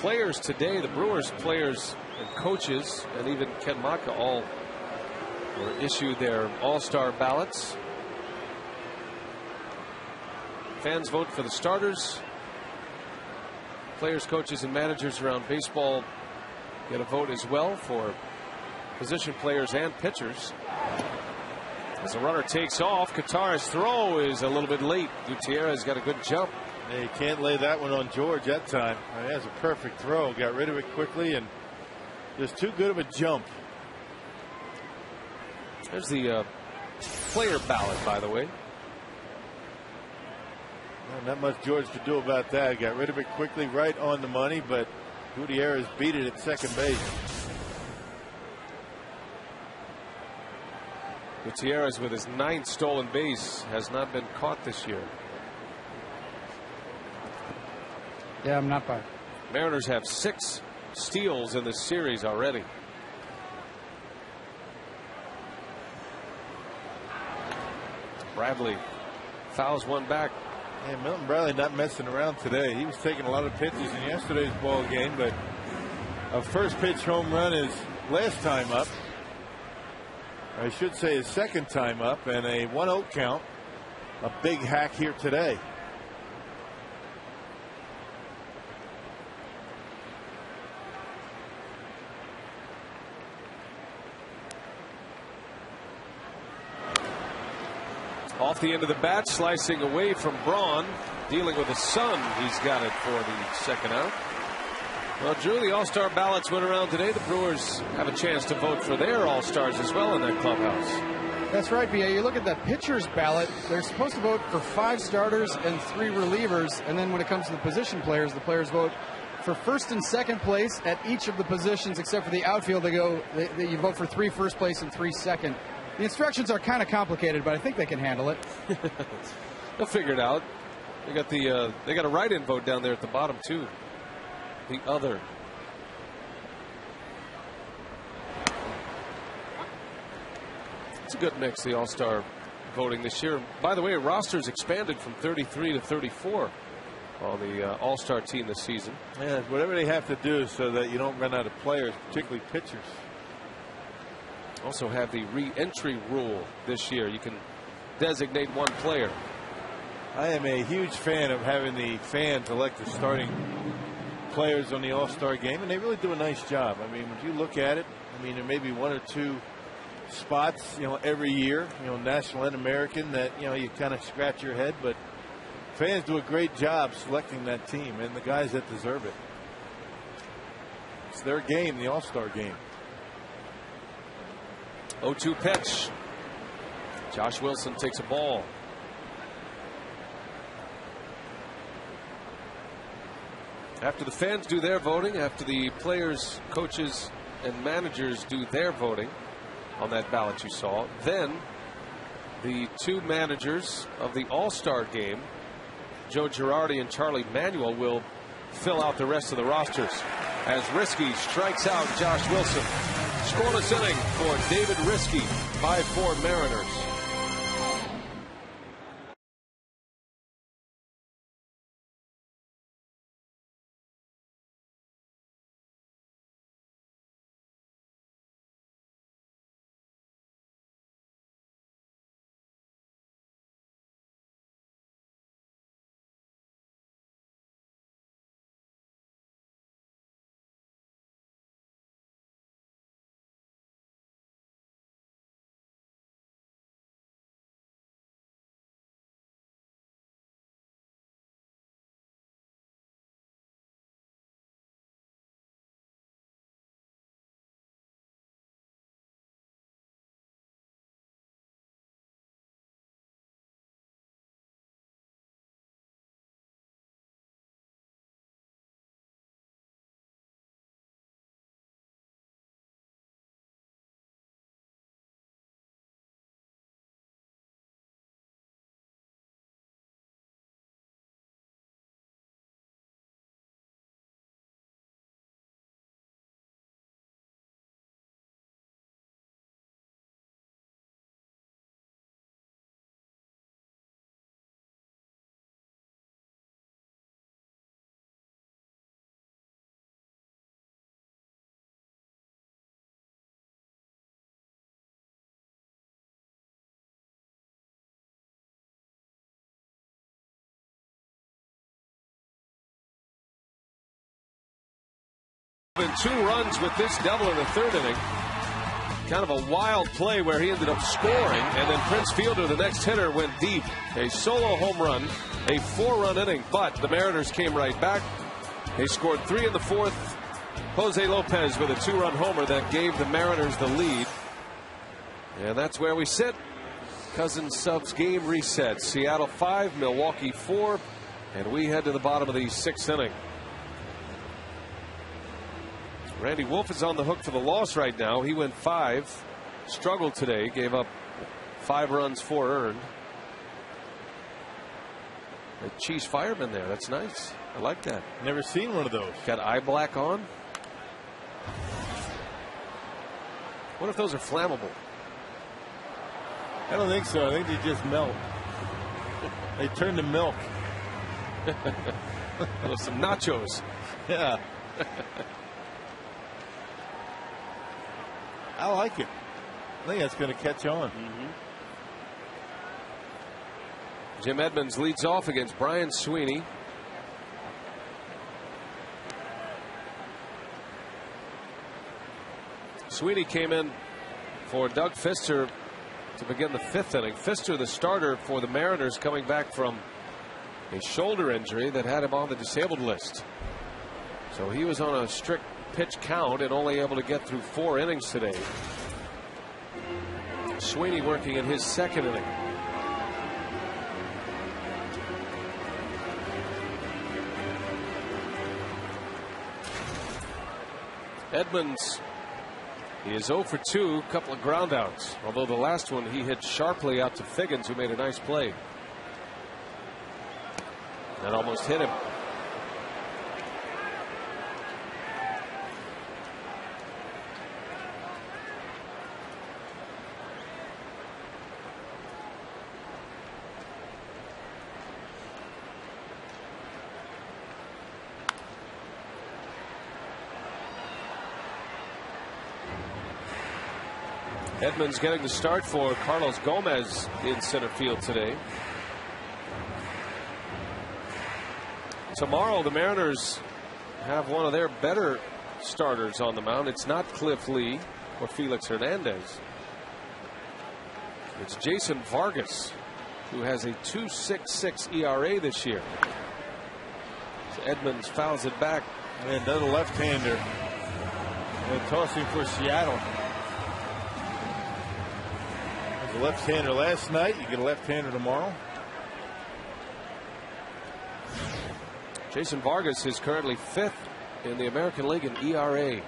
players today, the Brewers players and coaches, and even Ken Maka, all were issued their all-star ballots. Fans vote for the starters. Players, coaches, and managers around baseball get a vote as well for position players and pitchers. As the runner takes off, Qatar's throw is a little bit late. Gutierrez got a good jump. Yeah, you can't lay that one on George that time. I mean, that was a perfect throw. Got rid of it quickly, and just too good of a jump. There's the player ballot, by the way. Well, not much George could do about that. Got rid of it quickly, right on the money, but Gutierrez beat it at second base. Gutierrez with his 9th stolen base has not been caught this year. Yeah, I'm not by. Mariners have 6 steals in this series already. Bradley fouls one back. Yeah, Milton Bradley not messing around today. He was taking a lot of pitches in yesterday's ball game, but a first pitch home run is last time up. I should say his second time up, and a 1-0 count. A big hack here today. Off the end of the bat, slicing away from Braun, dealing with the sun. He's got it for the second out. Well, Drew, the all-star ballots went around today. The Brewers have a chance to vote for their all-stars as well in that clubhouse. That's right, B.A. You look at that pitcher's ballot, they're supposed to vote for 5 starters and 3 relievers, and then when it comes to the position players, the players vote for first and second place at each of the positions, except for the outfield. You vote for 3 first place and 3 second. The instructions are kind of complicated, but I think they can handle it. They'll figure it out. They got a write-in vote down there at the bottom too. The other. It's a good mix, the all-star voting this year. By the way, roster's expanded from 33 to 34 on the all-star team this season. Yeah, whatever they have to do so that you don't run out of players, particularly pitchers. Also have the re-entry rule this year. You can designate 1 player. I am a huge fan of having the fans elect the starting players on the All-Star game, and they really do a nice job. I mean, when you look at it, I mean, there may be 1 or 2 spots, every year, National and American, that, you kind of scratch your head, but fans do a great job selecting that team and the guys that deserve it. It's their game, the All-Star game. 0-2 pitch. Josh Wilson takes a ball. After the fans do their voting, after the players, coaches, and managers do their voting on that ballot you saw, then the 2 managers of the All-Star game, Joe Girardi and Charlie Manuel, will fill out the rest of the rosters as Risky strikes out Josh Wilson. Scoreless inning for David Risky, 5-4 Mariners. And 2 runs with this double in the 3rd inning. Kind of a wild play where he ended up scoring, and then Prince Fielder, the next hitter, went deep. A solo home run, a 4-run inning, but the Mariners came right back. They scored 3 in the 4th. Jose Lopez with a 2-run homer that gave the Mariners the lead. And that's where we sit. Cousins Subs game reset. Seattle 5, Milwaukee 4, and we head to the bottom of the 6th inning. Randy Wolf is on the hook for the loss right now. He went 5, struggled today, gave up 5 runs, 4 earned. A cheese fireman there. That's nice. I like that. Never seen one of those. Got eye black on. What if those are flammable? I don't think so. I think they just melt. They turn to milk. Some nachos. Yeah. I like it. I think that's going to catch on. Jim Edmonds leads off against Brian Sweeney. Sweeney came in for Doug Fister to begin the 5th inning. Fister, the starter for the Mariners, coming back from a shoulder injury that had him on the disabled list. So he was on a strict pitch count and only able to get through 4 innings today. Sweeney working in his 2nd inning. Edmonds, he is 0 for 2, couple of groundouts. Although the last one he hit sharply out to Figgins, who made a nice play. That almost hit him. Edmonds getting the start for Carlos Gomez in center field today. Tomorrow the Mariners have one of their better starters on the mound. It's not Cliff Lee or Felix Hernandez. It's Jason Vargas, who has a 2.66 ERA this year. So Edmonds fouls it back. And another left-hander. And tossing for Seattle. A left-hander last night. You get a left-hander tomorrow. Jason Vargas is currently 5th in the American League in ERA.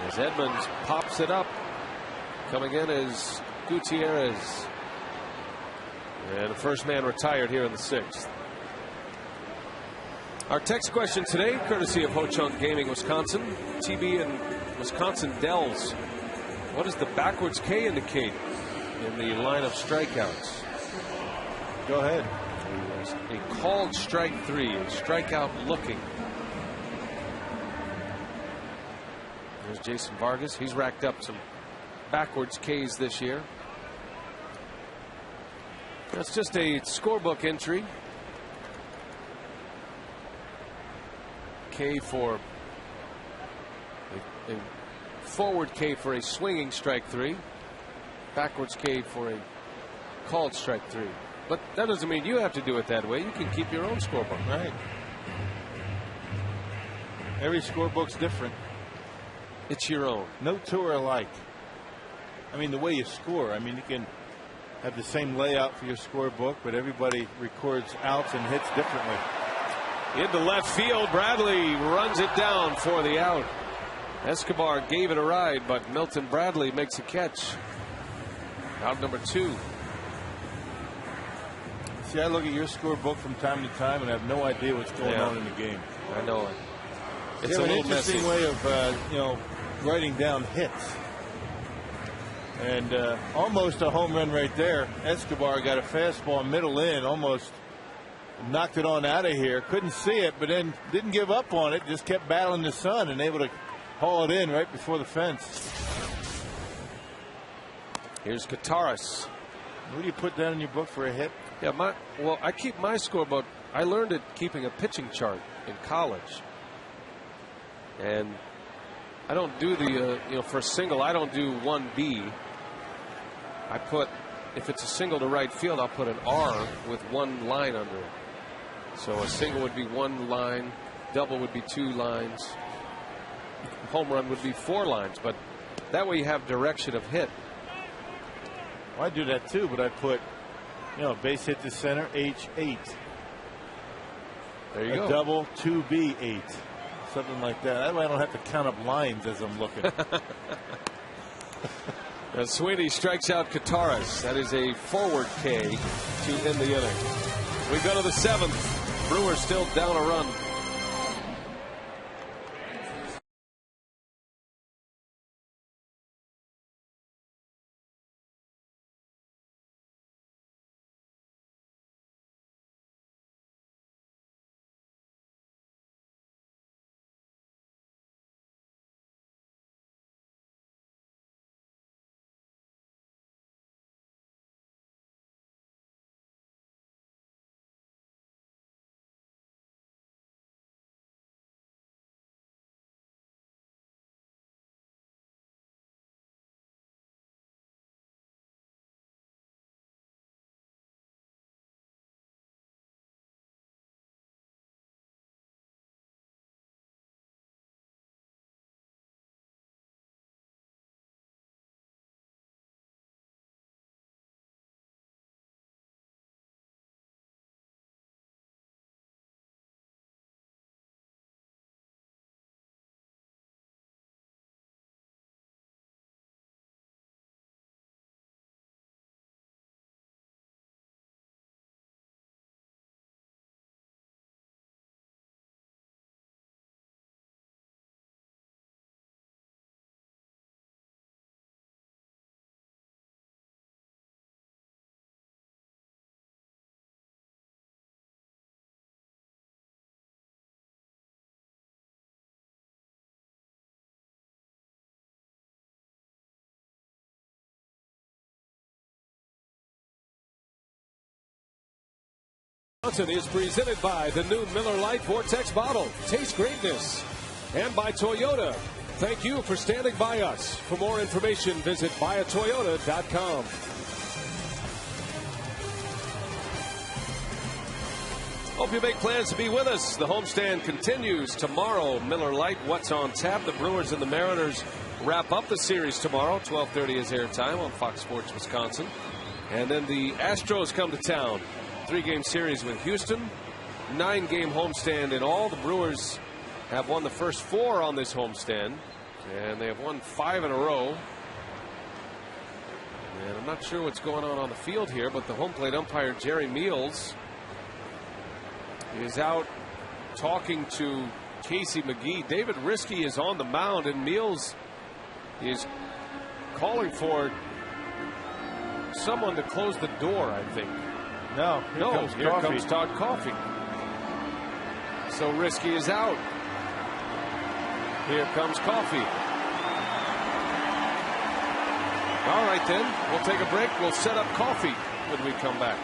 As Edmonds pops it up, coming in is Gutierrez, and the first man retired here in the 6th. Our text question today, courtesy of Ho Chunk Gaming, Wisconsin. TB and Wisconsin Dells. What does the backwards K indicate in the line of strikeouts? Go ahead. A called strike 3, a strikeout looking. There's Jason Vargas. He's racked up some backwards Ks this year. That's just a scorebook entry. K for a forward K for a swinging strike 3. Backwards K for a called strike 3. But that doesn't mean you have to do it that way. You can keep your own scorebook. Right. Every scorebook's different. It's your own. No two are alike. I mean, the way you score. I mean, you can have the same layout for your scorebook, but everybody records outs and hits differently. Into left field, Bradley runs it down for the out. Escobar gave it a ride, but Milton Bradley makes a catch. Out number 2. See, I look at your scorebook from time to time and have no idea what's going on in the game. I know it. It's an a little interesting messy way of writing down hits. And almost a home run right there. Escobar got a fastball middle in, almost knocked it on out of here. Couldn't see it, but then didn't give up on it. Just kept battling the sun and able to haul it in right before the fence. Here's Kataris. What do you put down in your book for a hit? Yeah, I keep my scorebook. I learned it keeping a pitching chart in college. And I don't do the for a single, I don't do 1B. I put, if it's a single to right field, I'll put an R with one line under it. So a single would be one line, double would be two lines, home run would be four lines, but that way you have direction of hit. Well, I do that too, but I put, base hit to center, H8. There you go. A double, 2B, 8. Something like that. That way I don't have to count up lines as I'm looking. And Sweeney strikes out Kataras. That is a forward K to end the inning. We go to the 7th. Brewers still down a run. Johnson is presented by the new Miller Lite Vortex bottle. Taste greatness. And by Toyota. Thank you for standing by us. For more information, visit buyatoyota.com. Hope you make plans to be with us. The homestand continues tomorrow. Miller Lite, what's on tap? The Brewers and the Mariners wrap up the series tomorrow. 12:30 is airtime on Fox Sports Wisconsin. And then the Astros come to town. 3-game series with Houston. 9-game homestand in all. The Brewers have won the first 4 on this homestand. And they have won 5 in a row. And I'm not sure what's going on the field here, but the home plate umpire, Jerry Meals, is out talking to Casey McGee. David Risky is on the mound, and Meals is calling for someone to close the door, I think. No, here comes Todd Coffey. So Risky is out. Here comes Coffey. All right, then. We'll take a break. We'll set up Coffey when we come back.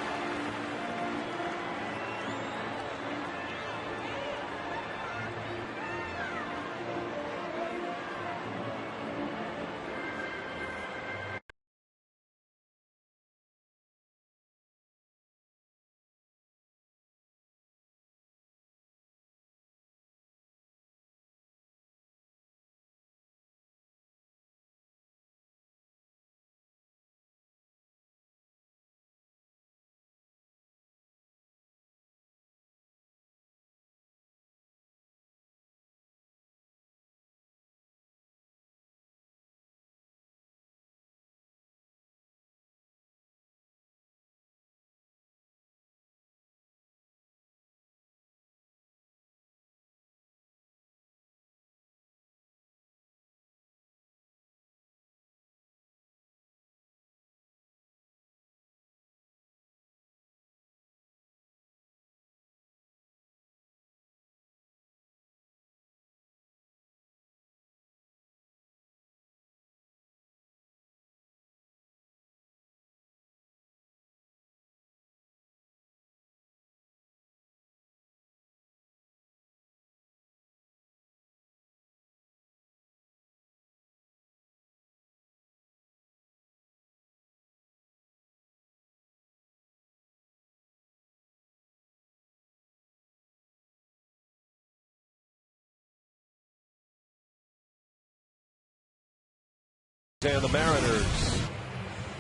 and the Mariners.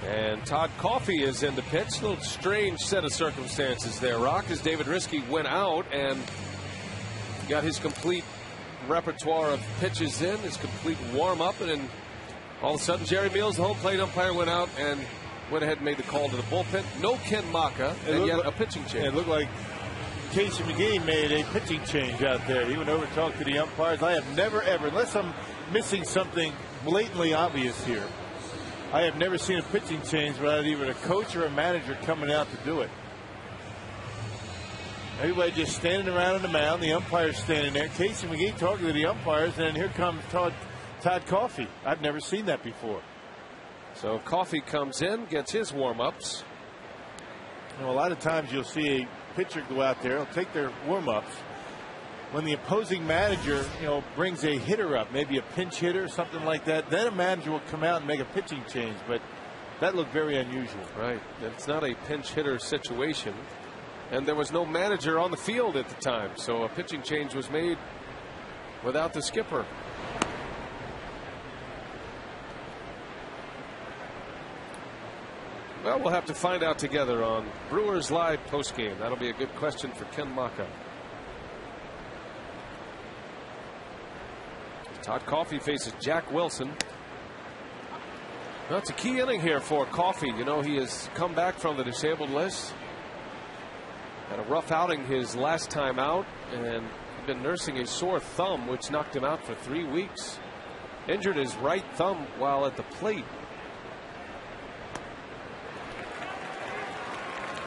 And Todd Coffey is in the pitch. A little strange set of circumstances there, Rock, as David Riskey went out and got his complete repertoire of pitches in, his complete warm-up, and then all of a sudden Jerry Meals, the home plate umpire, went out and went ahead and made the call to the bullpen. No Ken Maka, and yet a pitching change. It looked like Casey McGee made a pitching change out there. He went over to talk to the umpires. I have never, ever, unless I'm missing something blatantly obvious here, I have never seen a pitching change without either a coach or a manager coming out to do it. Everybody just standing around on the mound, the umpire's standing there. Casey McGee talking to the umpires, and then here comes Todd Coffey. I've never seen that before. So Coffey comes in, gets his warm-ups. You know, a lot of times you'll see a pitcher go out there, he'll take their warm-ups. When the opposing manager, brings a hitter up, maybe a pinch hitter, something like that, then a manager will come out and make a pitching change. But that looked very unusual. Right. It's not a pinch hitter situation. And there was no manager on the field at the time. So a pitching change was made without the skipper. Well, we'll have to find out together on Brewers Live postgame. That'll be a good question for Ken Maka. Todd Coffey faces Jack Wilson. Well, it's a key inning here for Coffey. He has come back from the disabled list. Had a rough outing his last time out and been nursing a sore thumb, which knocked him out for 3 weeks. Injured his right thumb while at the plate.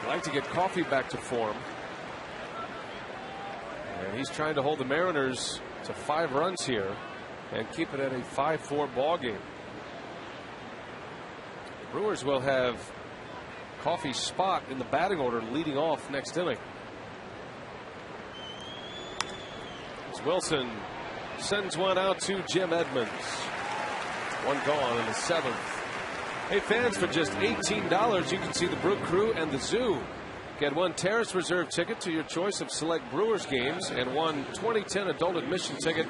I'd like to get Coffey back to form. And he's trying to hold the Mariners to 5 runs here and keep it at a 5-4 ball game. The Brewers will have Coffey's spot in the batting order leading off next inning. As Wilson sends one out to Jim Edmonds. One gone in the 7th. Hey fans, for just $18 you can see the Brew Crew and the Zoo. Get one Terrace Reserve ticket to your choice of select Brewers games and one 2010 adult admission ticket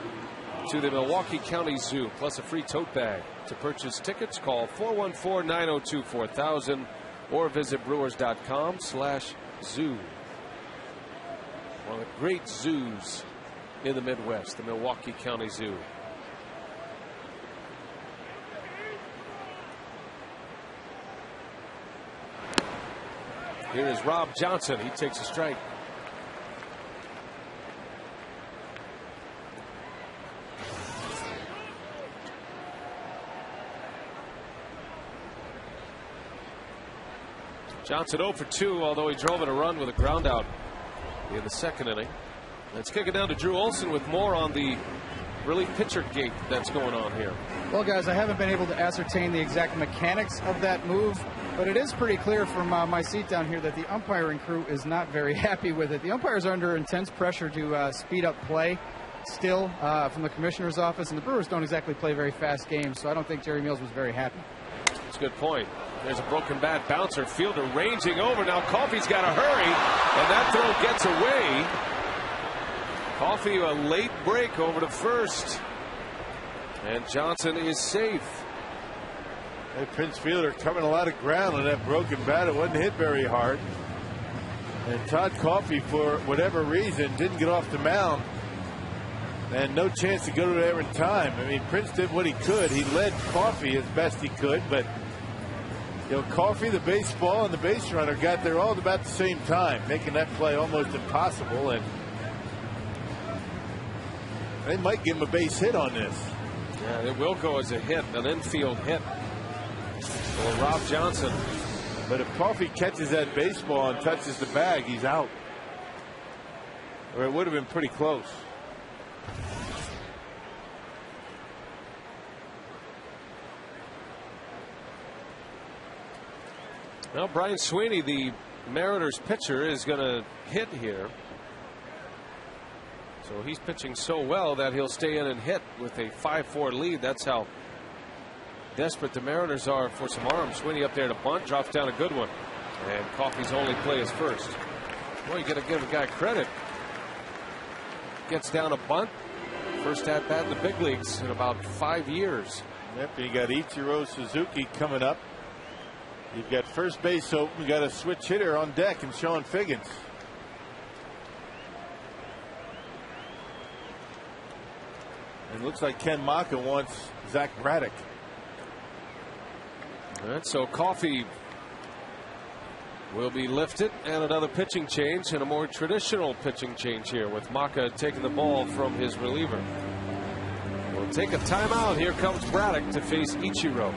to the Milwaukee County Zoo, plus a free tote bag. To purchase tickets, call 414-902-4000 or visit brewers.com/zoo. One of the great zoos in the Midwest, the Milwaukee County Zoo. Here is Rob Johnson. He takes a strike. Johnson 0 for 2, although he drove in a run with a ground out in the 2nd inning. Let's kick it down to Drew Olson with more on the relief pitcher gate that's going on here. Well, guys, I haven't been able to ascertain the exact mechanics of that move, but it is pretty clear from my seat down here that the umpiring crew is not very happy with it. The umpires are under intense pressure to speed up play still from the commissioner's office, and the Brewers don't exactly play very fast games, so I don't think Jerry Meals was very happy. That's a good point. There's a broken bat bouncer. Fielder ranging over. Now Coffey's got to hurry, and that throw gets away. Coffey, a late break over to first, and Johnson is safe. That Prince Fielder covering a lot of ground on that broken bat. It wasn't hit very hard. And Todd Coffey, for whatever reason, didn't get off the mound. And no chance to go to there in time. I mean, Prince did what he could. He led Coffey as best he could, but Coffey, the baseball, and the base runner got there all at about the same time, making that play almost impossible. And they might give him a base hit on this. Yeah, it will go as a hit, an infield hit for Rob Johnson. But if Coffey catches that baseball and touches the bag, he's out. Or it would have been pretty close. Well, Brian Sweeney, the Mariners pitcher, is going to hit here. So he's pitching so well that he'll stay in and hit with a 5-4 lead. That's how desperate the Mariners are for some arms. Sweeney up there to bunt, drops down a good one. And Coffey's only play is first. Well, you got to give a guy credit. Gets down a bunt. First at bat in the big leagues in about 5 years. Yep, you got Ichiro Suzuki coming up. You've got first base open. You got a switch hitter on deck and Sean Figgins. And it looks like Ken Maka wants Zach Braddock. All right, so Coffey will be lifted, and another pitching change, and a more traditional pitching change here with Maka taking the ball from his reliever. We'll take a timeout. Here comes Braddock to face Ichiro.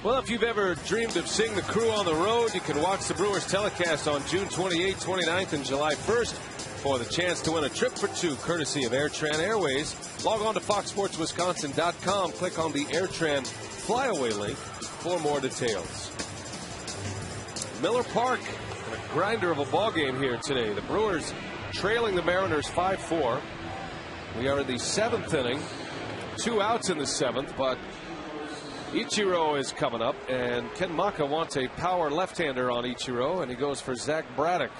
Well, if you've ever dreamed of seeing the crew on the road, you can watch the Brewers telecast on June 28th, 29th, and July 1st for the chance to win a trip for two, courtesy of AirTran Airways. Log on to foxsportswisconsin.com. Click on the AirTran flyaway link for more details. Miller Park, a grinder of a ball game here today. The Brewers trailing the Mariners 5-4. We are in the 7th inning. 2 outs in the 7th, but Ichiro is coming up, and Ken Maka wants a power left-hander on Ichiro, and he goes for Zach Braddock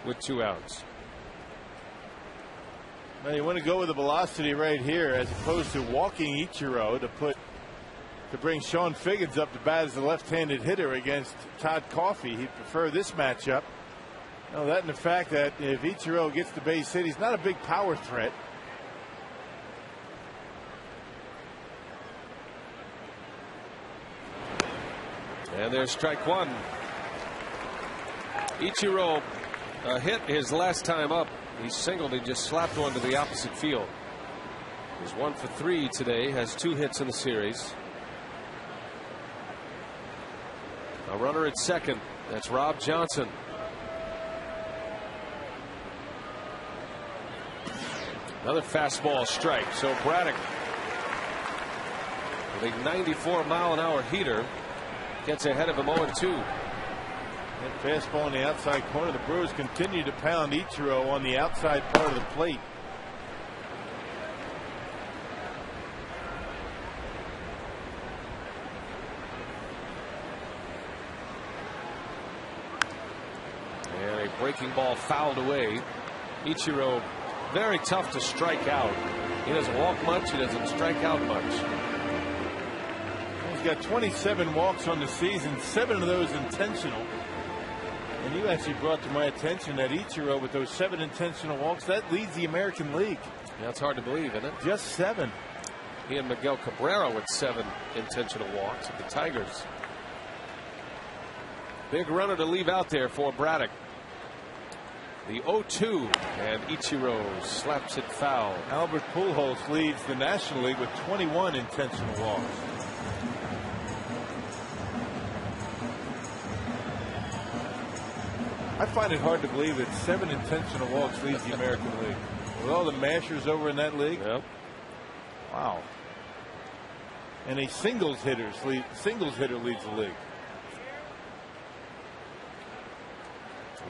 with 2 outs. Well, you want to go with the velocity right here as opposed to walking Ichiro to bring Sean Figgins up to bat as the left-handed hitter against Todd Coffey. He'd prefer this matchup. Now, that and the fact that if Ichiro gets the base hit, he's not a big power threat. And there's strike one. Ichiro hit his last time up. He singled. He just slapped one to the opposite field. He's 1 for 3 today. Has 2 hits in the series. A runner at second. That's Rob Johnson. Another fastball strike. So Braddock with a 94-mile-an-hour heater gets ahead of him 0-2. That fastball on the outside corner. The Brewers continue to pound Ichiro on the outside part of the plate. And a breaking ball fouled away. Ichiro very tough to strike out. He doesn't walk much. He doesn't strike out much. He's got 27 walks on the season, 7 of those intentional. And you actually brought to my attention that Ichiro, with those 7 intentional walks, that leads the American League. That's hard to believe, isn't it? Just 7. He and Miguel Cabrera with 7 intentional walks at the Tigers. Big runner to leave out there for Braddock. The 0-2, and Ichiro slaps it foul. Albert Pujols leads the National League with 21 intentional walks. I find it hard to believe that 7 intentional walks leads the American League. With all the mashers over in that league. Yep. Wow. And a singles hitter leads the league.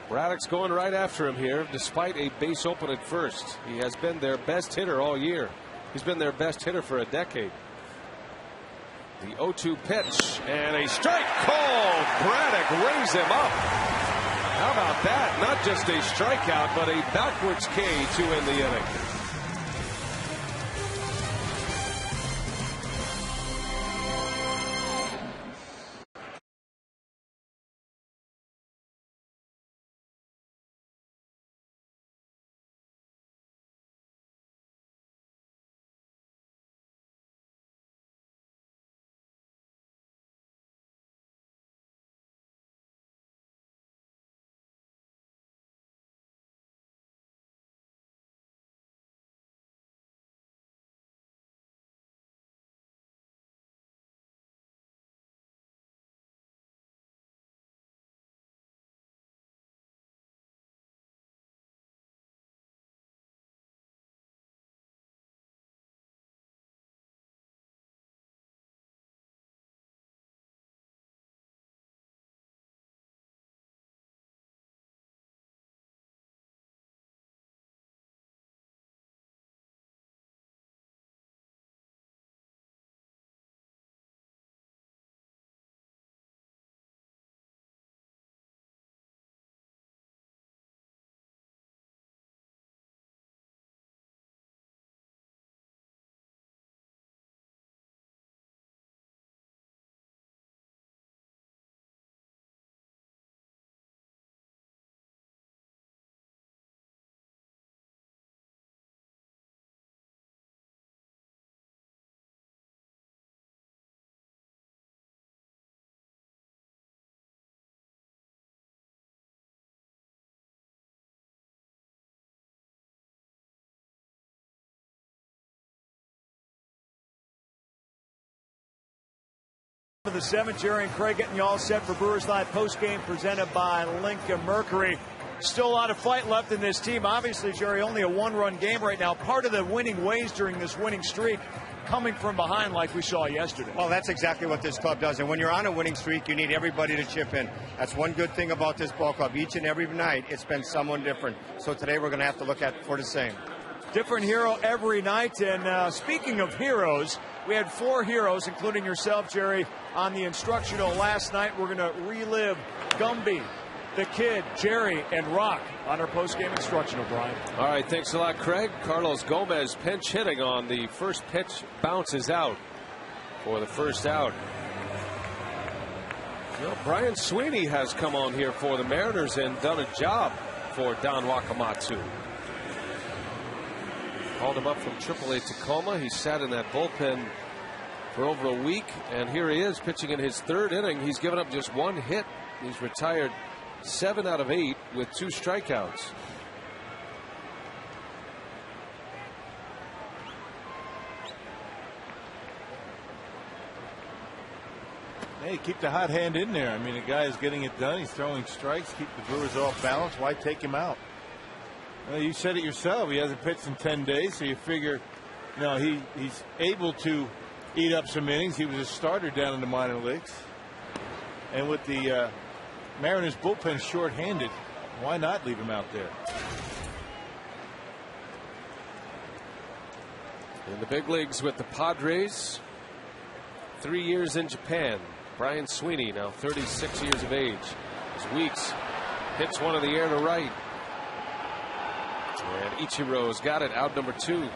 Braddock's going right after him here, despite a base open at first. He has been their best hitter all year. He's been their best hitter for a decade. The 0-2 pitch and a strike called. Braddock rings him up. How about that? Not just a strikeout, but a backwards K to end the inning. For the 7th, Jerry and Craig getting you all set for Brewers Live postgame presented by Lincoln Mercury. Still a lot of fight left in this team. Obviously, Jerry, only a one-run game right now. Part of the winning ways during this winning streak coming from behind like we saw yesterday. Well, that's exactly what this club does. And when you're on a winning streak, you need everybody to chip in. That's one good thing about this ball club. Each and every night, it's been someone different. So today we're going to have to look at for the same. Different hero every night. And speaking of heroes, we had 4 heroes, including yourself, Jerry, on the instructional last night. We're going to relive Gumby, the Kid, Jerry, and Rock on our postgame instructional, Brian. All right, thanks a lot, Craig. Carlos Gomez pinch hitting on the first pitch, bounces out for the first out. You know, Brian Sweeney has come on here for the Mariners and done a job for Don Wakamatsu. Called him up from AAA Tacoma. He sat in that bullpen for over a week, and here he is pitching in his 3rd inning. He's given up just 1 hit. He's retired 7 out of 8 with 2 strikeouts. Hey, keep the hot hand in there. I mean, the guy is getting it done. He's throwing strikes, keep the Brewers off balance. Why take him out? Well, you said it yourself. He hasn't pitched in 10 days, so you figure, you know, he's able to eat up some innings. He was a starter down in the minor leagues. And with the Mariners bullpen short-handed, why not leave him out there? In the big leagues with the Padres, 3 years in Japan. Brian Sweeney, now 36 years of age. As Weeks hits one in the air to right. And Ichiro's got it, out number 2.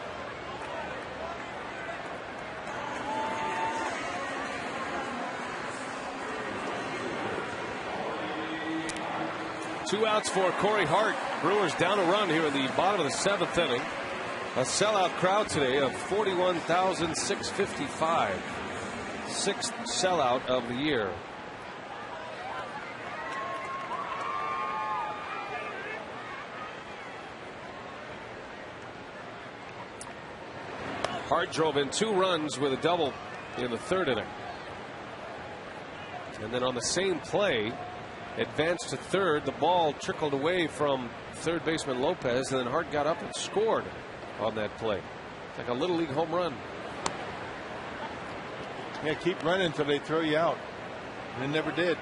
Two outs for Corey Hart. Brewers down a run here in the bottom of the 7th inning. A sellout crowd today of 41,655. 6th sellout of the year. Hart drove in 2 runs with a double in the 3rd inning. And then on the same play, advanced to 3rd. The ball trickled away from 3rd baseman Lopez, and then Hart got up and scored on that play. Like a little league home run. Yeah, keep running until they throw you out. They never did.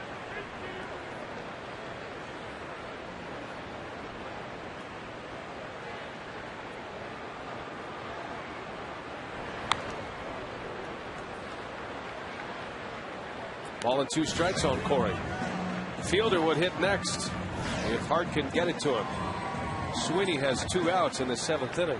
Ball and 2 strikes on Corey. The fielder would hit next if Hart can get it to him. Sweeney has 2 outs in the 7th inning.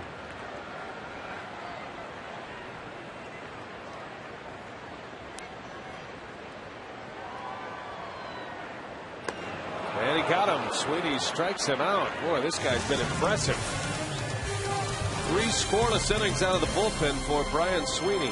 And he got him. Sweeney strikes him out. Boy, this guy's been impressive. 3 scoreless innings out of the bullpen for Brian Sweeney.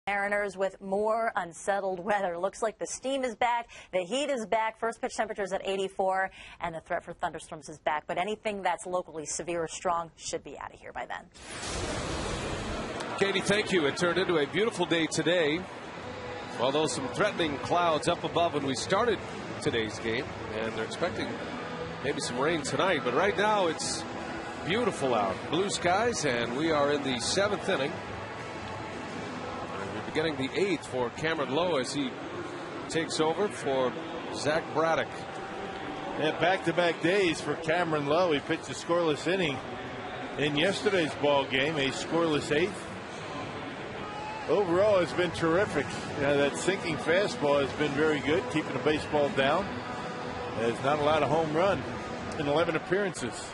Mariners with more unsettled weather. Looks like the steam is back, the heat is back, first pitch temperatures at 84, and the threat for thunderstorms is back. But anything that's locally severe or strong should be out of here by then. Katie, thank you. It turned into a beautiful day today, although some threatening clouds up above when we started today's game, and they're expecting maybe some rain tonight. But right now it's beautiful out, blue skies, and we are in the 7th inning. Getting the 8th for Cameron Lowe as he takes over for Zach Braddock. Yeah, back-to-back days for Cameron Lowe. He pitched a scoreless inning in yesterday's ball game, a scoreless 8th. Overall, it's been terrific. That sinking fastball has been very good, keeping the baseball down. There's not a lot of home run in 11 appearances.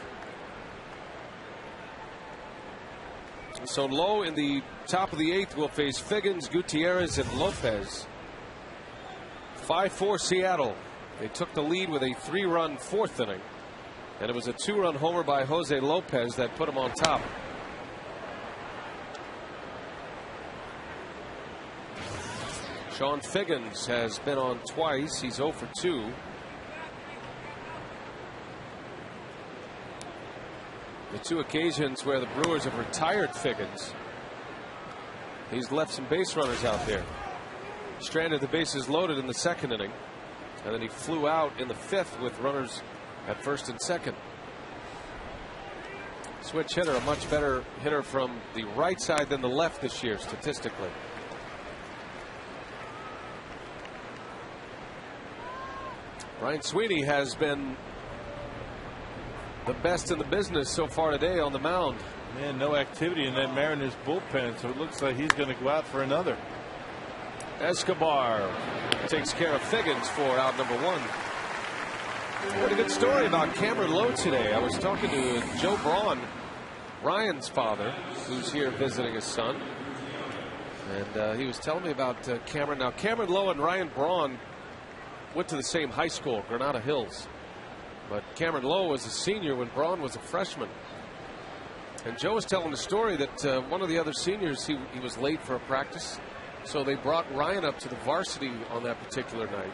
So Lowe in the top of the 8th will face Figgins, Gutierrez, and Lopez. 5-4 Seattle. They took the lead with a 3-run 4th inning, and it was a 2-run homer by Jose Lopez that put him on top. Sean Figgins has been on twice. He's 0 for 2. The 2 occasions where the Brewers have retired Figgins, he's left some base runners out there. Stranded the bases loaded in the 2nd inning, and then he flew out in the 5th with runners at 1st and 2nd. Switch hitter, a much better hitter from the right side than the left this year statistically. Brian Sweeney has been the best in the business so far today on the mound. Man, no activity in that Mariners bullpen, so it looks like he's going to go out for another. Escobar takes care of Figgins for out number 1. What a good story about Cameron Lowe today. I was talking to Joe Braun, Ryan's father, who's here visiting his son, and he was telling me about Cameron. Now, Cameron Lowe and Ryan Braun went to the same high school, Granada Hills. But Cameron Lowe was a senior when Braun was a freshman. And Joe was telling the story that one of the other seniors, he was late for a practice. So they brought Ryan up to the varsity on that particular night.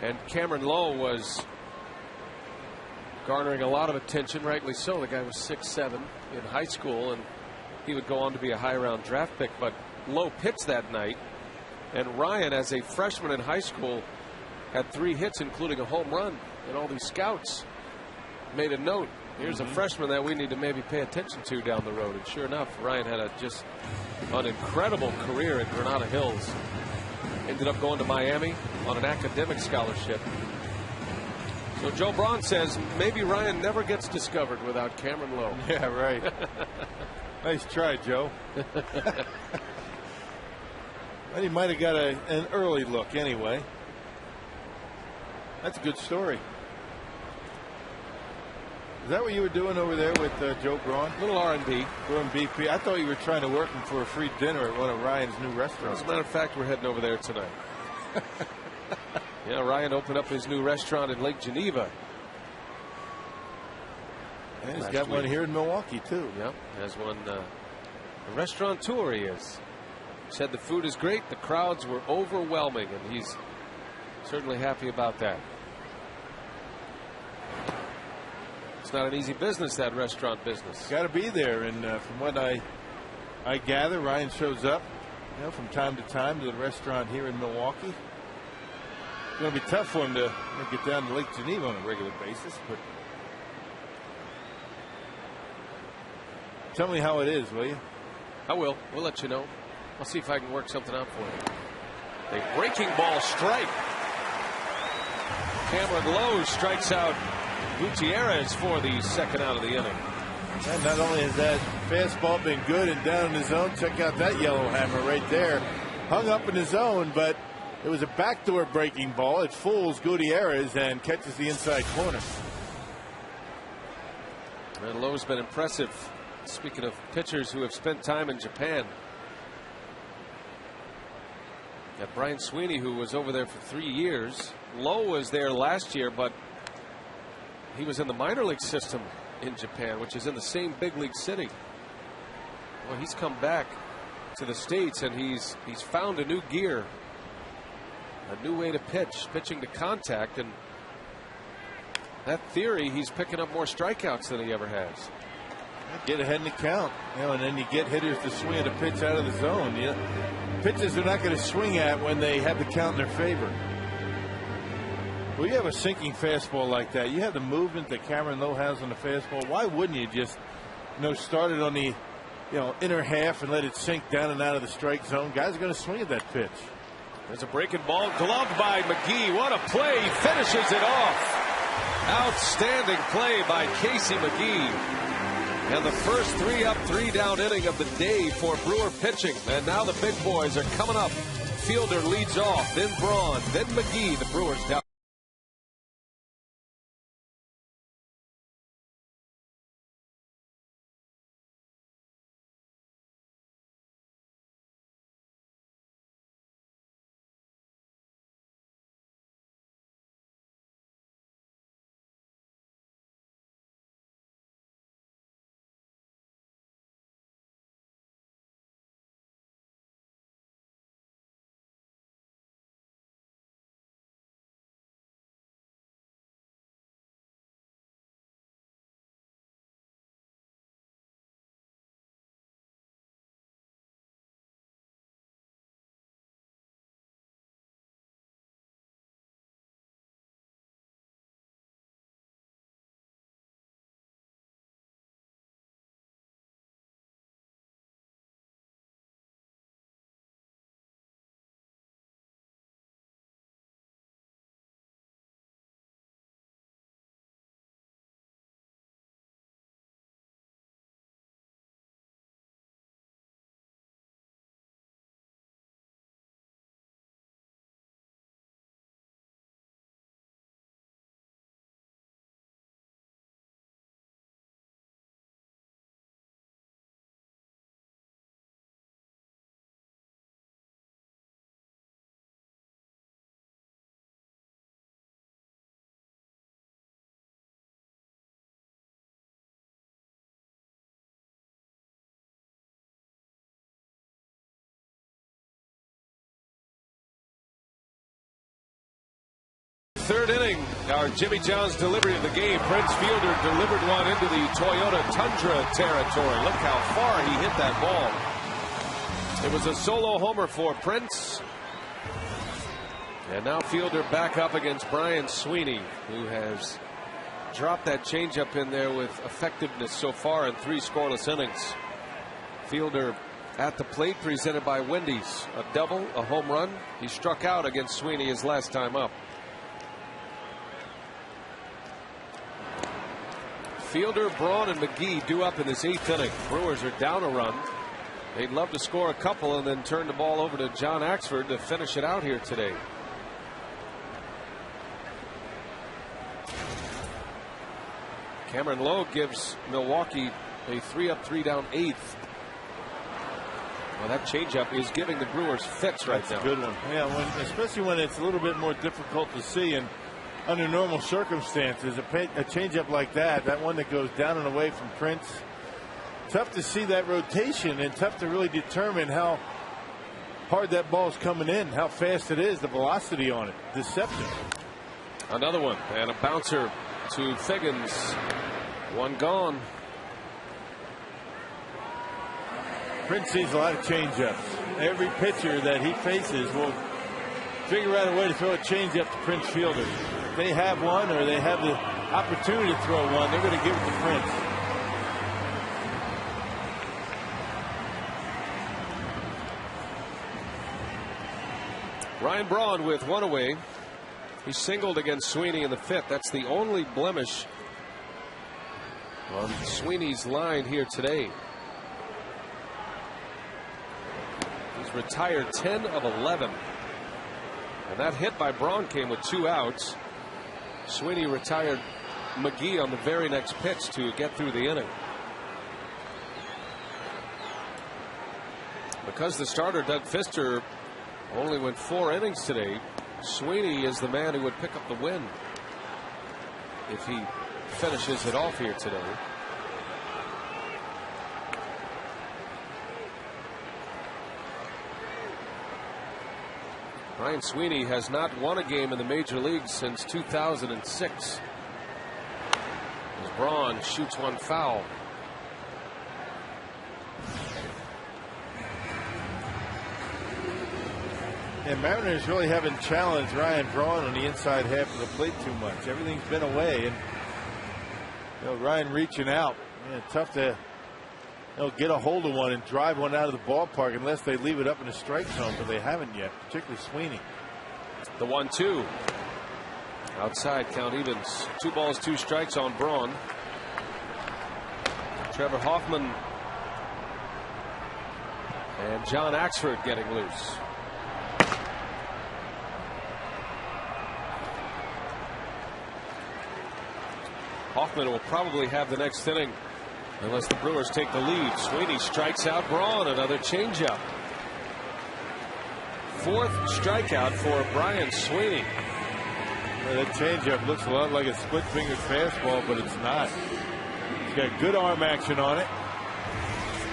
And Cameron Lowe was garnering a lot of attention, rightly so. The guy was 6'7" in high school, and he would go on to be a high-round draft pick. But Lowe pitched that night, And Ryan, as a freshman in high school, had 3 hits, including a home run. And all these scouts made a note. Here's a freshman that we need to maybe pay attention to down the road. And sure enough, Ryan had just an incredible career in Granada Hills. Ended up going to Miami on an academic scholarship. So Joe Braun says maybe Ryan never gets discovered without Cameron Lowe. Yeah, right. Nice try, Joe. And he might have got an early look anyway. That's a good story. Is that what you were doing over there with Joe Braun? A little R&D. Doing BP. I thought you were trying to work him for a free dinner at one of Ryan's new restaurants. As a matter of fact, we're heading over there tonight. Yeah, Ryan opened up his new restaurant in Lake Geneva. And he's got one here in Milwaukee, too. Yep, has one. A restaurateur he is. Said the food is great. The crowds were overwhelming, and he's certainly happy about that. It's not an easy business, that restaurant business. Got to be there, and from what I gather, Ryan shows up, from time to time to the restaurant here in Milwaukee. It's going to be tough for him to get down to Lake Geneva on a regular basis, but tell me how it is, will you? I will. We'll let you know. I'll see if I can work something out for you. A breaking ball strike. Cameron Lowe strikes out Gutierrez for the second out of the inning. And not only has that fastball been good and down in the zone, check out that yellow hammer right there. Hung up in the zone, but it was a backdoor breaking ball. It fools Gutierrez and catches the inside corner. And Lowe's been impressive. Speaking of pitchers who have spent time in Japan. Got Brian Sweeney, who was over there for 3 years. Lowe was there last year, but he was in the minor league system in Japan, which is in the same big league city. Well, he's come back to the States, and he's found a new gear, a new way to pitch, pitching to contact, and that theory, he's picking up more strikeouts than he ever has. Get ahead in the count, and then you get hitters to swing at a pitch out of the zone. Pitches they're not going to swing at when they have the count in their favor. Well, you have a sinking fastball like that. You have the movement that Cameron Lowe has on the fastball. Why wouldn't you just, start it on the, inner half and let it sink down and out of the strike zone? Guys are going to swing at that pitch. There's a breaking ball, gloved by McGee. What a play! He finishes it off. Outstanding play by Casey McGee. And the first 3 up, 3 down inning of the day for Brewer pitching. And now the big boys are coming up. Fielder leads off, then Braun, then McGee. The Brewers down. Third inning, our Jimmy John's delivery of the game. Prince Fielder delivered one into the Toyota Tundra territory. Look how far he hit that ball. It was a solo homer for Prince. And now Fielder back up against Brian Sweeney, who has dropped that changeup in there with effectiveness so far in 3 scoreless innings. Fielder at the plate, presented by Wendy's. A double, a home run. He struck out against Sweeney his last time up. Fielder, Braun, and McGee due up in this 8th inning. Brewers are down a run. They'd love to score a couple and then turn the ball over to John Axford to finish it out here today. Cameron Lowe gives Milwaukee a 3-up, 3-down 8th. Well, that changeup is giving the Brewers fits right now. That's a good one. Yeah, especially when it's a little bit more difficult to see, and under normal circumstances, a changeup like that one that goes down and away from Prince, tough to see that rotation and tough to really determine how hard that ball's coming in, how fast it is, the velocity on it. Deceptive. Another one, and a bouncer to Figgins. One gone. Prince sees a lot of changeups. Every pitcher that he faces will figure out a way to throw a changeup to Prince fielders. If they have one or they have the opportunity to throw one, they're going to give it to Prince. Ryan Braun with one away. He singled against Sweeney in the 5th. That's the only blemish on Sweeney's line here today. He's retired 10 of 11. And that hit by Braun came with 2 outs. Sweeney retired McGee on the very next pitch to get through the inning. Because the starter, Doug Fister, only went 4 innings today, Sweeney is the man who would pick up the win if he finishes it off here today. Brian Sweeney has not won a game in the major leagues since 2006. As Braun shoots one foul. And Mariners really haven't challenged Ryan Braun on the inside half of the plate too much. Everything's been away, and Ryan reaching out. Man, tough to get a hold of one and drive one out of the ballpark unless they leave it up in the strike zone, but they haven't yet, particularly Sweeney. The 1-2. Outside, count evens. 2 balls, 2 strikes on Braun. Trevor Hoffman and John Axford getting loose. Hoffman will probably have the next inning unless the Brewers take the lead. Sweeney strikes out Braun. Another changeup. 4th strikeout for Brian Sweeney. Well, that changeup looks a lot like a split-fingered fastball, but it's not. He's got good arm action on it.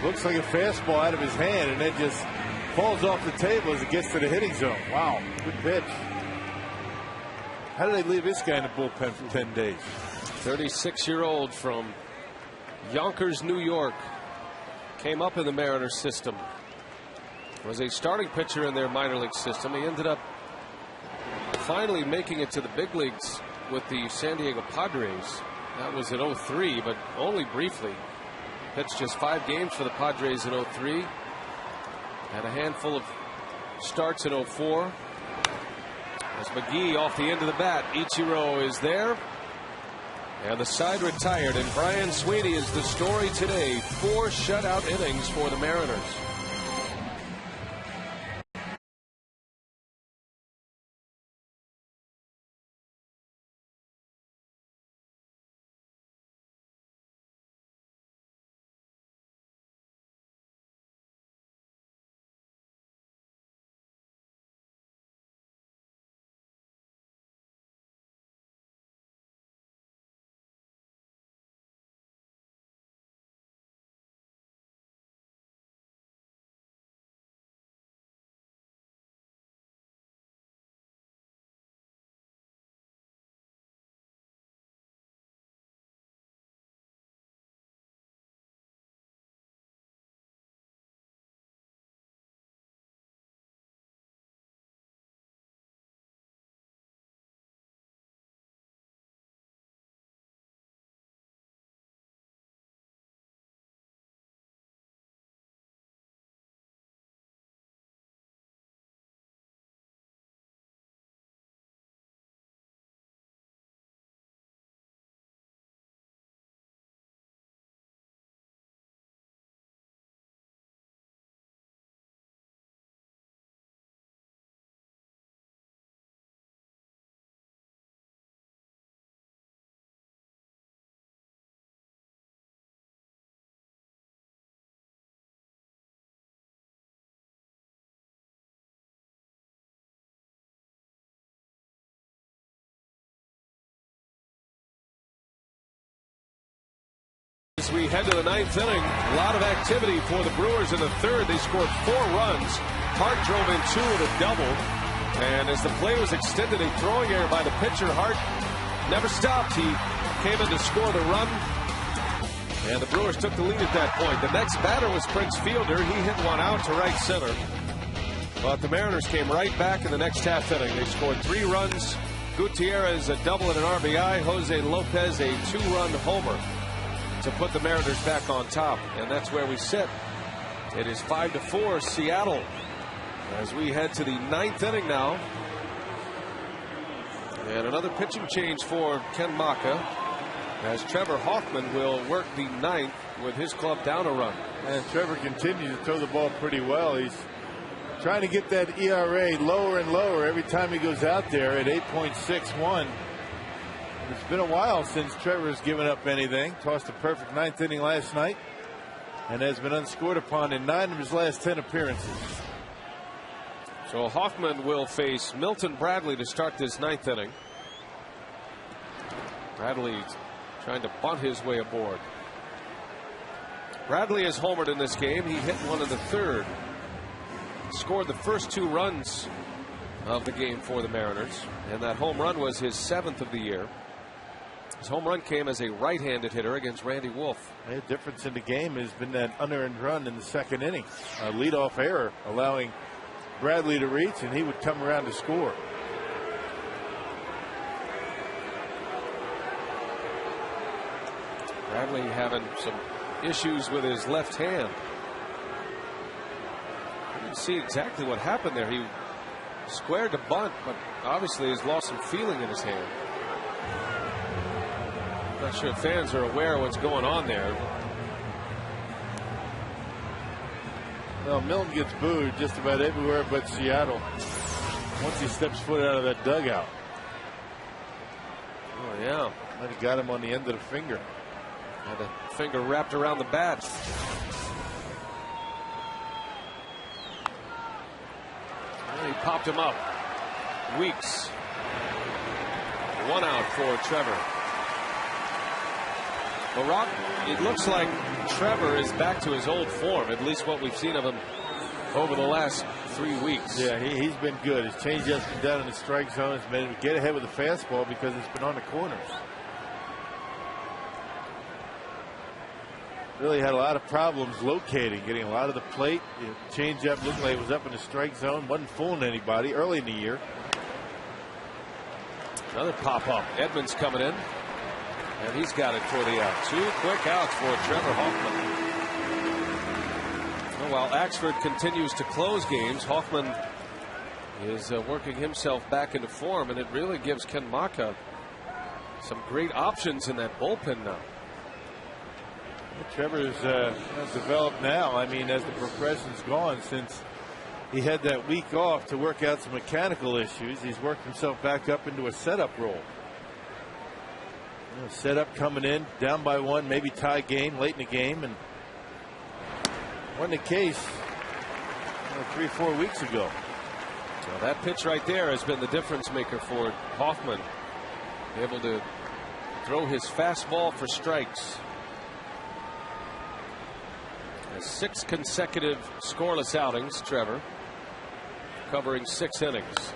Looks like a fastball out of his hand, and then just falls off the table as it gets to the hitting zone. Wow, good pitch. How did they leave this guy in the bullpen for 10 days? 36-year-old from Yonkers, New York. Came up in the Mariners system. Was a starting pitcher in their minor league system. He ended up finally making it to the big leagues with the San Diego Padres. That was in 03, but only briefly. Pitched just 5 games for the Padres in 03. Had a handful of starts in 04. As McGee off the end of the bat. Ichiro is there. And the side retired, and Brian Sweeney is the story today. 4 shutout innings for the Mariners. we head to the ninth inning, a lot of activity for the Brewers in the third. They scored 4 runs. Hart drove in 2 with a double. And as the play was extended, a throwing error by the pitcher, Hart never stopped. He came in to score the run. And the Brewers took the lead at that point. The next batter was Prince Fielder. He hit one out to right center. But the Mariners came right back in the next half inning. They scored 3 runs. Gutierrez a double and an RBI. Jose Lopez a 2-run homer to put the Mariners back on top. And that's where we sit. It is 5-4 Seattle as we head to the ninth inning now. And another pitching change for Ken Maka, as Trevor Hoffman will work the ninth with his club down a run. And Trevor continues to throw the ball pretty well. He's trying to get that ERA lower and lower every time he goes out there at 8.61. It's been a while since Trevor's given up anything. Tossed a perfect ninth inning last night and has been unscored upon in 9 of his last 10 appearances. So Hoffman will face Milton Bradley to start this ninth inning. Bradley trying to bunt his way aboard. Bradley has homered in this game. He hit one in the third. Scored the first 2 runs of the game for the Mariners, and that home run was his 7th of the year. His home run came as a right-handed hitter against Randy Wolf. The difference in the game has been that unearned run in the second inning. A leadoff error allowing Bradley to reach, and he would come around to score. Bradley having some issues with his left hand. You can see exactly what happened there. He squared to bunt, but obviously has lost some feeling in his hand. Not sure if fans are aware of what's going on there. Well, Milton gets booed just about everywhere but Seattle once he steps foot out of that dugout. Oh, yeah. Might have got him on the end of the finger. Had a finger wrapped around the bat. And he popped him up. Weeks. 1 out for Trevor. Well, Rob, it looks like Trevor is back to his old form, at least what we've seen of him over the last 3 weeks. Yeah, he's been good. His changeup's been down in the strike zone. It's made him get ahead with the fastball because it's been on the corners. Really had a lot of problems locating, getting a lot of the plate. The changeup looked like it was up in the strike zone. Wasn't fooling anybody early in the year. Another pop-up. Edmonds coming in. And he's got it for the out. 2 quick outs for Trevor Hoffman. Well, while Axford continues to close games, Hoffman is working himself back into form, and it really gives Ken Maka some great options in that bullpen now. Trevor's developed now. I mean, as the progression's gone since he had that week off to work out some mechanical issues, he's worked himself back up into a setup role. Setup coming in, down by 1, maybe tie game late in the game, and wasn't the case 3 or 4 weeks ago. Well, that pitch right there has been the difference maker for Hoffman. Able to throw his fastball for strikes. 6 consecutive scoreless outings, Trevor, covering 6 innings.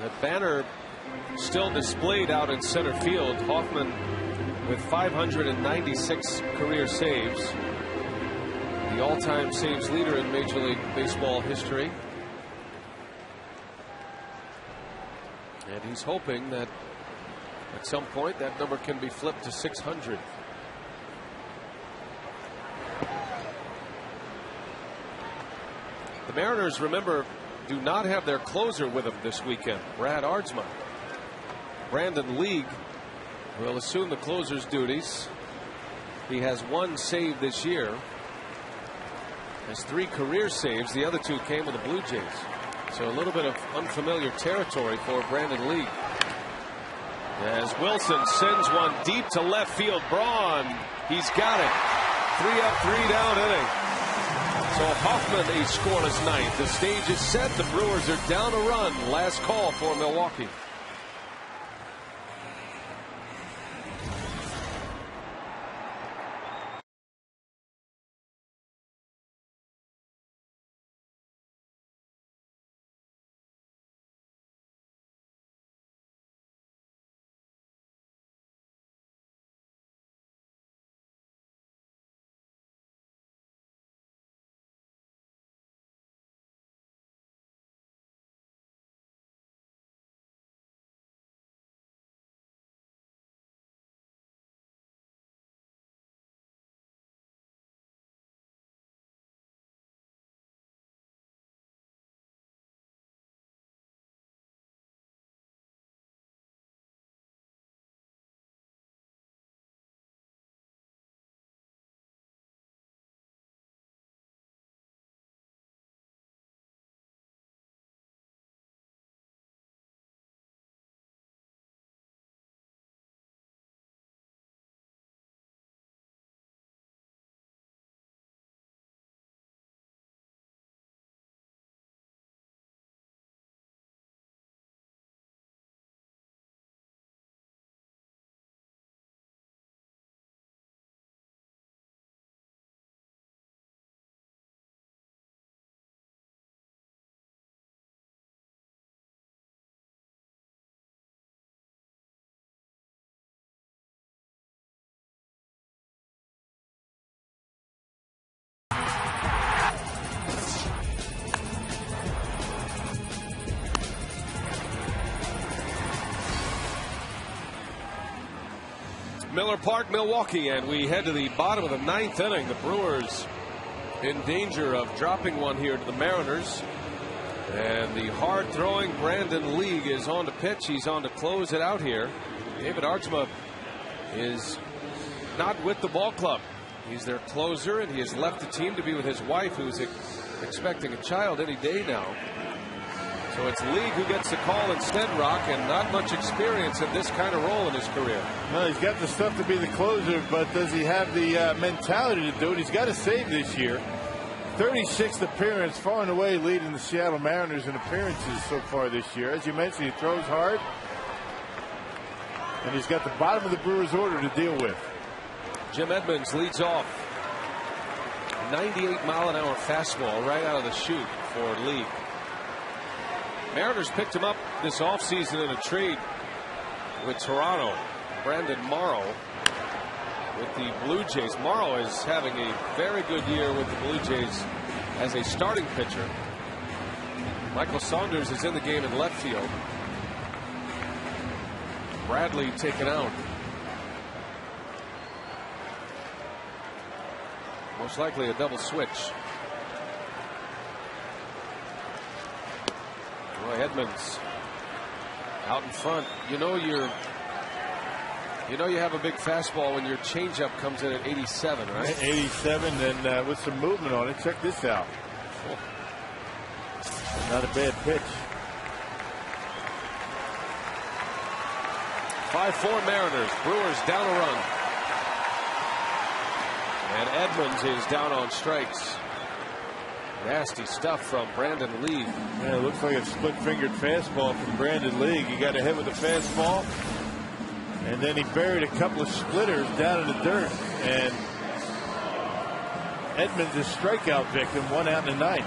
The banner still displayed out in center field. Hoffman with 596 career saves, the all-time saves leader in Major League Baseball history. And he's hoping that at some point that number can be flipped to 600. The Mariners, remember, do not have their closer with them this weekend, Brad Aardsma. Brandon League will assume the closer's duties. He has 1 save this year. Has 3 career saves. The other 2 came with the Blue Jays. So a little bit of unfamiliar territory for Brandon League. As Wilson sends one deep to left field. Braun, he's got it. 3 up, 3 down inning. So Hoffman a scoreless ninth. The stage is set. The Brewers are down a run. Last call for Milwaukee. Miller Park, Milwaukee, and we head to the bottom of the 9th inning. The Brewers in danger of dropping one here to the Mariners. And the hard-throwing Brandon League is on to pitch. He's on to close it out here. David Artsma is not with the ball club. He's their closer, and he has left the team to be with his wife, who's expecting a child any day now. So it's League who gets the call instead, Rock, and not much experience in this kind of role in his career. No, he's got the stuff to be the closer, but does he have the mentality to do it? He's got to save this year. 36th appearance, far and away leading the Seattle Mariners in appearances so far this year. As you mentioned, he throws hard, and he's got the bottom of the Brewers order to deal with. Jim Edmonds leads off. 98-mile-an-hour fastball right out of the chute for League. Mariners picked him up this offseason in a trade with Toronto. Brandon Morrow with the Blue Jays. Morrow is having a very good year with the Blue Jays as a starting pitcher. Michael Saunders is in the game in left field. Bradley taken out. Most likely a double switch. Roy Edmonds out in front. You know you have a big fastball when your changeup comes in at 87, right? 87, and with some movement on it. Check this out. Not a bad pitch. 5-4 Mariners. Brewers down a run. And Edmonds is down on strikes. Nasty stuff from Brandon League. Yeah, it looks like a split-fingered fastball from Brandon League. He got a hit with a fastball, and then he buried a couple of splitters down in the dirt. And Edmonds is strikeout victim, 1 out in the 9th.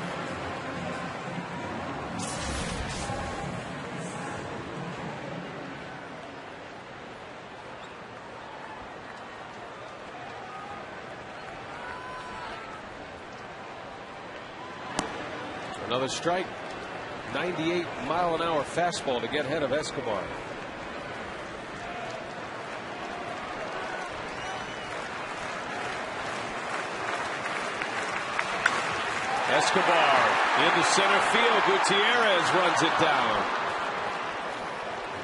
Another strike. 98-mile-an-hour fastball to get ahead of Escobar. Escobar into center field. Gutierrez runs it down.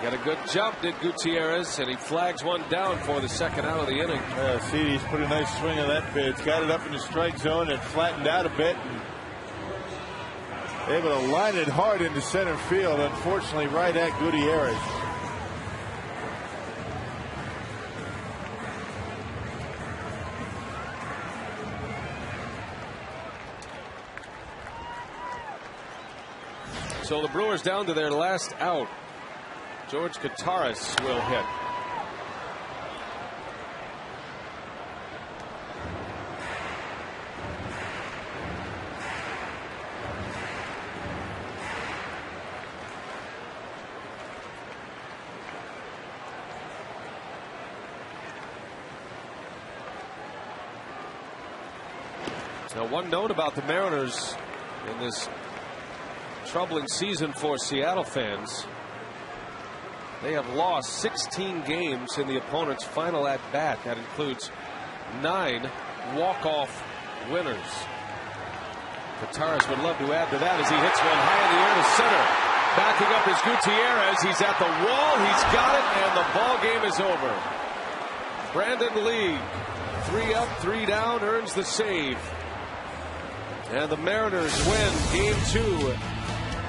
Got a good jump, did Gutierrez, and he flags one down for the second out of the inning. See, he's put a nice swing on that pitch. Got it up in the strike zone and flattened out a bit. Able to line it hard into center field, unfortunately right at Gutierrez. So the Brewers down to their last out. George Kataris will hit. Now, one note about the Mariners in this troubling season for Seattle fans. They have lost 16 games in the opponent's final at bat. That includes 9 walk-off winners. Kataris would love to add to that as he hits one high in the air to center. Backing up is Gutierrez. He's at the wall. He's got it, and the ball game is over. Brandon League, 3 up, 3 down, earns the save. And the Mariners win game 2.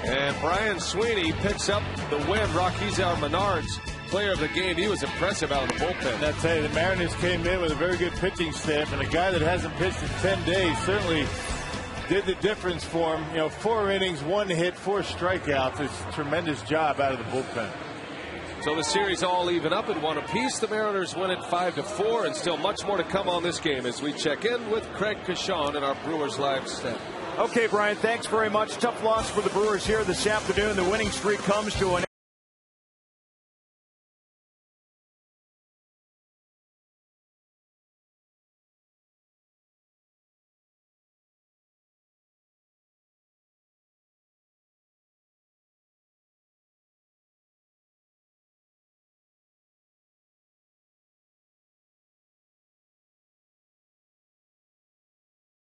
And Brian Sweeney picks up the win. Rockies Menard's player of the game. He was impressive out of the bullpen. I tell you, the Mariners came in with a very good pitching staff, and a guy that hasn't pitched in 10 days certainly did the difference for him. You know, 4 innings, 1 hit, 4 strikeouts. It's a tremendous job out of the bullpen. So the series all even up at 1 apiece. The Mariners win it 5-4, and still much more to come on this game as we check in with Craig Cashon and our Brewers Live staff. Okay, Brian, thanks very much. Tough loss for the Brewers here this afternoon. The winning streak comes to an